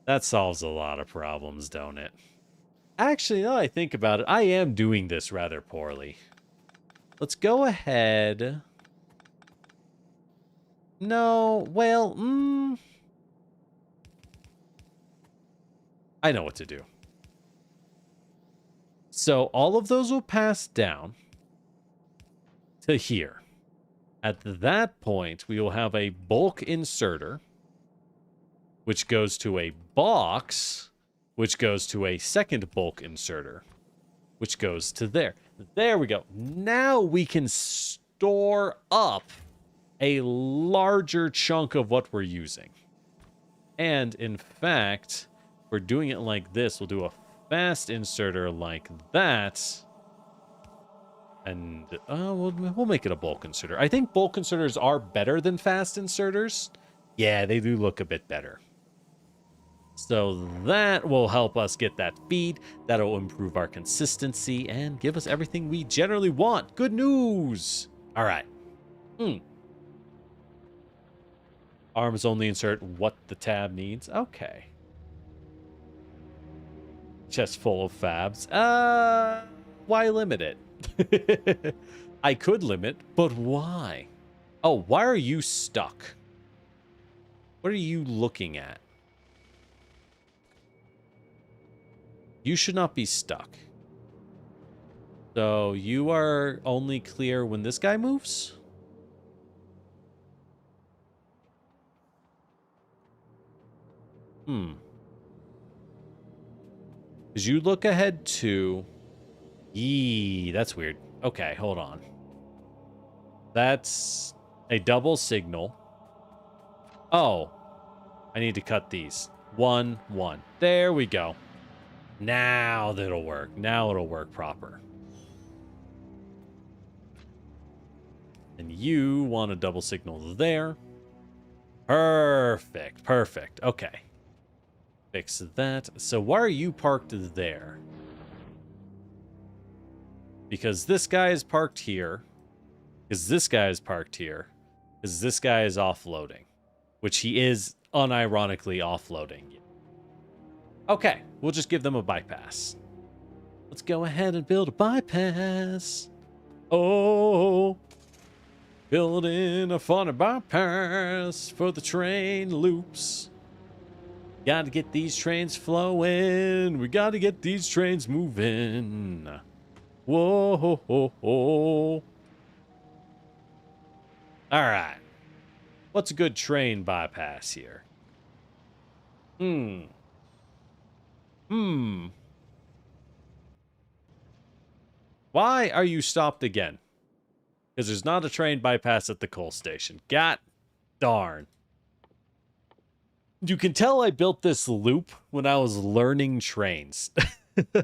that solves a lot of problems, don't it? Actually, now I think about it, I am doing this rather poorly. Let's go ahead. No, well, I know what to do. So all of those will pass down to here. At that point, we will have a bulk inserter, which goes to a box, which goes to a second bulk inserter, which goes to there. There we go. Now we can store up a larger chunk of what we're using. And in fact, we're doing it like this. We'll do a fast inserter like that. And we'll make it a bulk inserter. I think bulk inserters are better than fast inserters. Yeah, they do look a bit better. So that will help us get that feed. That'll improve our consistency and give us everything we generally want. Good news. All right. Arms only insert what the tab needs. Okay. Chest full of fabs. Why limit it? I could limit, but why? Oh, why are you stuck? What are you looking at? You should not be stuck. So you are only clear when this guy moves? Because you look ahead to... Yee, that's weird. Okay, hold on. That's a double signal. Oh, I need to cut these. 1, 1. There we go. Now that'll work. Now it'll work proper. And you want a double signal there. Perfect. Perfect. Okay. Fix that. So why are you parked there? Because this guy is parked here. Because this guy is parked here. Because this guy is offloading. Which he is unironically offloading. Okay, we'll just give them a bypass. Let's go ahead and build a bypass. Oh, building a funny bypass for the train loops. Gotta get these trains flowing. We gotta get these trains moving. Whoa, ho, ho, ho. All right. What's a good train bypass here? Why are you stopped again? Because there's not a train bypass at the coal station. God darn. You can tell I built this loop when I was learning trains. You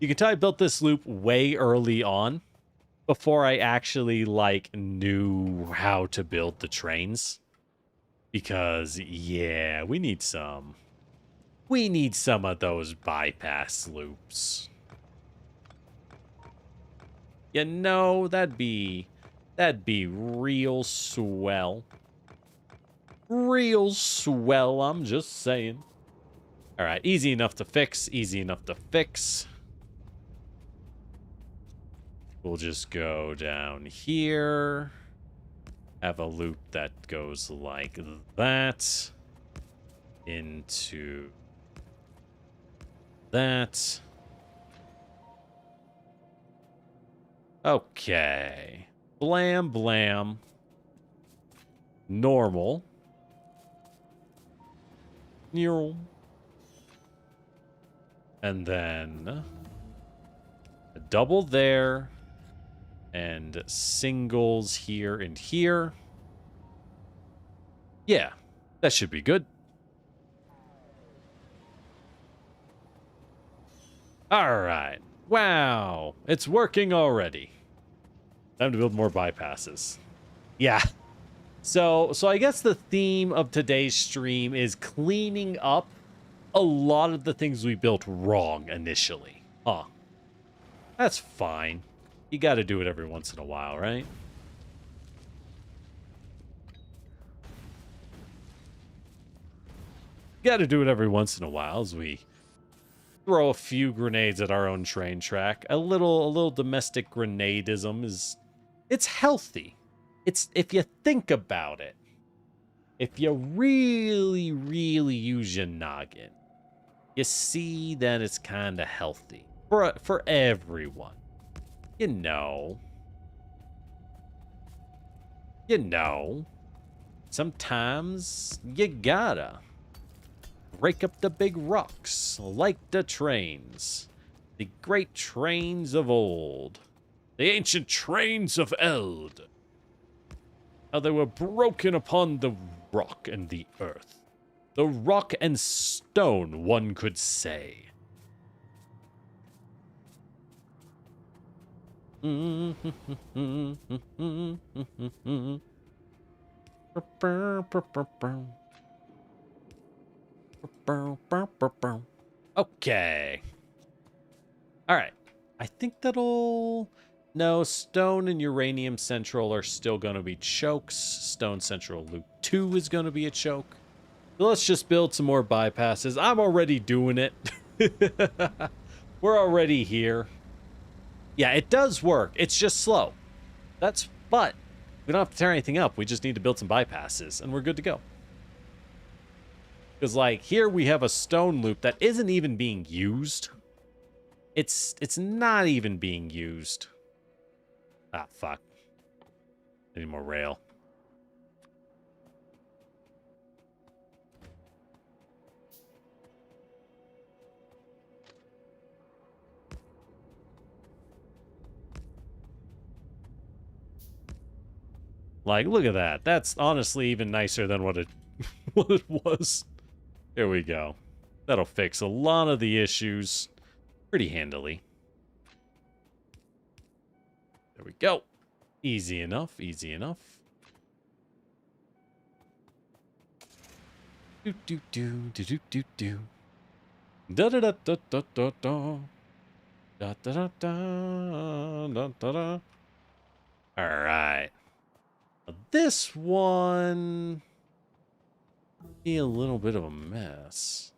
can tell I built this loop way early on before I actually, like, knew how to build the trains. Because, yeah, we need some. We need some of those bypass loops. You know, that'd be real swell. Real swell, I'm just saying. All right, easy enough to fix, easy enough to fix. We'll just go down here. Have a loop that goes like that. Into that. Okay. Blam, blam. normal. Neural. And then a double there. And singles here and here. Yeah, that should be good. All right. Wow, it's working already. Time to build more bypasses. Yeah. So I guess the theme of today's stream is cleaning up a lot of the things we built wrong initially. Huh. That's fine. You got to do it every once in a while, right? Got to do it every once in a while as we throw a few grenades at our own train track. A little domestic grenadism is, it's healthy. It's, if you think about it, if you really, really use your noggin, you see that it's kind of healthy for everyone. You know, sometimes you gotta break up the big rocks like the trains, the great trains of old, the ancient trains of Eld. How they were broken upon the rock and the earth, the rock and stone, one could say. Okay. All right. I think that'll... No, Stone and Uranium Central are still going to be chokes. Stone Central Loop 2 is going to be a choke. So let's just build some more bypasses. I'm already doing it. We're already here. Yeah, it does work. It's just slow. But we don't have to tear anything up. We just need to build some bypasses, and we're good to go. Because, like, here we have a stone loop that isn't even being used. It's not even being used. Ah, fuck. I need more rail. Like, look at that. That's honestly even nicer than what it was. There we go. That'll fix a lot of the issues pretty handily. There we go. Easy enough, easy enough. Do do do do do do do. Da da da da da da da. Da da da da da da da. All right. This one be a little bit of a mess.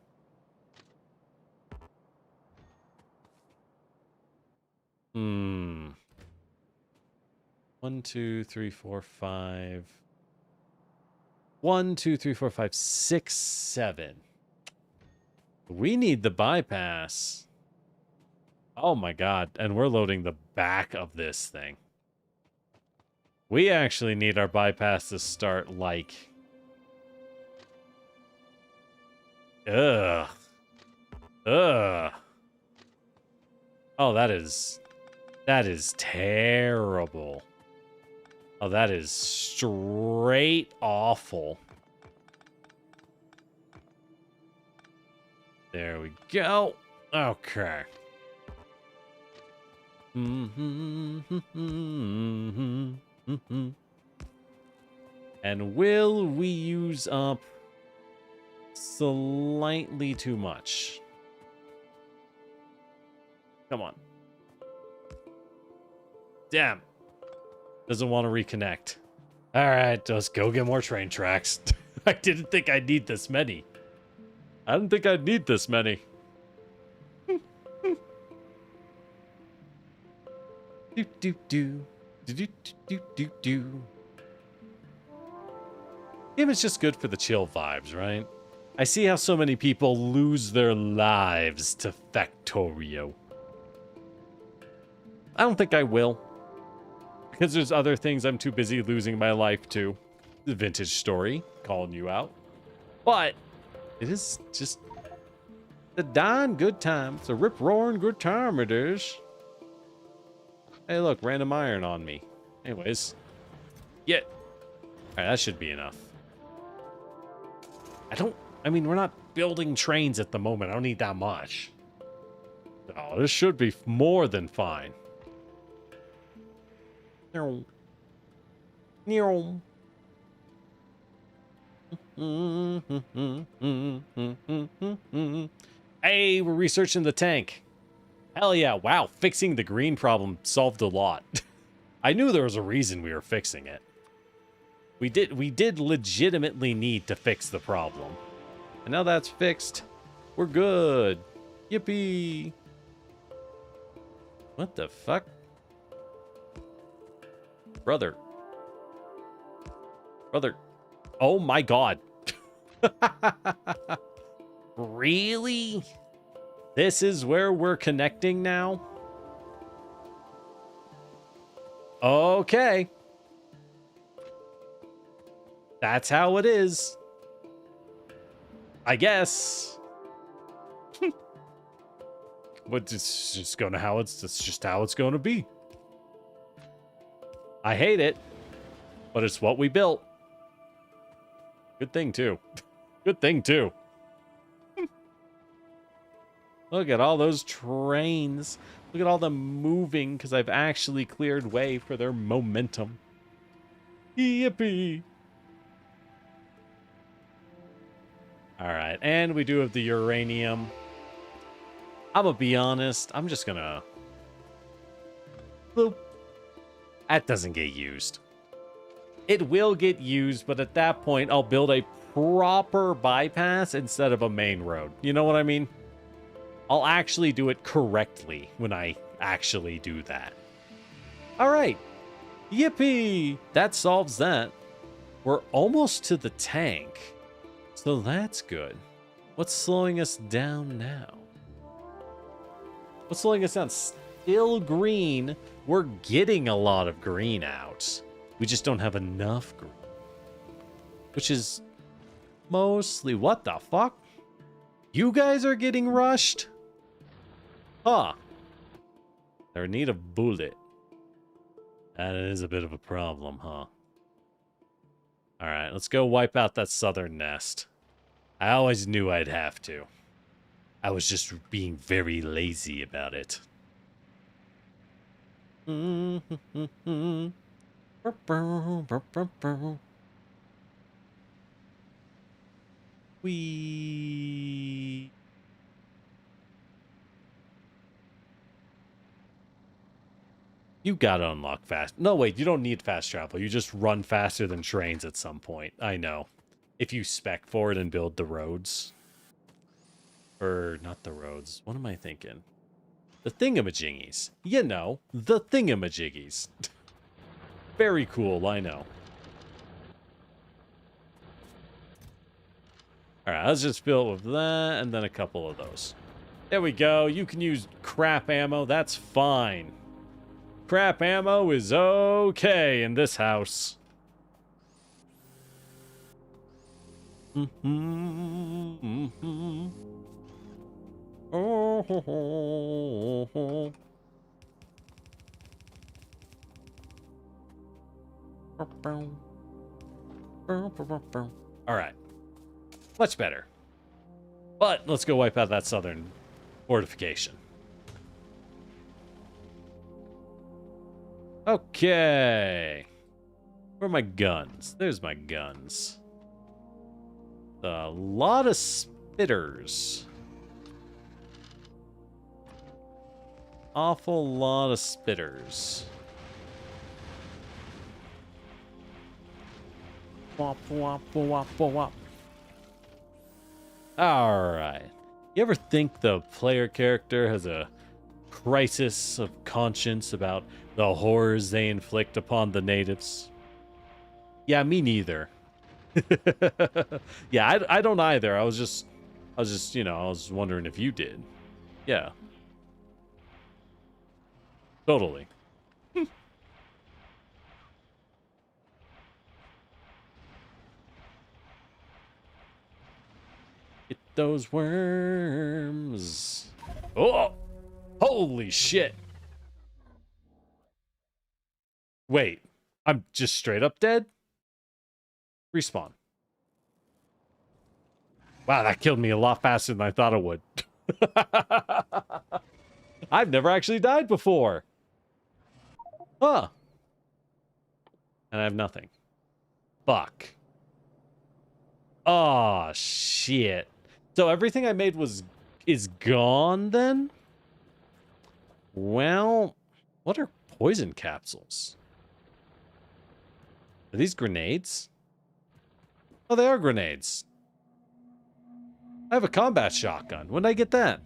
Hmm. 1, 2, 3, 4, 5. 1, 2, 3, 4, 5, 6, 7. We need the bypass. Oh my god. And we're loading the back of this thing. We actually need our bypass to start like... Ugh. Ugh. Oh, that is terrible. Oh, that is straight awful. There we go. Okay. And will we use up slightly too much? Come on. Damn. Doesn't want to reconnect. All right, let's go get more train tracks. I didn't think I'd need this many. I didn't think I'd need this many. Do do do do do do do do. Game is just good for the chill vibes, right? I see how so many people lose their lives to Factorio. I don't think I will. Because there's other things I'm too busy losing my life to. the vintage story, calling you out. But it is just a darn good time. It's a rip-roaring good time, it is. Hey, look, random iron on me. Anyways. Yeah. Alright, that should be enough. I mean, we're not building trains at the moment. I don't need that much. Oh, this should be more than fine. Hey, we're researching the tank. Hell yeah. Wow, fixing the green problem solved a lot. I knew there was a reason we were fixing it. We did legitimately need to fix the problem. And now that's fixed. We're good. Yippee. What the fuck? Brother. Oh my god. Really? This is where we're connecting now? Okay. That's how it is. I guess. But it's just how it's gonna be. I hate it, but it's what we built. Good thing too. Good thing too. Look at all those trains. Look at all them moving because I've actually cleared way for their momentum. Yippee. Alright, and we do have the uranium. I'm gonna be honest, I'm just gonna... Boop. That doesn't get used. It will get used, but at that point, I'll build a proper bypass instead of a main road. You know what I mean? I'll actually do it correctly when I actually do that. Alright. Yippee! That solves that. We're almost to the tank. So that's good. What's slowing us down now? What's slowing us down? Still green. We're getting a lot of green out. We just don't have enough green. Which is mostly... What the fuck? You guys are getting rushed? Huh. They're in need of bullet. That is a bit of a problem, huh? Alright, let's go wipe out that southern nest. I always knew I'd have to. I was just being very lazy about it. Wee. You gotta unlock fast. No, wait, you don't need fast travel. You just run faster than trains at some point. I know. If you spec for it and build the roads. Or, not the roads. What am I thinking? The thingamajiggies. You know, the thingamajiggies. Very cool, I know. Alright, let's just fill it with that, and then a couple of those. There we go. You can use crap ammo. That's fine. Crap ammo is okay in this house. Alright. Much better. But let's go wipe out that southern fortification. Okay. Where are my guns? There's my guns. A lot of spitters. Awful lot of spitters. Wop, wop, wop, wop. Alright. You ever think the player character has a crisis of conscience about the horrors they inflict upon the natives? Yeah, me neither. Yeah, I don't either. I was just, you know, I was wondering if you did. Yeah. Totally. those worms. Oh, holy shit. Wait, I'm just straight up dead? Respawn. Wow, that killed me a lot faster than I thought it would. I've never actually died before. Huh. And I have nothing. Fuck. Oh, shit. So everything I made is gone then? Well, what are poison capsules? Are these grenades? Oh, they are grenades. I have a combat shotgun. When did I get that?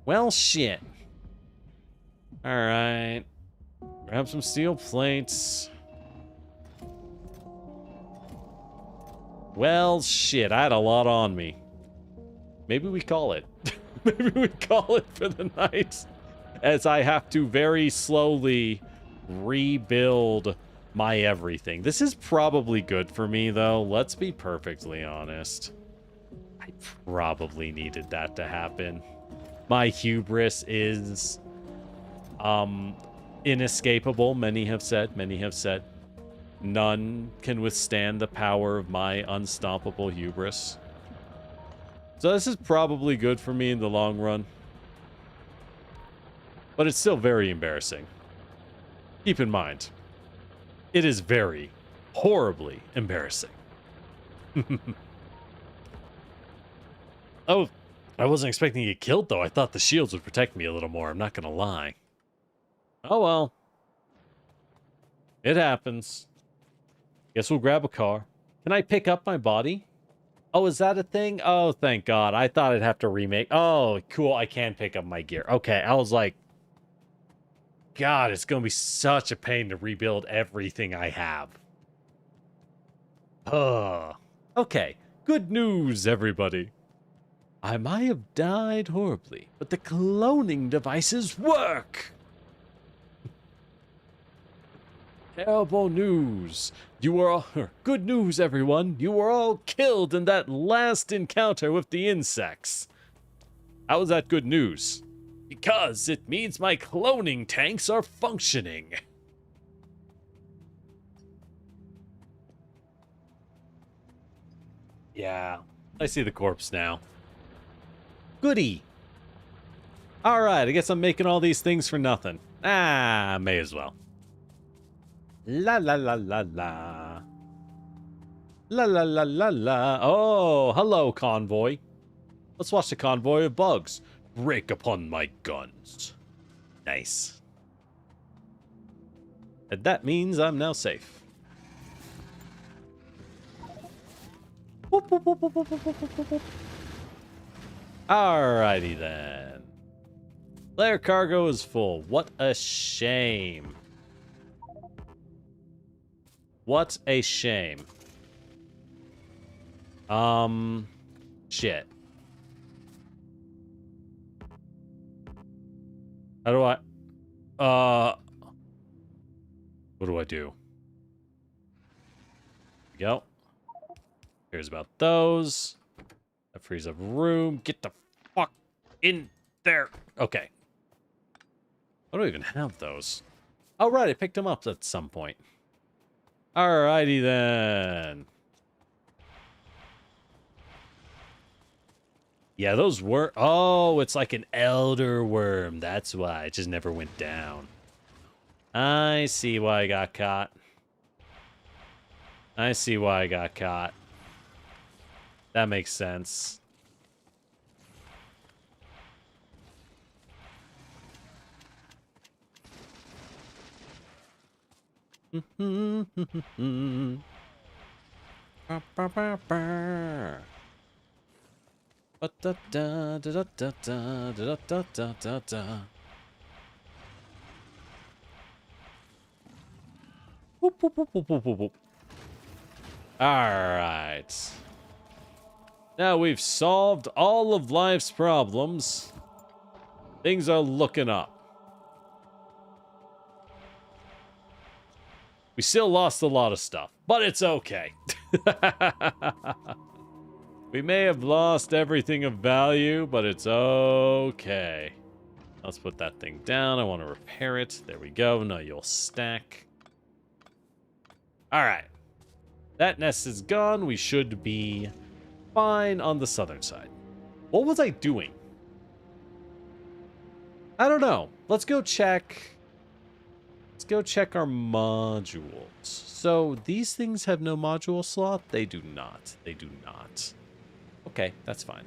Well, shit. Alright. Grab some steel plates. Well, shit. I had a lot on me. Maybe we call it. Maybe we call it for the night. As I have to very slowly rebuild my everything. This is probably good for me, though. Let's be perfectly honest. I probably needed that to happen. My hubris is inescapable, many have said. None can withstand the power of my unstoppable hubris. So this is probably good for me in the long run. But it's still very embarrassing. Keep in mind, it is very, horribly embarrassing. Oh, I wasn't expecting to get killed, though. I thought the shields would protect me a little more. I'm not going to lie. Oh, well. It happens. Guess we'll grab a car. Can I pick up my body? Oh, is that a thing? Oh, thank God. I thought I'd have to remake. Oh, cool. I can pick up my gear. Okay, I was like, God, it's going to be such a pain to rebuild everything I have. Okay. Good news, everybody. I might have died horribly, but the cloning devices work! Terrible news. You were all... Good news, everyone. You were all killed in that last encounter with the insects. How is that good news? Because it means my cloning tanks are functioning. Yeah, I see the corpse now. Goody. Alright, I guess I'm making all these things for nothing. Ah, may as well. La la la la la. La la la la la. Oh, hello, convoy. Let's watch the convoy of bugs break upon my guns. Nice. And that means I'm now safe. Whoop, whoop, whoop, whoop, whoop, whoop, whoop, whoop. Alrighty then. Player cargo is full. What a shame. What a shame. Shit. How do I... What do I do? Here we go. Here's about those. That frees up room. Get the fuck in there. Okay. I don't even have those. Oh, right. I picked them up at some point. Alrighty then. Yeah, those were... Oh, it's like an elder worm. That's why. It just never went down. I see why I got caught. I see why I got caught. That makes sense. Alright. Now we've solved all of life's problems. Things are looking up. We still lost a lot of stuff, but it's okay. We may have lost everything of value, but it's okay. Let's put that thing down. I want to repair it. There we go. No, you'll stack. All right. That nest is gone. We should be fine on the southern side. What was I doing? I don't know. Let's go check. Let's go check our modules. So these things have no module slot? They do not. They do not. Okay, that's fine.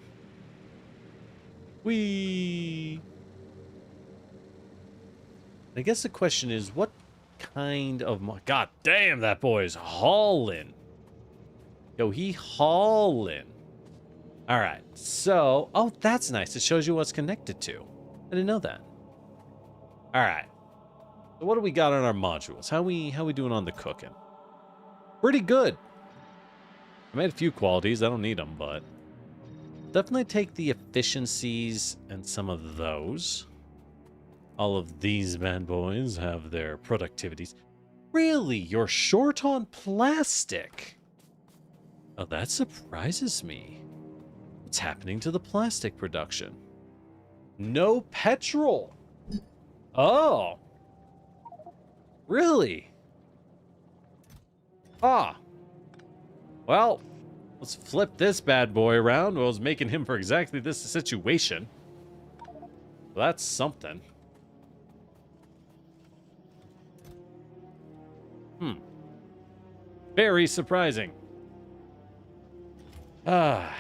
I guess the question is, what kind of God damn, that boy is hauling. Yo, he hauling. All right, so, oh, that's nice. It shows you what's connected to. I didn't know that. All right. So what do we got on our modules? How we doing on the cooking? Pretty good. I made a few qualities. I don't need them, but definitely take the efficiencies and some of those. All of these bad boys have their productivities. Really? You're short on plastic? Oh, that surprises me. What's happening to the plastic production? No petrol. Oh. Really? Ah. Well, let's flip this bad boy around. Well, I was making him for exactly this situation. Well, that's something. Very surprising. Ah.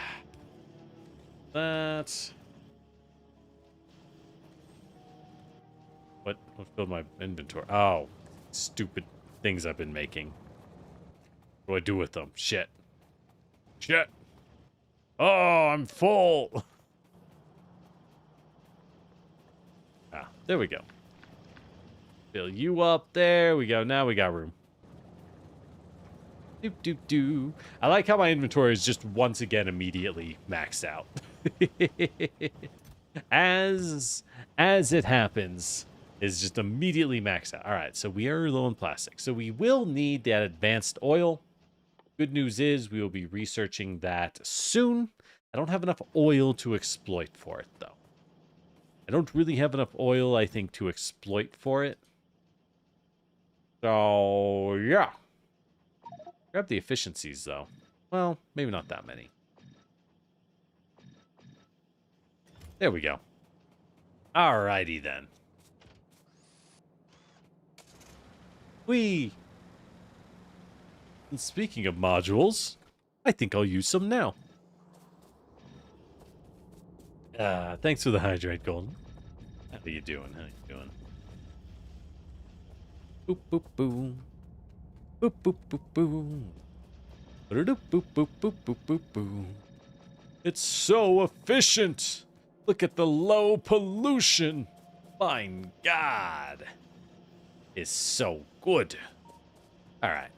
That's... What filled my inventory? Oh. Stupid things I've been making. What do I do with them? Shit. Shit. Oh, I'm full. Ah, there we go. Fill you up. There we go. Now we got room. Doop, doop, doop. I like how my inventory is just once again immediately maxed out. As it happens, is just immediately maxed out. All right, so we are low on plastic. So we will need that advanced oil. Good news is we will be researching that soon. I don't have enough oil to exploit for it, though. I don't really have enough oil, I think, to exploit for it. So, yeah. Grab the efficiencies, though. Well, maybe not that many. There we go. Alrighty, then. And speaking of modules, I think I'll use some now. Thanks for the hydrate, Golden. How you doing? How you doing? Boop, boop, boom. Boop, boop, boop, boom. Boop, boop, boop, boop, boop, boop, boop. It's so efficient. Look at the low pollution. My God. It's so good. All right.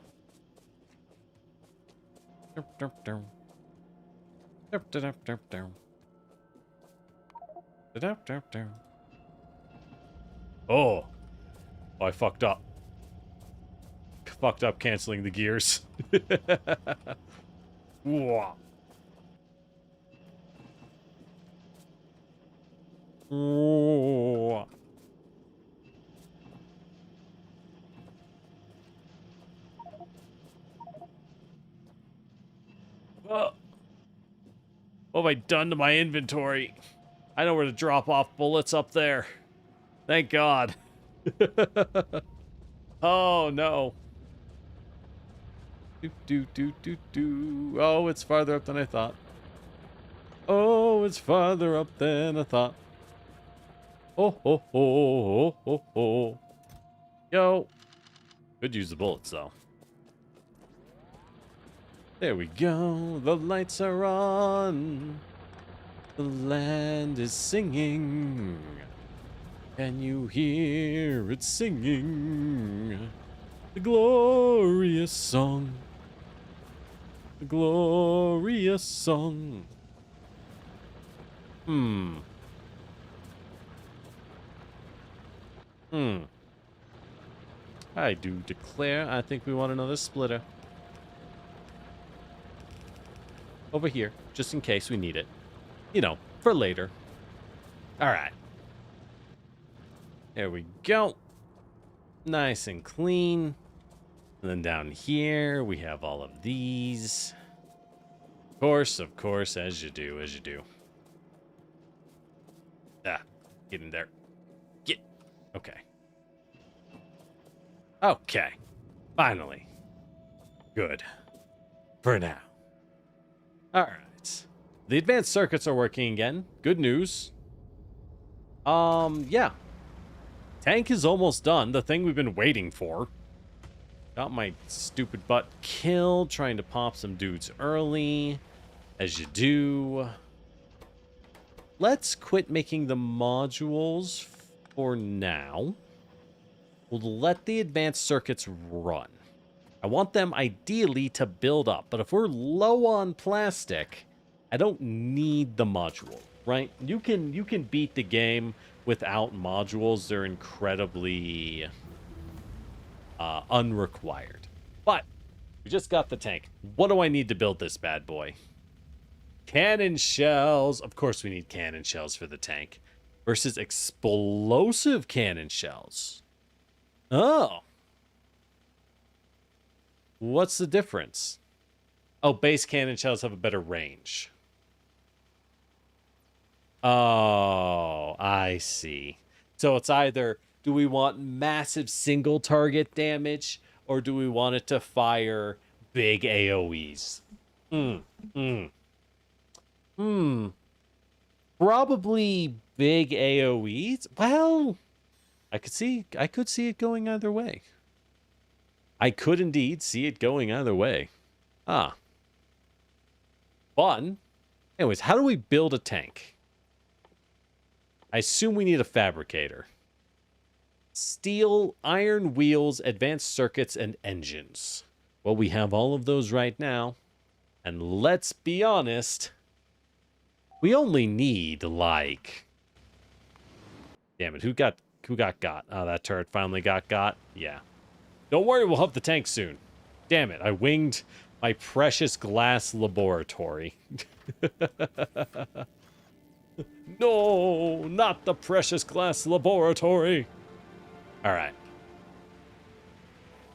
Oh, I fucked up. Fucked up canceling the gears. Whoa. Whoa. What have I done to my inventory? I know where to drop off bullets up there. Thank God. Oh, no. Oh, it's farther up than I thought. Oh, it's farther up than I thought. Oh, ho, ho, ho, ho, ho. Yo. Could use the bullets, though. There we go. The lights are on. The land is singing. Can you hear it singing? The glorious song. The glorious song. I do declare, I think we want another splitter. over here, just in case we need it. You know, for later. All right. There we go. Nice and clean. And then down here, we have all of these. Of course, as you do, as you do. Ah, get in there. Get. Okay. Okay. Finally. Good. For now. All right. The advanced circuits are working again. Good news. Yeah. Tank is almost done. The thing we've been waiting for. Got my stupid butt killed. Trying to pop some dudes early. As you do. Let's quit making the modules for now. We'll let the advanced circuits run. I want them ideally to build up. But if we're low on plastic, I don't need the module, right? You can beat the game without modules. They're incredibly unrequired. But we just got the tank. What do I need to build this bad boy? Cannon shells. Of course we need cannon shells for the tank. Versus explosive cannon shells. Oh. What's the difference? Oh, base cannon shells have a better range. Oh, I see. So it's either, do we want massive single target damage, or do we want it to fire big AoEs? Probably big AoEs. Well, I could see it going either way. I could indeed see it going either way. Ah. Fun. Anyways, how do we build a tank? I assume we need a fabricator. Steel, iron wheels, advanced circuits, and engines. Well, we have all of those right now. And let's be honest, we only need, like... Damn it, who got? Oh, that turret finally got. Yeah. Don't worry, we'll have the tank soon. Damn it, I winged my precious glass laboratory. No, not the precious glass laboratory. All right.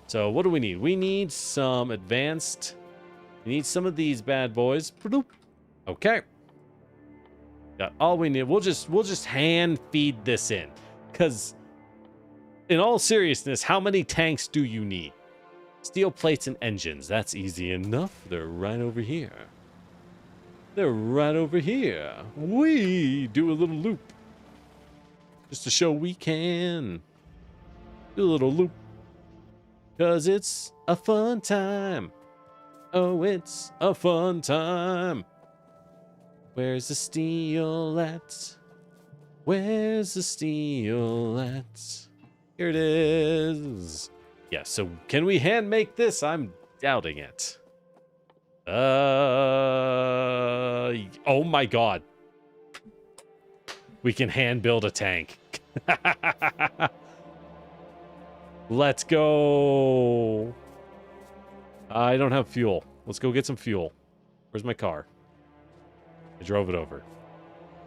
So what do we need? We need some advanced... We need some of these bad boys. Okay. Got all we need. We'll just hand feed this in. Because... in all seriousness, how many tanks do you need? Steel plates and engines. That's easy enough. They're right over here. They're right over here. We do a little loop. Just to show we can. Do a little loop. Because it's a fun time. Oh, it's a fun time. Where's the steel at? Where's the steel at? Here it is. Yeah, so can we hand make this? I'm doubting it. Oh my god. We can hand build a tank. Let's go. I don't have fuel. Let's go get some fuel. Where's my car? I drove it over.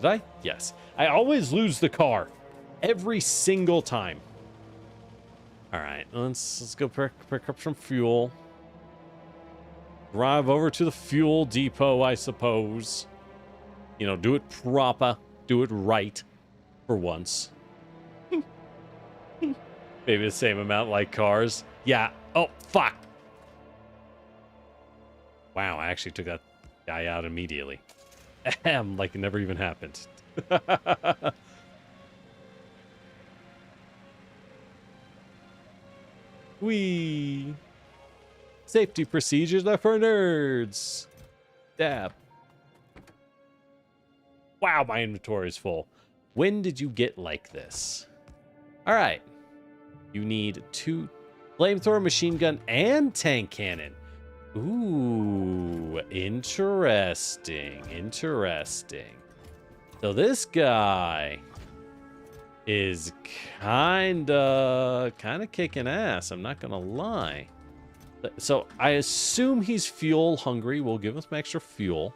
Did I? Yes. I always lose the car. Every single time. All right, let's go pick up some fuel. Drive over to the fuel depot, I suppose. You know, do it proper. Do it right. For once. Maybe the same amount like cars. Yeah. Oh, fuck. Wow, I actually took that guy out immediately. Ahem, like it never even happened. Whee! Safety procedures are for nerds. Dab. Wow, my inventory is full. When did you get like this? All right. You need 2 flamethrower, machine gun, and tank cannon. Ooh, interesting. Interesting. So this guy is kinda kicking ass, I'm not gonna lie. So I assume he's fuel hungry. We'll give him some extra fuel.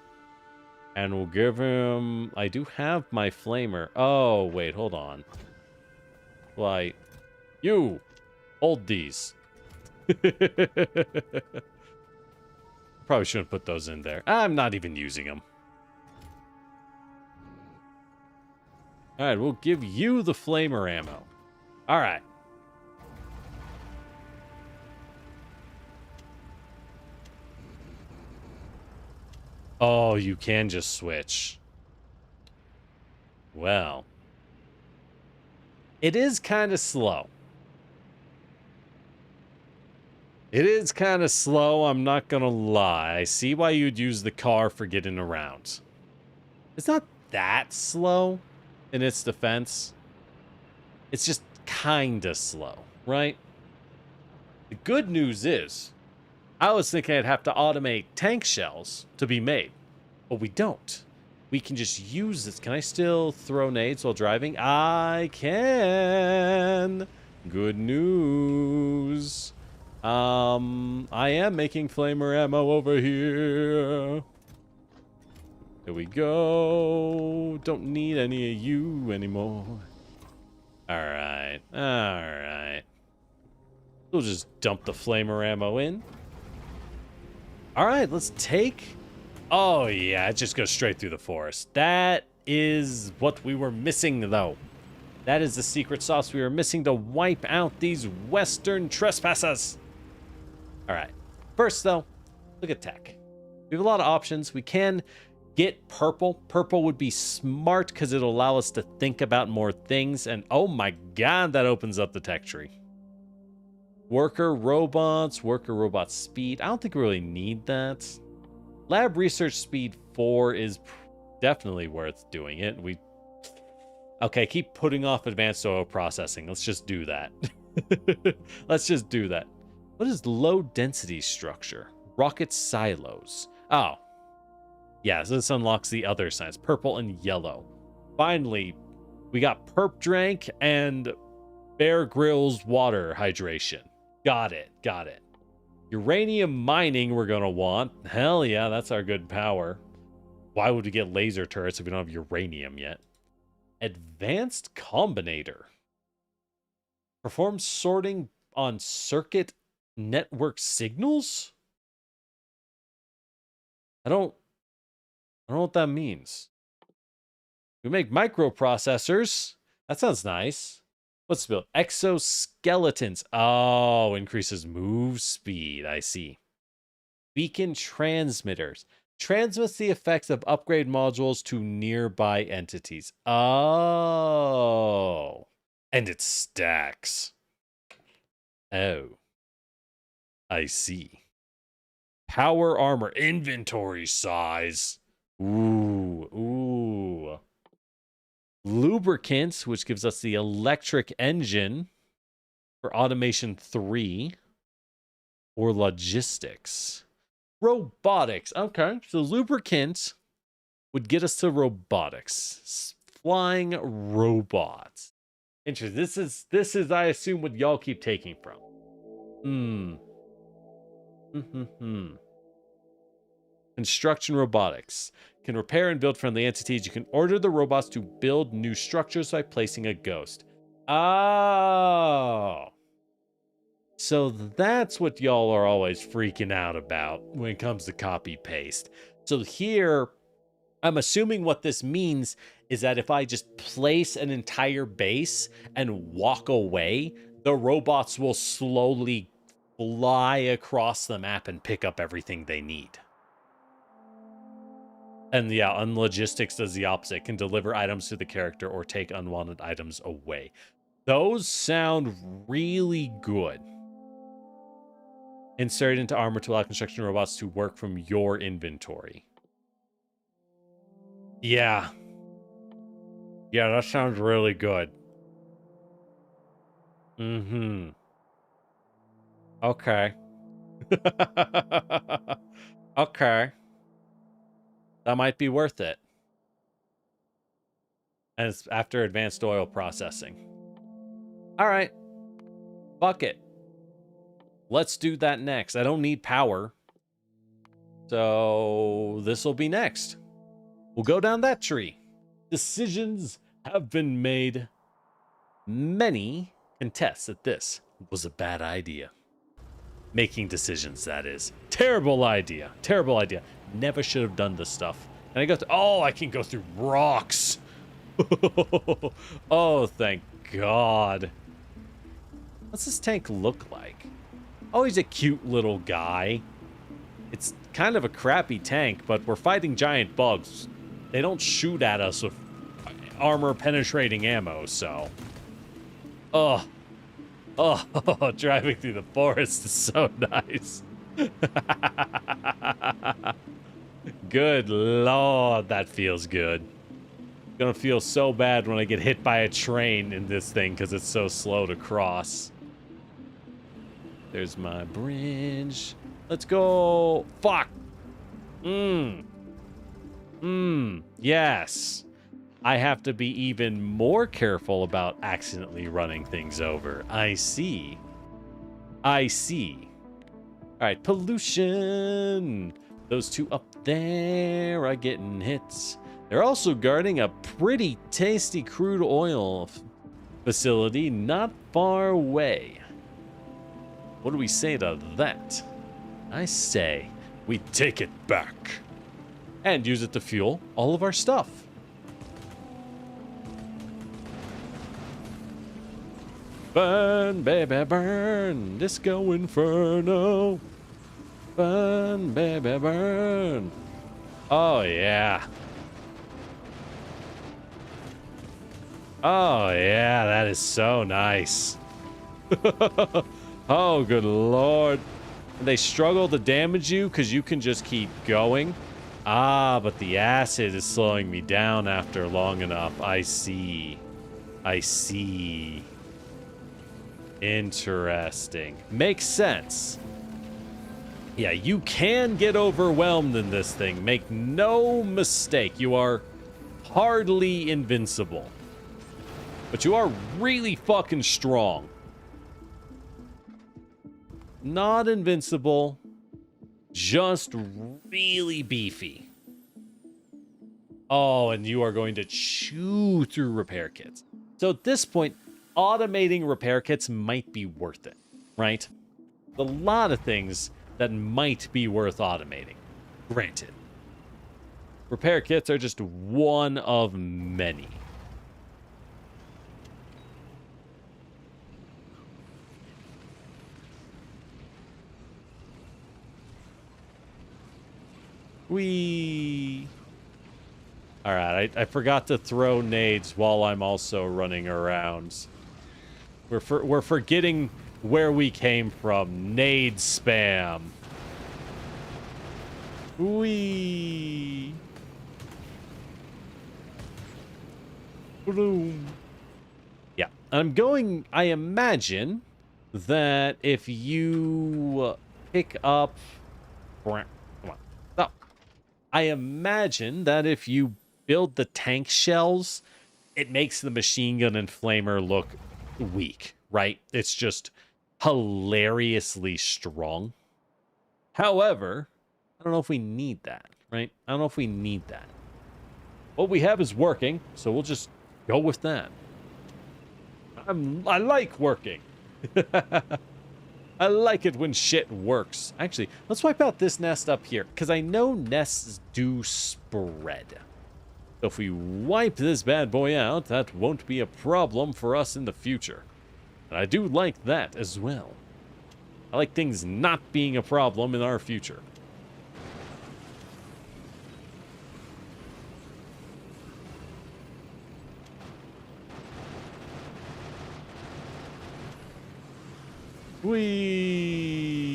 And we'll give him... I do have my flamer. Oh, wait, hold on. Like, you! Hold these. Probably shouldn't put those in there. I'm not even using them. Alright, we'll give you the flamer ammo. Alright. Oh, you can just switch. Well. It is kind of slow. It is kind of slow, I'm not gonna lie. I see why you'd use the car for getting around. It's not that slow in its defense. It's just kinda slow, right? The good news is, I was thinking I'd have to automate tank shells to be made, but we don't. We can just use this. Can I still throw nades while driving? I can. Good news. I am making flamer ammo over here. There we go. Don't need any of you anymore. Alright. Alright. We'll just dump the flamer ammo in. Alright, let's take... Oh, yeah, it just goes straight through the forest. That is what we were missing, though. That is the secret sauce we were missing to wipe out these western trespassers. Alright. First, though, look at tech. We have a lot of options. We can get purple. Purple would be smart because it'll allow us to think about more things. And oh my god, that opens up the tech tree. Worker robots, worker robot speed. I don't think we really need that. Lab research speed 4 is definitely worth doing it. Okay, keep putting off advanced oil processing. Let's just do that. Let's just do that. What is low density structure? Rocket silos. Oh. Yeah, so this unlocks the other signs. Purple and yellow. Finally, we got Perp Drank and Bear Grylls water hydration. Got it. Got it. Uranium mining we're going to want. Hell yeah, that's our good power. Why would we get laser turrets if we don't have uranium yet? Advanced Combinator. Perform sorting on circuit network signals? I don't know what that means. We make microprocessors. That sounds nice. What's the build? Exoskeletons. Oh, increases move speed. I see. Beacon transmitters. Transmits the effects of upgrade modules to nearby entities. Oh. And it stacks. Oh. I see. Power armor. Inventory size. Ooh. Ooh. Lubricants, which gives us the electric engine for automation 3. Or logistics. Robotics. Okay, so lubricant would get us to robotics. Flying robots. Interesting. This is I assume what y'all keep taking from. Construction robotics. Can repair and build friendly entities. You can order the robots to build new structures by placing a ghost. Oh. So that's what y'all are always freaking out about when it comes to copy paste. So here, I'm assuming what this means is that if I just place an entire base and walk away, the robots will slowly fly across the map and pick up everything they need. And yeah, Unlogistics does the opposite. It can deliver items to the character or take unwanted items away. Those sound really good. Insert into armor to allow construction robots to work from your inventory. Yeah. Yeah, that sounds really good. Mm-hmm. Okay. Okay. That might be worth it. And it's after advanced oil processing. All right. Fuck it. Let's do that next. I don't need power. So this will be next. We'll go down that tree. Decisions have been made. Many contest that this was a bad idea. Making decisions, that is. Terrible idea. Terrible idea. Never should have done this stuff. And I go through... Oh, I can go through rocks. Oh, thank God. What's this tank look like? Oh, he's a cute little guy. It's kind of a crappy tank, but we're fighting giant bugs. They don't shoot at us with armor-penetrating ammo, so... Oh. Oh, driving through the forest is so nice. Good Lord, that feels good. Gonna feel so bad when I get hit by a train in this thing because it's so slow to cross. There's my bridge. Let's go. Fuck. Yes. I have to be even more careful about accidentally running things over. I see. I see. All right, pollution. Those two up there are getting hits. They're also guarding a pretty tasty crude oil facility not far away. What do we say to that? I say we take it back and use it to fuel all of our stuff. Burn, baby, burn. Disco Inferno. Burn, baby, burn. Oh, yeah. Oh, yeah, that is so nice. Oh, good Lord. They struggle to damage you because you can just keep going. Ah, but the acid is slowing me down after long enough. I see. I see. Interesting. Makes sense. Yeah, you can get overwhelmed in this thing. Make no mistake. You are hardly invincible. But you are really fucking strong. Not invincible. Just really beefy. Oh, and you are going to chew through repair kits. So at this point, automating repair kits might be worth it, right? A lot of things that might be worth automating. Granted. Repair kits are just one of many. Whee! Alright, I forgot to throw nades while I'm also running around. We're forgetting where we came from. Nade spam. Whee! Boom. Yeah, I imagine that if you pick up... Come on. No. I imagine that if you build the tank shells, it makes the machine gun and flamer look weak, right? It's just hilariously strong. However, I don't know if we need that, right? I don't know if we need that. What we have is working, so we'll just go with that. I like working. I like it when shit works. Actually, let's wipe out this nest up here, because I know nests do spread. So if we wipe this bad boy out, that won't be a problem for us in the future. And I do like that as well. I like things not being a problem in our future. Whee!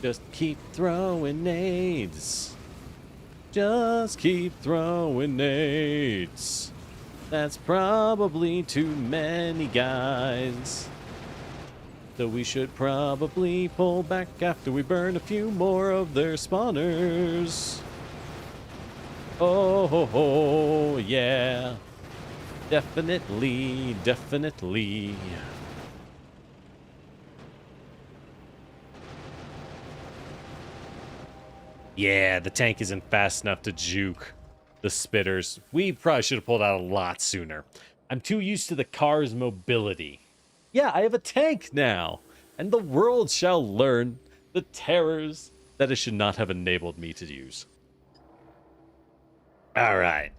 Just keep throwing nades. Just keep throwing nades. That's probably too many guys. So we should probably pull back after we burn a few more of their spawners. Oh, yeah. Definitely, definitely. Yeah, the tank isn't fast enough to juke the spitters. We probably should have pulled out a lot sooner. I'm too used to the car's mobility. Yeah, I have a tank now, and the world shall learn the terrors that it should not have enabled me to use. All right.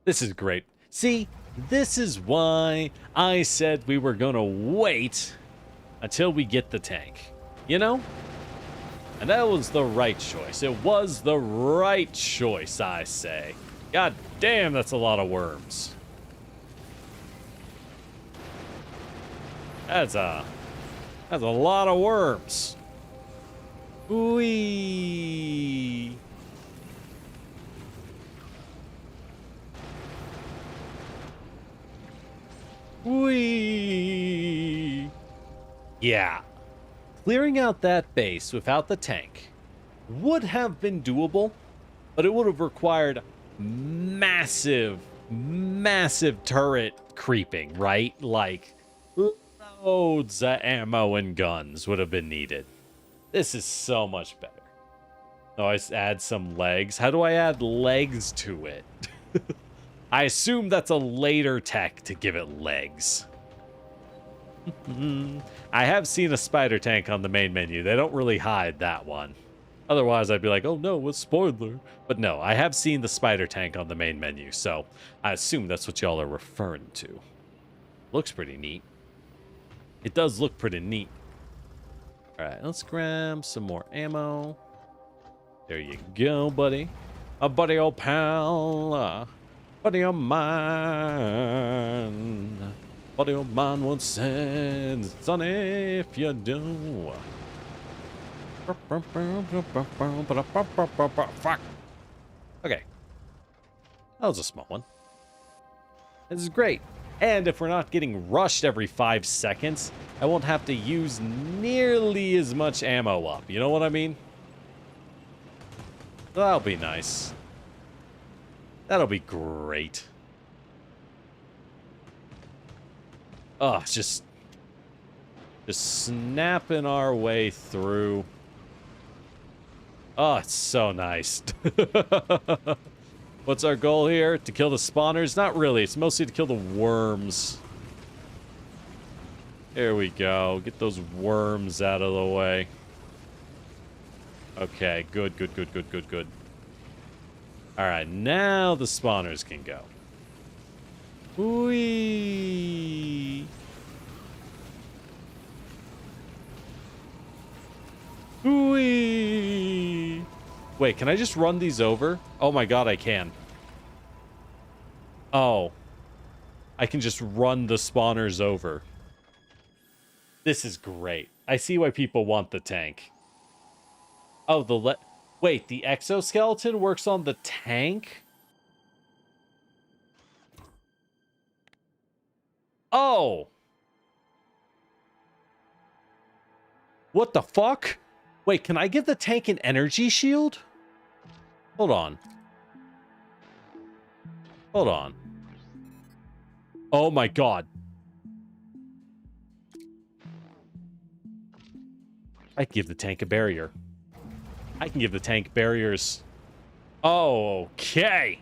This is great. See, this is why I said we were going to wait until we get the tank. You know? And that was the right choice. It was the right choice, I say. God damn, that's a lot of worms. That's a lot of worms. Whee! Whee! Yeah. Clearing out that base without the tank would have been doable, but it would have required massive, massive turret creeping, right? Like, loads of ammo and guns would have been needed. This is so much better. Oh, I add some legs. How do I add legs to it? I assume that's a later tech to give it legs. I have seen a spider tank on the main menu. They don't really hide that one. Otherwise, I'd be like, oh no, a spoiler. But no, I have seen the spider tank on the main menu, so I assume that's what y'all are referring to. Looks pretty neat. It does look pretty neat. All right, let's grab some more ammo. There you go, buddy. A buddy old pal. Buddy of mine. Buddy of mine once said, son, if you do. Fuck. Okay. That was a small one. This is great. And if we're not getting rushed every 5 seconds, I won't have to use nearly as much ammo up. You know what I mean? That'll be nice. That'll be great. Oh, just snapping our way through. Oh, it's so nice. What's our goal here? To kill the spawners? Not really. It's mostly to kill the worms. There we go. Get those worms out of the way. Okay, good, good, good, good, good, good. Alright, now the spawners can go. Whee! Whee! Wait, can I just run these over? Oh my god, I can. Oh. I can just run the spawners over. This is great. I see why people want the tank. Oh, wait, the exoskeleton works on the tank? Oh! What the fuck? Wait, can I give the tank an energy shield? Hold on. Hold on. Oh my god. I can give the tank a barrier. I can give the tank barriers. Oh, okay.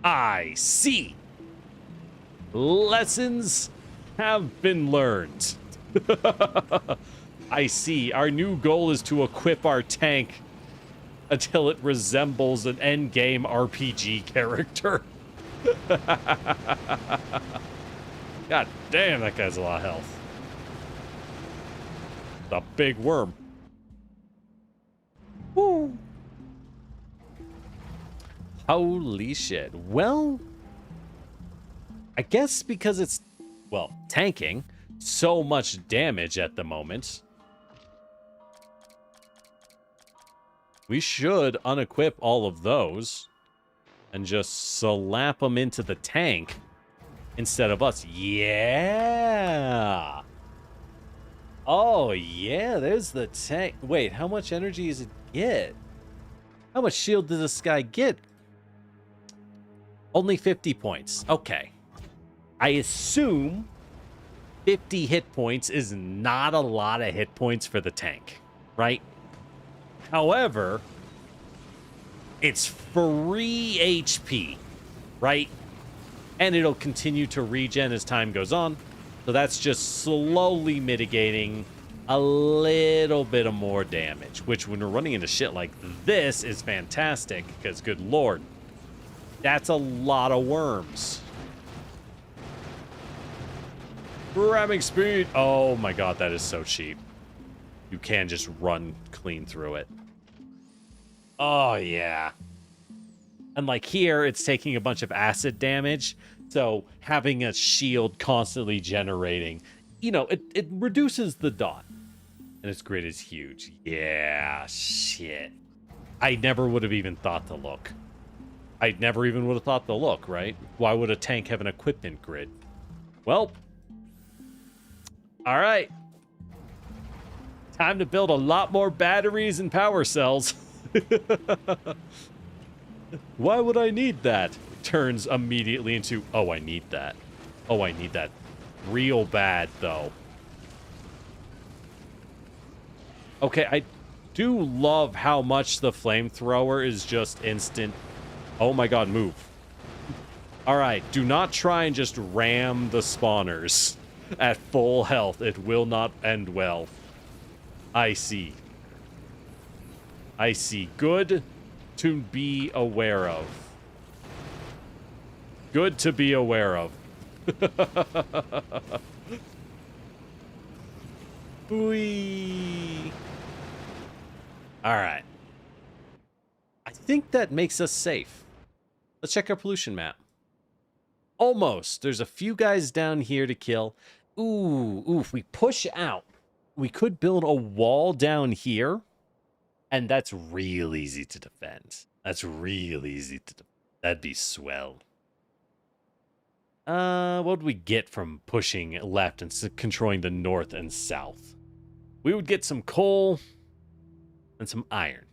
I see. Lessons have been learned. I see. Our new goal is to equip our tank until it resembles an endgame RPG character. God damn, that guy's a lot of health. The big worm. Woo. Holy shit. Well, I guess because it's, well, tanking so much damage at the moment, we should unequip all of those and just slap them into the tank instead of us. Yeah. Oh, yeah, there's the tank. Wait, how much energy does it get? How much shield does this guy get? Only 50 points. Okay. I assume 50 hit points is not a lot of hit points for the tank, right? However, It's free HP, right? And it'll continue to regen as time goes on. So that's just slowly mitigating a little bit of more damage, which when we're running into shit like this is fantastic, because good lord, that's a lot of worms. Ramming speed. Oh my god, that is so cheap. You can just run clean through it. Oh yeah. And like here, it's taking a bunch of acid damage. So having a shield constantly generating, you know, it reduces the dot. And its grid is huge. Yeah, shit. I never would have even thought to look. I never even would have thought to look, right? Why would a tank have an equipment grid? Well, all right. Time to build a lot more batteries and power cells. Why would I need that? Turns immediately into, oh, I need that. Oh, I need that real bad, though. Okay, I do love how much the flamethrower is just instant. Oh my god, move. All right, do not try and just ram the spawners at full health. It will not end well. I see. I see. Good to be aware of. Good to be aware of. Whee! Alright. I think that makes us safe. Let's check our pollution map. Almost. There's a few guys down here to kill. Ooh, if we push out, we could build a wall down here. And that's real easy to defend. That's real easy to defend. That'd be swell. What would we get from pushing left and controlling the north and south? We would get some coal and some iron.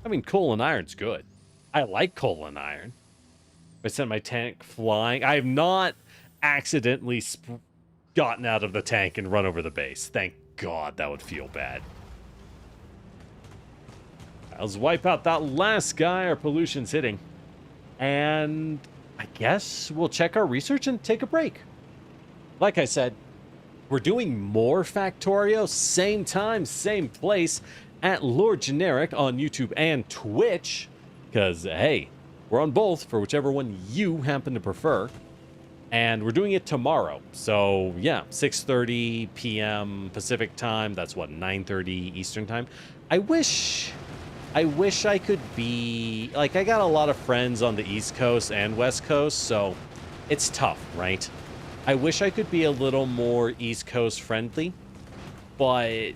I mean, coal and iron's good. I like coal and iron. I sent my tank flying. I have not accidentally gotten out of the tank and run over the base. Thank God, that would feel bad. Let's wipe out that last guy our pollution's hitting. And I guess we'll check our research and take a break. Like I said, we're doing more Factorio, same time, same place, at Lord Generic on YouTube and Twitch. Because, hey, we're on both for whichever one you happen to prefer. And we're doing it tomorrow. So, yeah, 6:30 p.m. Pacific time. That's what, 9:30 Eastern time. I wish I could be... Like, I got a lot of friends on the East Coast and West Coast, so it's tough, right? I wish I could be a little more East Coast friendly, but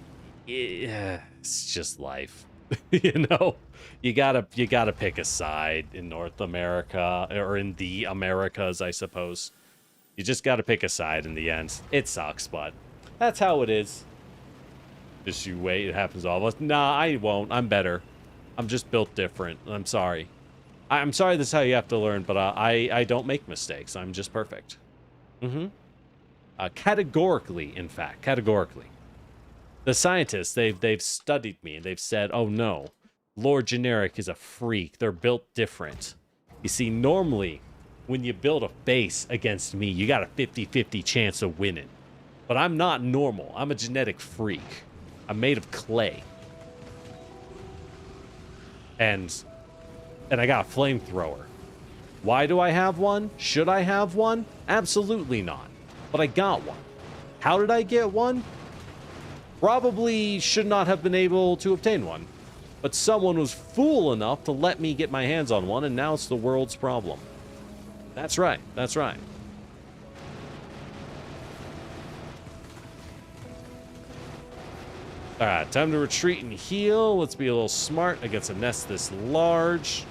it's just life. You know? You gotta pick a side in North America, or in the Americas, I suppose. You just gotta pick a side in the end. It sucks, but that's how it is. Just you wait, it happens to all of us. Nah, I won't. I'm better. I'm just built different. I'm sorry. I'm sorry this is how you have to learn, but I don't make mistakes. I'm just perfect. Categorically, in fact. Categorically. The scientists, they've studied me, and they've said, oh no, Lord Generic is a freak. They're built different. You see, normally, when you build a base against me, you got a 50-50 chance of winning. But I'm not normal. I'm a genetic freak. I'm made of clay. And I got a flamethrower. Why do I have one? Should I have one? Absolutely not. But I got one. How did I get one? Probably should not have been able to obtain one. But someone was fool enough to let me get my hands on one, and now it's the world's problem. That's right. That's right. Alright, time to retreat and heal. Let's be a little smart against a nest this large.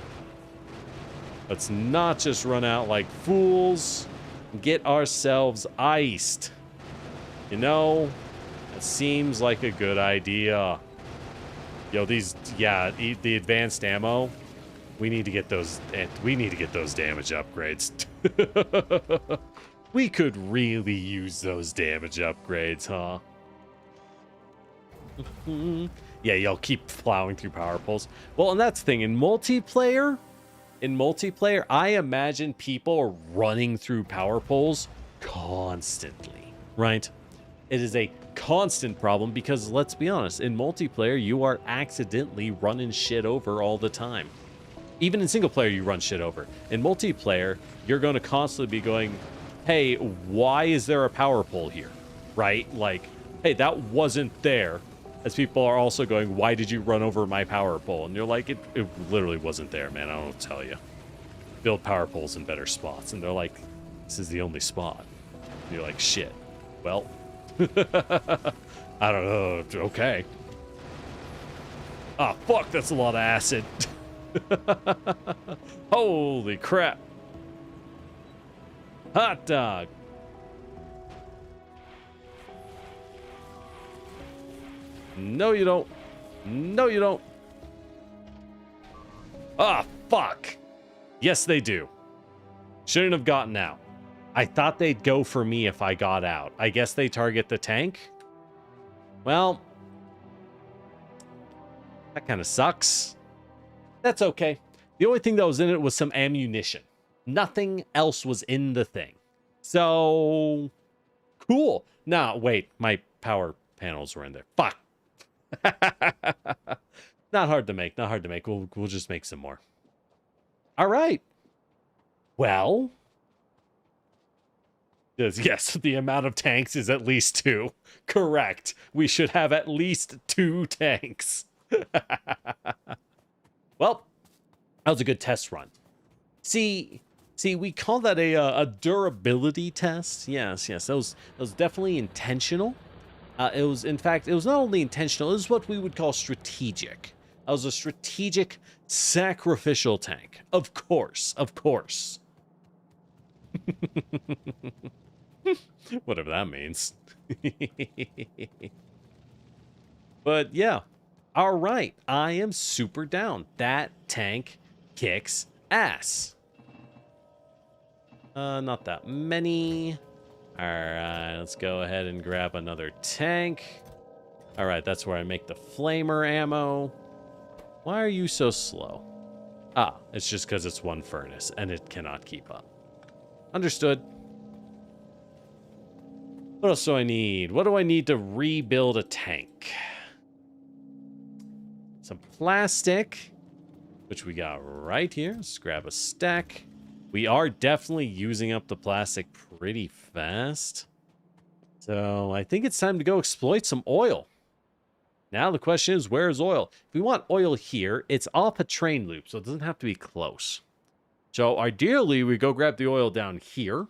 Let's not just run out like fools and get ourselves iced. You know, that seems like a good idea. Yo, the advanced ammo, we need to get those damage upgrades. We could really use those damage upgrades, huh? Yeah, you'll keep plowing through power poles. Well, and that's the thing. In multiplayer, I imagine people are running through power poles constantly, right? It is a constant problem because, let's be honest, in multiplayer, you are accidentally running shit over all the time. Even in single player, you run shit over. In multiplayer, you're going to constantly be going, hey, why is there a power pole here? Right? Like, hey, that wasn't there. As people are also going, why did you run over my power pole? And you're like, it literally wasn't there, man. I don't tell you. Build power poles in better spots. And they're like, this is the only spot. And you're like, shit. Well, I don't know. Okay. Ah, fuck, that's a lot of acid. Holy crap. Hot dog. No, you don't. No, you don't. Ah, fuck. Yes, they do. Shouldn't have gotten out. I thought they'd go for me if I got out. I guess they target the tank. Well, that kind of sucks. That's okay. The only thing that was in it was some ammunition. Nothing else was in the thing. So, cool. Now, wait, my power panels were in there. Fuck. Not hard to make. Not hard to make. We'll just make some more. All right. Well, yes, the amount of tanks is at least 2. Correct. We should have at least 2 tanks. Well, that was a good test run. See, we call that a durability test. Yes. That was definitely intentional. It was not only intentional, it was what we would call strategic. It was a strategic sacrificial tank. Of course. Whatever that means. But yeah. All right. I am super down. That tank kicks ass. Not that many. All right, let's go ahead and grab another tank. All right, that's where I make the flamer ammo. Why are you so slow? Ah, it's just because it's one furnace and it cannot keep up. Understood. What else do I need? What do I need to rebuild a tank? Some plastic, which we got right here. Let's grab a stack. We are definitely using up the plastic pretty fast. So I think it's time to go exploit some oil. Now the question is, where's oil? If we want oil here, it's off a train loop, so it doesn't have to be close. So ideally, we go grab the oil down here,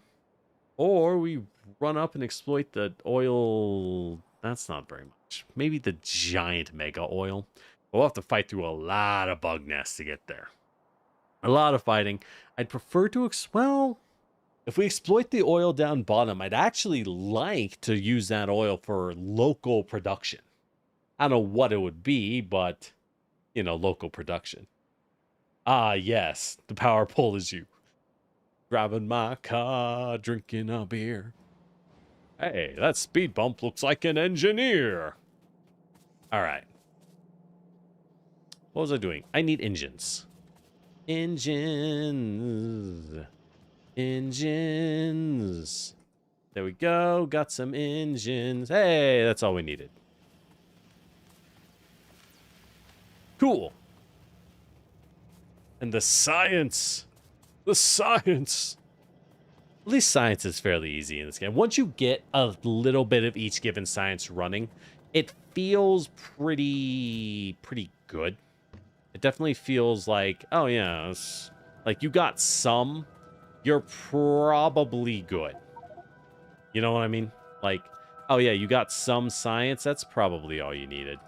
or we run up and exploit the oil. That's not very much. Maybe the giant mega oil. We'll have to fight through a lot of bug nests to get there. A lot of fighting. I'd prefer to, well, if we exploit the oil down bottom, I'd actually like to use that oil for local production. I don't know what it would be, but, you know, local production. Ah, yes, the power pole is you. Driving my car, drinking a beer. Hey, that speed bump looks like an engineer. All right. What was I doing? I need engines. Engines. There we go. Got some engines. Hey, that's all we needed. Cool. And the science. The science. At least science is fairly easy in this game. Once you get a little bit of each given science running, it feels pretty good. It definitely feels like, oh yeah, it's like you got some, you're probably good. You know what I mean? Like, oh yeah, you got some science, that's probably all you needed.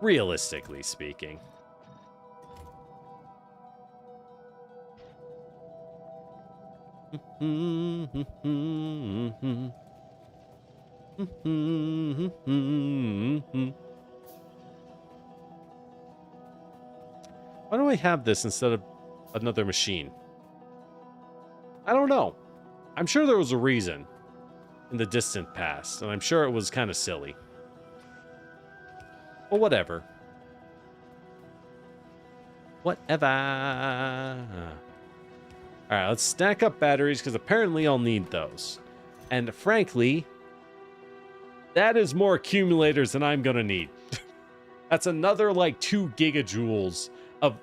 Realistically speaking. Why do I have this instead of another machine? I don't know. I'm sure there was a reason in the distant past, and I'm sure it was kind of silly. Well, whatever. Whatever. Alright, let's stack up batteries, because apparently I'll need those. And frankly, that is more accumulators than I'm gonna need. That's another, like, 2 gigajoules of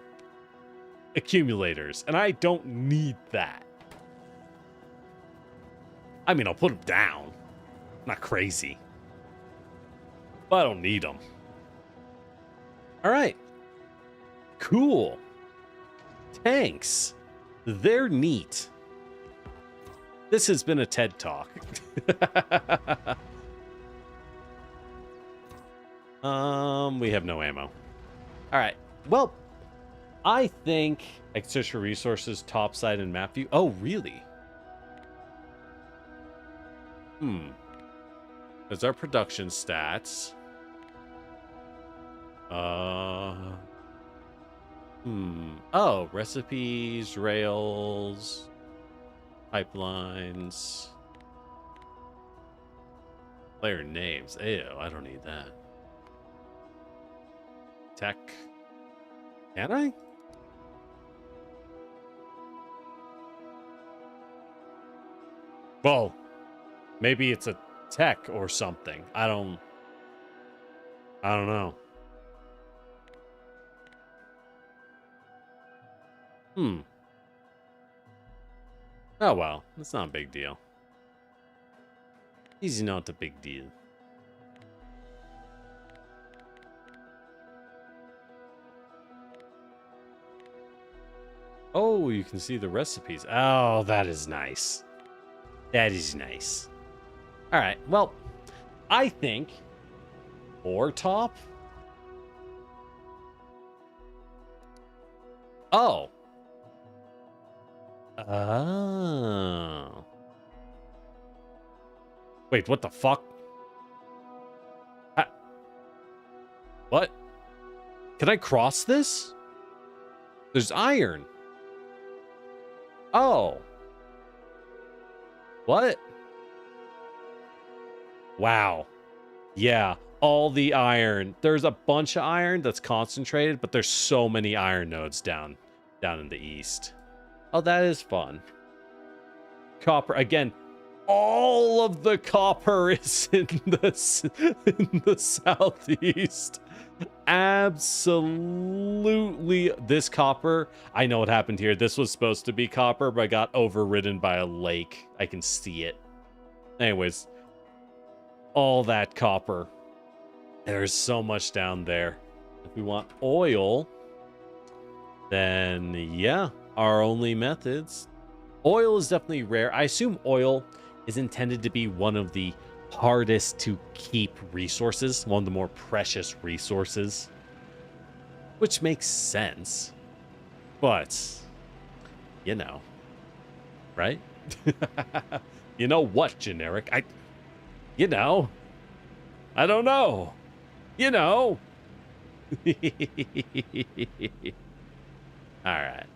accumulators, and I don't need that. I mean, I'll put them down. I'm not crazy. But I don't need them. Alright. Cool. Tanks. They're neat. This has been a TED Talk. We have no ammo. Alright. Well, I think extra resources, topside, and map view. Oh, really? There's our production stats. Oh, recipes, rails, pipelines, player names. Ew, I don't need that. Tech. Can I? Well, maybe it's a tech or something. I don't know. Oh well, it's not a big deal. Easy, not a big deal. Oh, you can see the recipes. Oh, that is nice. That is nice. All right, well, I think ore top. Oh. Oh. Wait, what the fuck? What? Can I cross this? There's iron. Oh. What? Wow. Yeah, all the iron. There's a bunch of iron that's concentrated, but there's so many iron nodes down in the east. Oh, that is fun. Copper again. All of the copper is in the southeast. Absolutely. This copper, I know what happened here. This was supposed to be copper, but I got overridden by a lake. I can see it. Anyways, all that copper. There's so much down there. If we want oil, then yeah, our only methods. Oil is definitely rare. I assume oil is intended to be one of the hardest to keep resources, one of the more precious resources, which makes sense. But, you know, right? You know what, generic? You know, I don't know. You know. All right.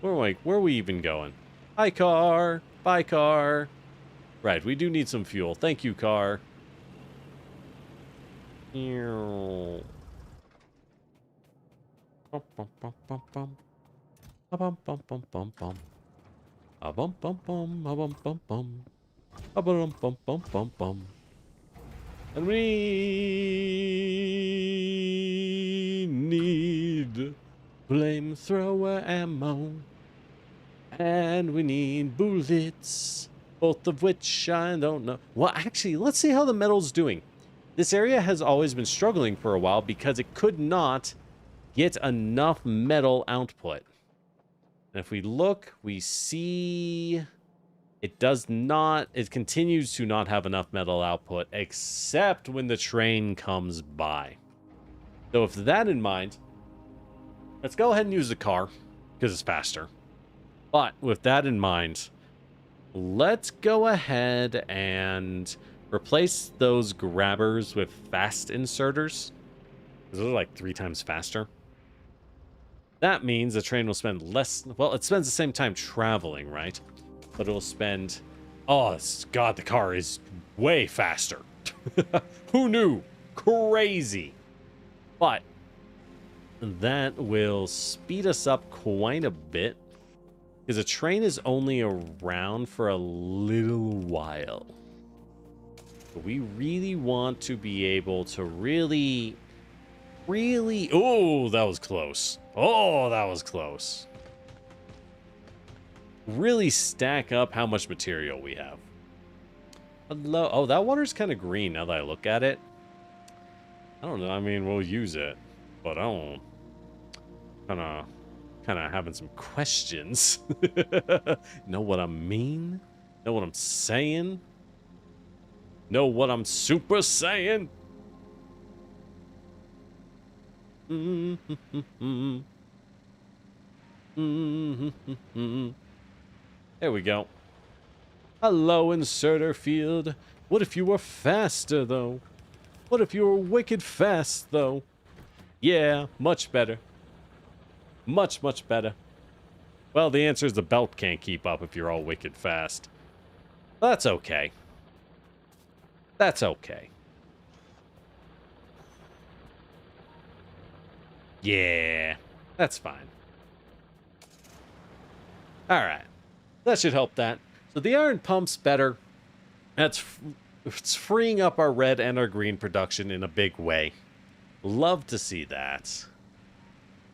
Where are we even going? Hi, car. Bye, car. Right, we do need some fuel. Thank you, car. And we need flamethrower ammo. And we need bullets. Both of which I don't know. Well, actually, let's see how the metal's doing. This area has always been struggling for a while because it could not get enough metal output. And if we look, we see it does not, it continues to not have enough metal output, except when the train comes by. So with that in mind, let's go ahead and use the car, because it's faster. But with that in mind, let's go ahead and replace those grabbers with fast inserters. Those are like 3 times faster. That means the train will spend less, well, it spends the same time traveling, right? But it'll spend Oh, God, the car is way faster. Who knew? Crazy. But that will speed us up quite a bit. Because a train is only around for a little while. But we really want to be able to really... Oh, that was close. Oh, that was close. Really stack up how much material we have. Hello. Oh, that water's kind of green now that I look at it. I don't know. I mean, we'll use it. But I don't... Kind of having some questions. Know what I mean? Know what I'm saying? Know what I'm super saying? There we go. Hello, inserter field. What if you were faster, though? What if you were wicked fast, though? Yeah, much better. Much, much better. Well, the answer is the belt can't keep up if you're all wicked fast. That's okay. That's okay. Yeah, that's fine. Alright. That should help that. So the iron pump's better. It's freeing up our red and our green production in a big way. Love to see that.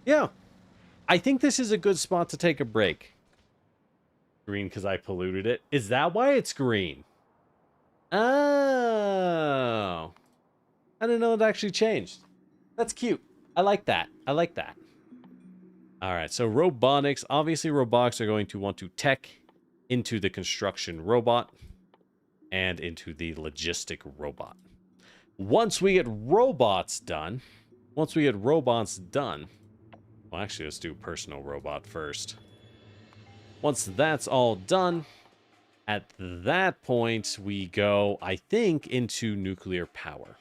Yeah. I think this is a good spot to take a break. Green because I polluted it. Is that why it's green? Oh. I didn't know it actually changed. That's cute. I like that. I like that. Alright, so robotics. Obviously, robotics are going to want to tech into the construction robot and into the logistic robot. Once we get robots done, well, actually, let's do personal robot first. Once that's all done, at that point, we go, I think, into nuclear power.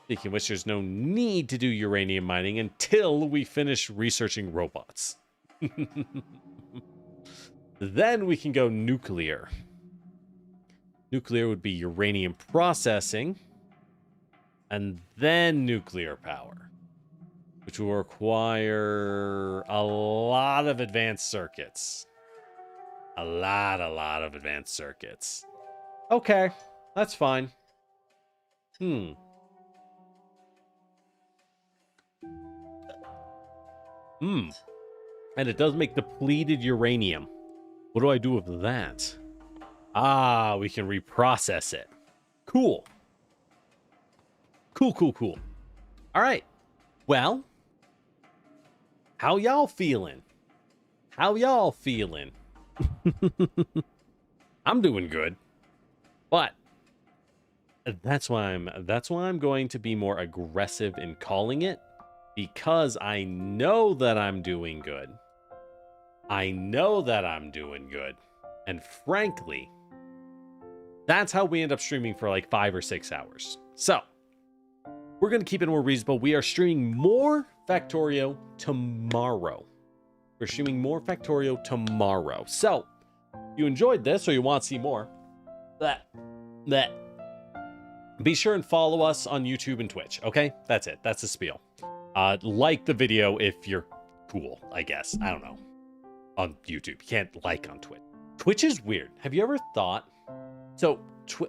Speaking of which, there's no need to do uranium mining until we finish researching robots. Then we can go nuclear. Nuclear would be uranium processing. And then nuclear power. Which will require a lot of advanced circuits. A lot of advanced circuits. Okay, that's fine. And it does make depleted uranium. What do I do with that? Ah, we can reprocess it. Cool. Cool. All right. Well, how y'all feeling? I'm doing good. But that's why I'm going to be more aggressive in calling it, because I know that I'm doing good. And frankly, that's how we end up streaming for like 5 or 6 hours. So, we're going to keep it more reasonable. We are streaming more Factorio tomorrow. So, if you enjoyed this or you want to see more, be sure and follow us on YouTube and Twitch, okay? That's it. That's the spiel. Like the video if you're cool, I guess. I don't know. On YouTube. You can't like on Twitch. Twitch is weird. Have you ever thought... So,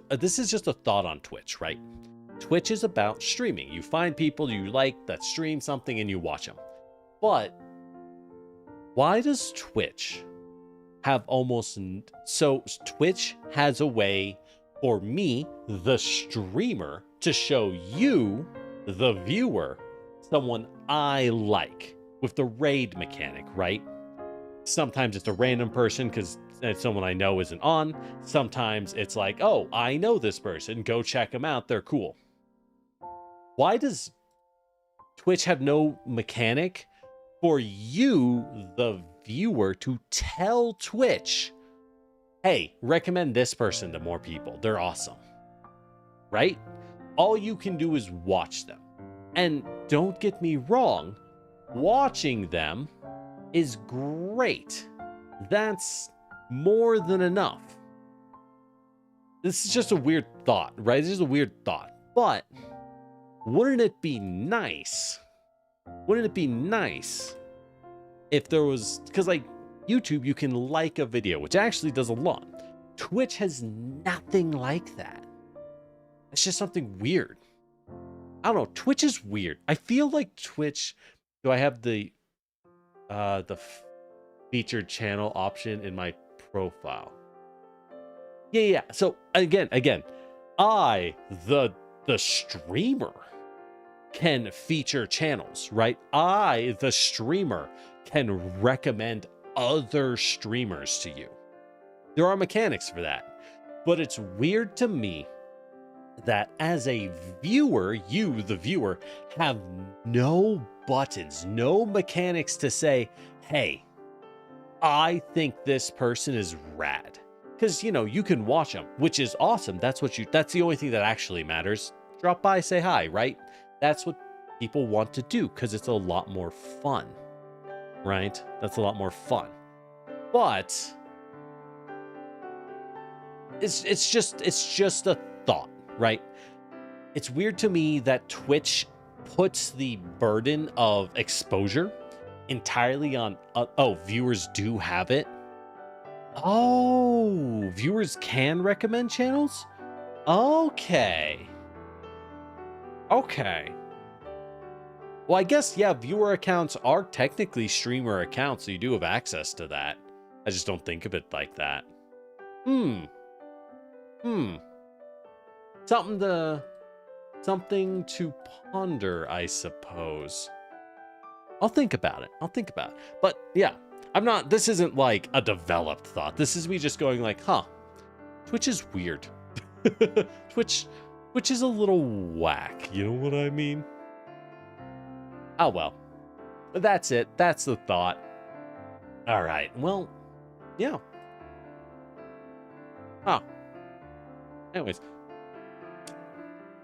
this is just a thought on Twitch, right? Twitch is about streaming. You find people you like that stream something and you watch them. But why does Twitch have almost... So, Twitch has a way for me, the streamer, to show you, the viewer, someone I like with the raid mechanic, right? Sometimes it's a random person because it's someone I know isn't on. Sometimes it's like, oh, I know this person. Go check them out. They're cool. Why does Twitch have no mechanic for you, the viewer, to tell Twitch, hey, recommend this person to more people. They're awesome. Right? All you can do is watch them. And don't get me wrong, watching them is great. That's more than enough. this is just a weird thought, right? This is a weird thought. But wouldn't it be nice? Wouldn't it be nice if there was, because like YouTube, you can like a video, which actually does a lot. Twitch has nothing like that. It's just something weird. I don't know. Twitch is weird. I feel like Twitch. Do I have the featured channel option in my profile? Yeah. So again, I, the streamer, can feature channels, right? I, the streamer, can recommend other streamers to you. There are mechanics for that, but it's weird to me that as a viewer, you, the viewer, have no buttons, no mechanics to say, hey, I think this person is rad. Because, you know, you can watch them, which is awesome. That's the only thing that actually matters. Drop by, say hi, right? That's what people want to do because it's a lot more fun, right? That's a lot more fun. But it's just a thought, right? It's weird to me that Twitch puts the burden of exposure entirely on viewers do have it. Oh, viewers can recommend channels? Okay. Well, I guess, yeah, viewer accounts are technically streamer accounts, so you do have access to that. I just don't think of it like that. Something to ponder, I suppose. I'll think about it. But yeah, this isn't like a developed thought. This is me just going like, Twitch is weird. Twitch is a little whack. You know what I mean? Oh, well. That's it. That's the thought. All right. Well, yeah. Anyways.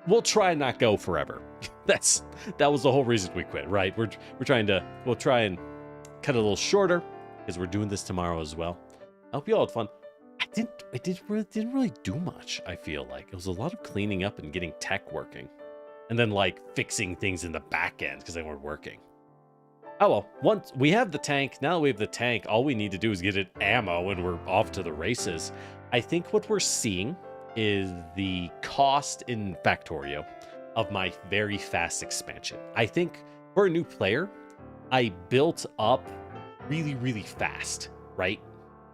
We'll try and not go forever. That was the whole reason we quit, right? We'll try and cut it a little shorter because we're doing this tomorrow as well. I hope you all had fun. I didn't really do much. I feel like it was a lot of cleaning up and getting tech working, and then like fixing things in the back end because they weren't working. Oh well, once we have the tank, now that we have the tank, all we need to do is get it ammo and we're off to the races. I think what we're seeing is the cost in Factorio of my very fast expansion. I think for a new player, I built up really, really fast, right?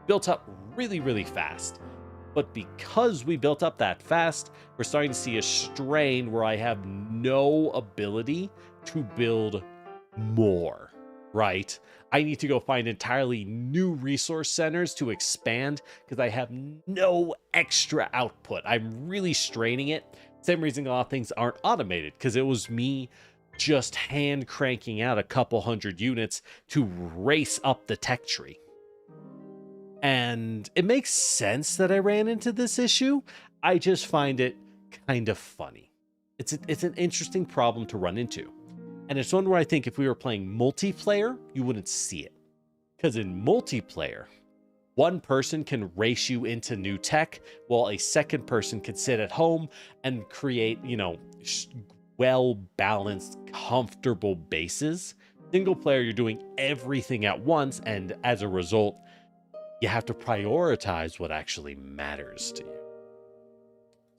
Built up really, really fast. But because we built up that fast, we're starting to see a strain where I have no ability to build more, right? I need to go find entirely new resource centers to expand because I have no extra output. I'm really straining it. Same reason a lot of things aren't automated, because it was me just hand cranking out a couple hundred units to race up the tech tree. And it makes sense that I ran into this issue. I just find it kind of funny. It's an interesting problem to run into. And it's one where I think if we were playing multiplayer, you wouldn't see it. Because in multiplayer, one person can race you into new tech, while a second person can sit at home and create, well-balanced, comfortable bases. Single player, you're doing everything at once, and as a result, you have to prioritize what actually matters to you.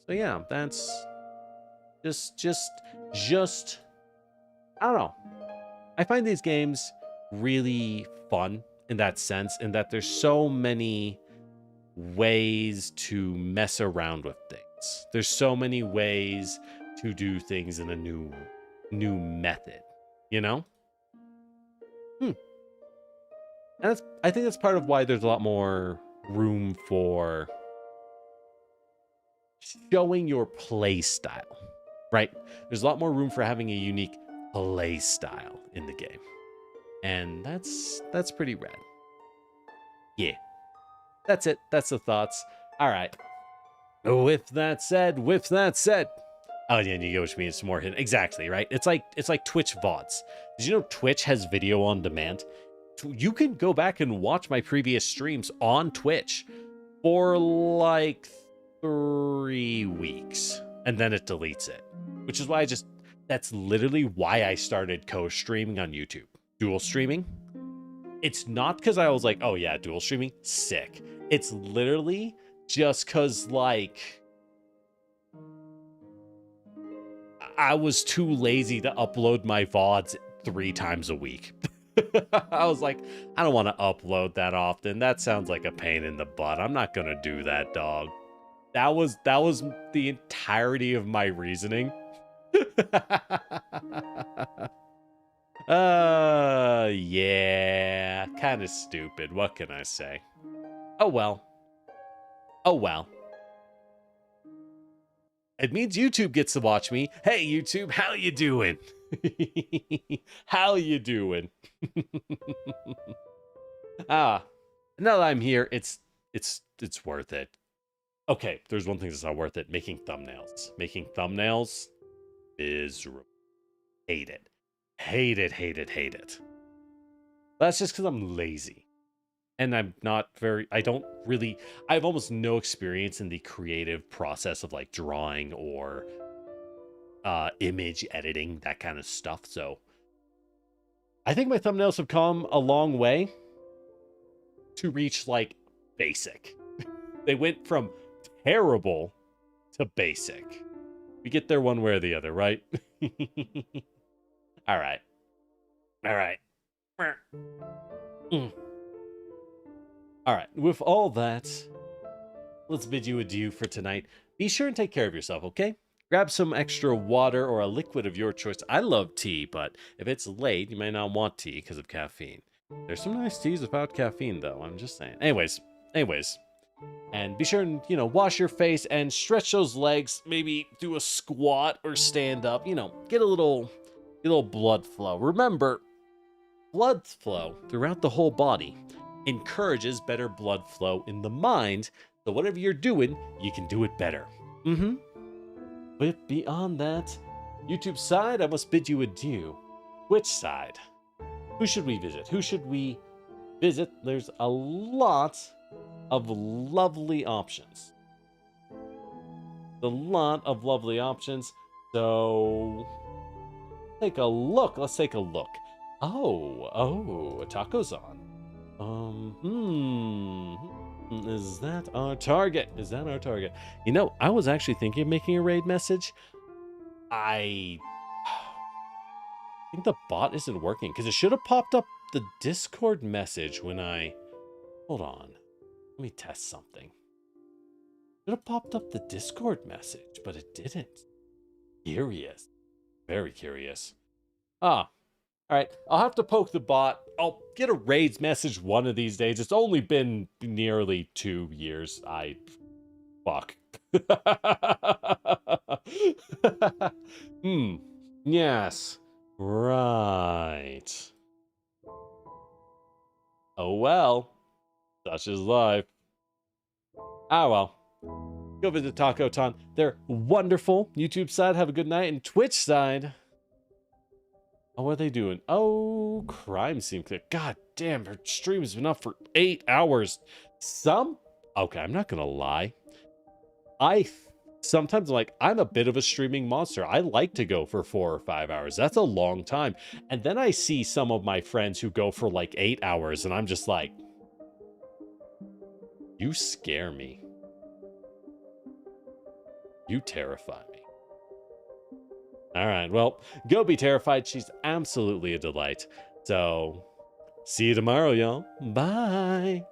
So yeah, that's just I don't know. I find these games really fun in that sense, in that there's so many ways to mess around with things. There's so many ways to do things in a new method, you know? And I think that's part of why there's a lot more room for showing your play style, right? There's a lot more room for having a unique play style in the game. And that's pretty rad. Yeah. That's it. That's the thoughts. All right. With that said. Oh, yeah, you go with me some more hidden. Exactly, right? It's like Twitch VODs. Did you know Twitch has video on demand? You can go back and watch my previous streams on Twitch for like 3 weeks, and then it deletes it, which is why that's literally why I started co-streaming on YouTube. Dual streaming. It's not because I was like, oh yeah, dual streaming, sick. It's literally just because, like, I was too lazy to upload my VODs 3 times a week. I was like, I don't want to upload that often. That sounds like a pain in the butt. I'm not gonna do that, dog. That was the entirety of my reasoning. Yeah, kind of stupid. What can I say? Oh well. Oh well. It means YouTube gets to watch me. Hey YouTube, how you doing? How you doing? Now that I'm here, it's worth it. Okay, there's one thing that's not worth it. Making thumbnails is hate it. Hate it. That's just because I'm lazy. And I have almost no experience in the creative process of like drawing or image editing, that kind of stuff. So I think my thumbnails have come a long way to reach like basic. They went from terrible to basic. We get there one way or the other, right? All right. All right, with all that, let's bid you adieu for tonight. Be sure and take care of yourself, okay? Grab some extra water or a liquid of your choice. I love tea, but if it's late, you may not want tea because of caffeine. There's some nice teas without caffeine, though. I'm just saying. Anyways. And be sure and, wash your face and stretch those legs. Maybe do a squat or stand up. Get a little blood flow. Remember, blood flow throughout the whole body encourages better blood flow in the mind, so whatever you're doing, you can do it better. But beyond that, YouTube side, I must bid you adieu. Which side? Who should we visit? There's a lot of lovely options. So let's take a look. Oh, a taco's on. Is that our target? I was actually thinking of making a raid message. I think the bot isn't working because it should have popped up the Discord message when I... Hold on. Let me test something. It should have popped up the Discord message, but it didn't. Curious. Very curious. All right, I'll have to poke the bot. I'll get a raids message one of these days. It's only been nearly 2 years. Fuck. Yes. Right. Oh well. Such is life. Well. Go visit Taco Ton. They're wonderful. YouTube side, have a good night. And Twitch side... Oh, what are they doing? Oh, crime scene clip. God damn, her stream has been up for 8 hours. Okay, I'm not gonna lie. Sometimes I'm a bit of a streaming monster. I like to go for 4 or 5 hours. That's a long time. And then I see some of my friends who go for like 8 hours, and I'm just like, you scare me. You terrify me. All right, well, go be terrified. She's absolutely a delight. So, see you tomorrow, y'all. Bye.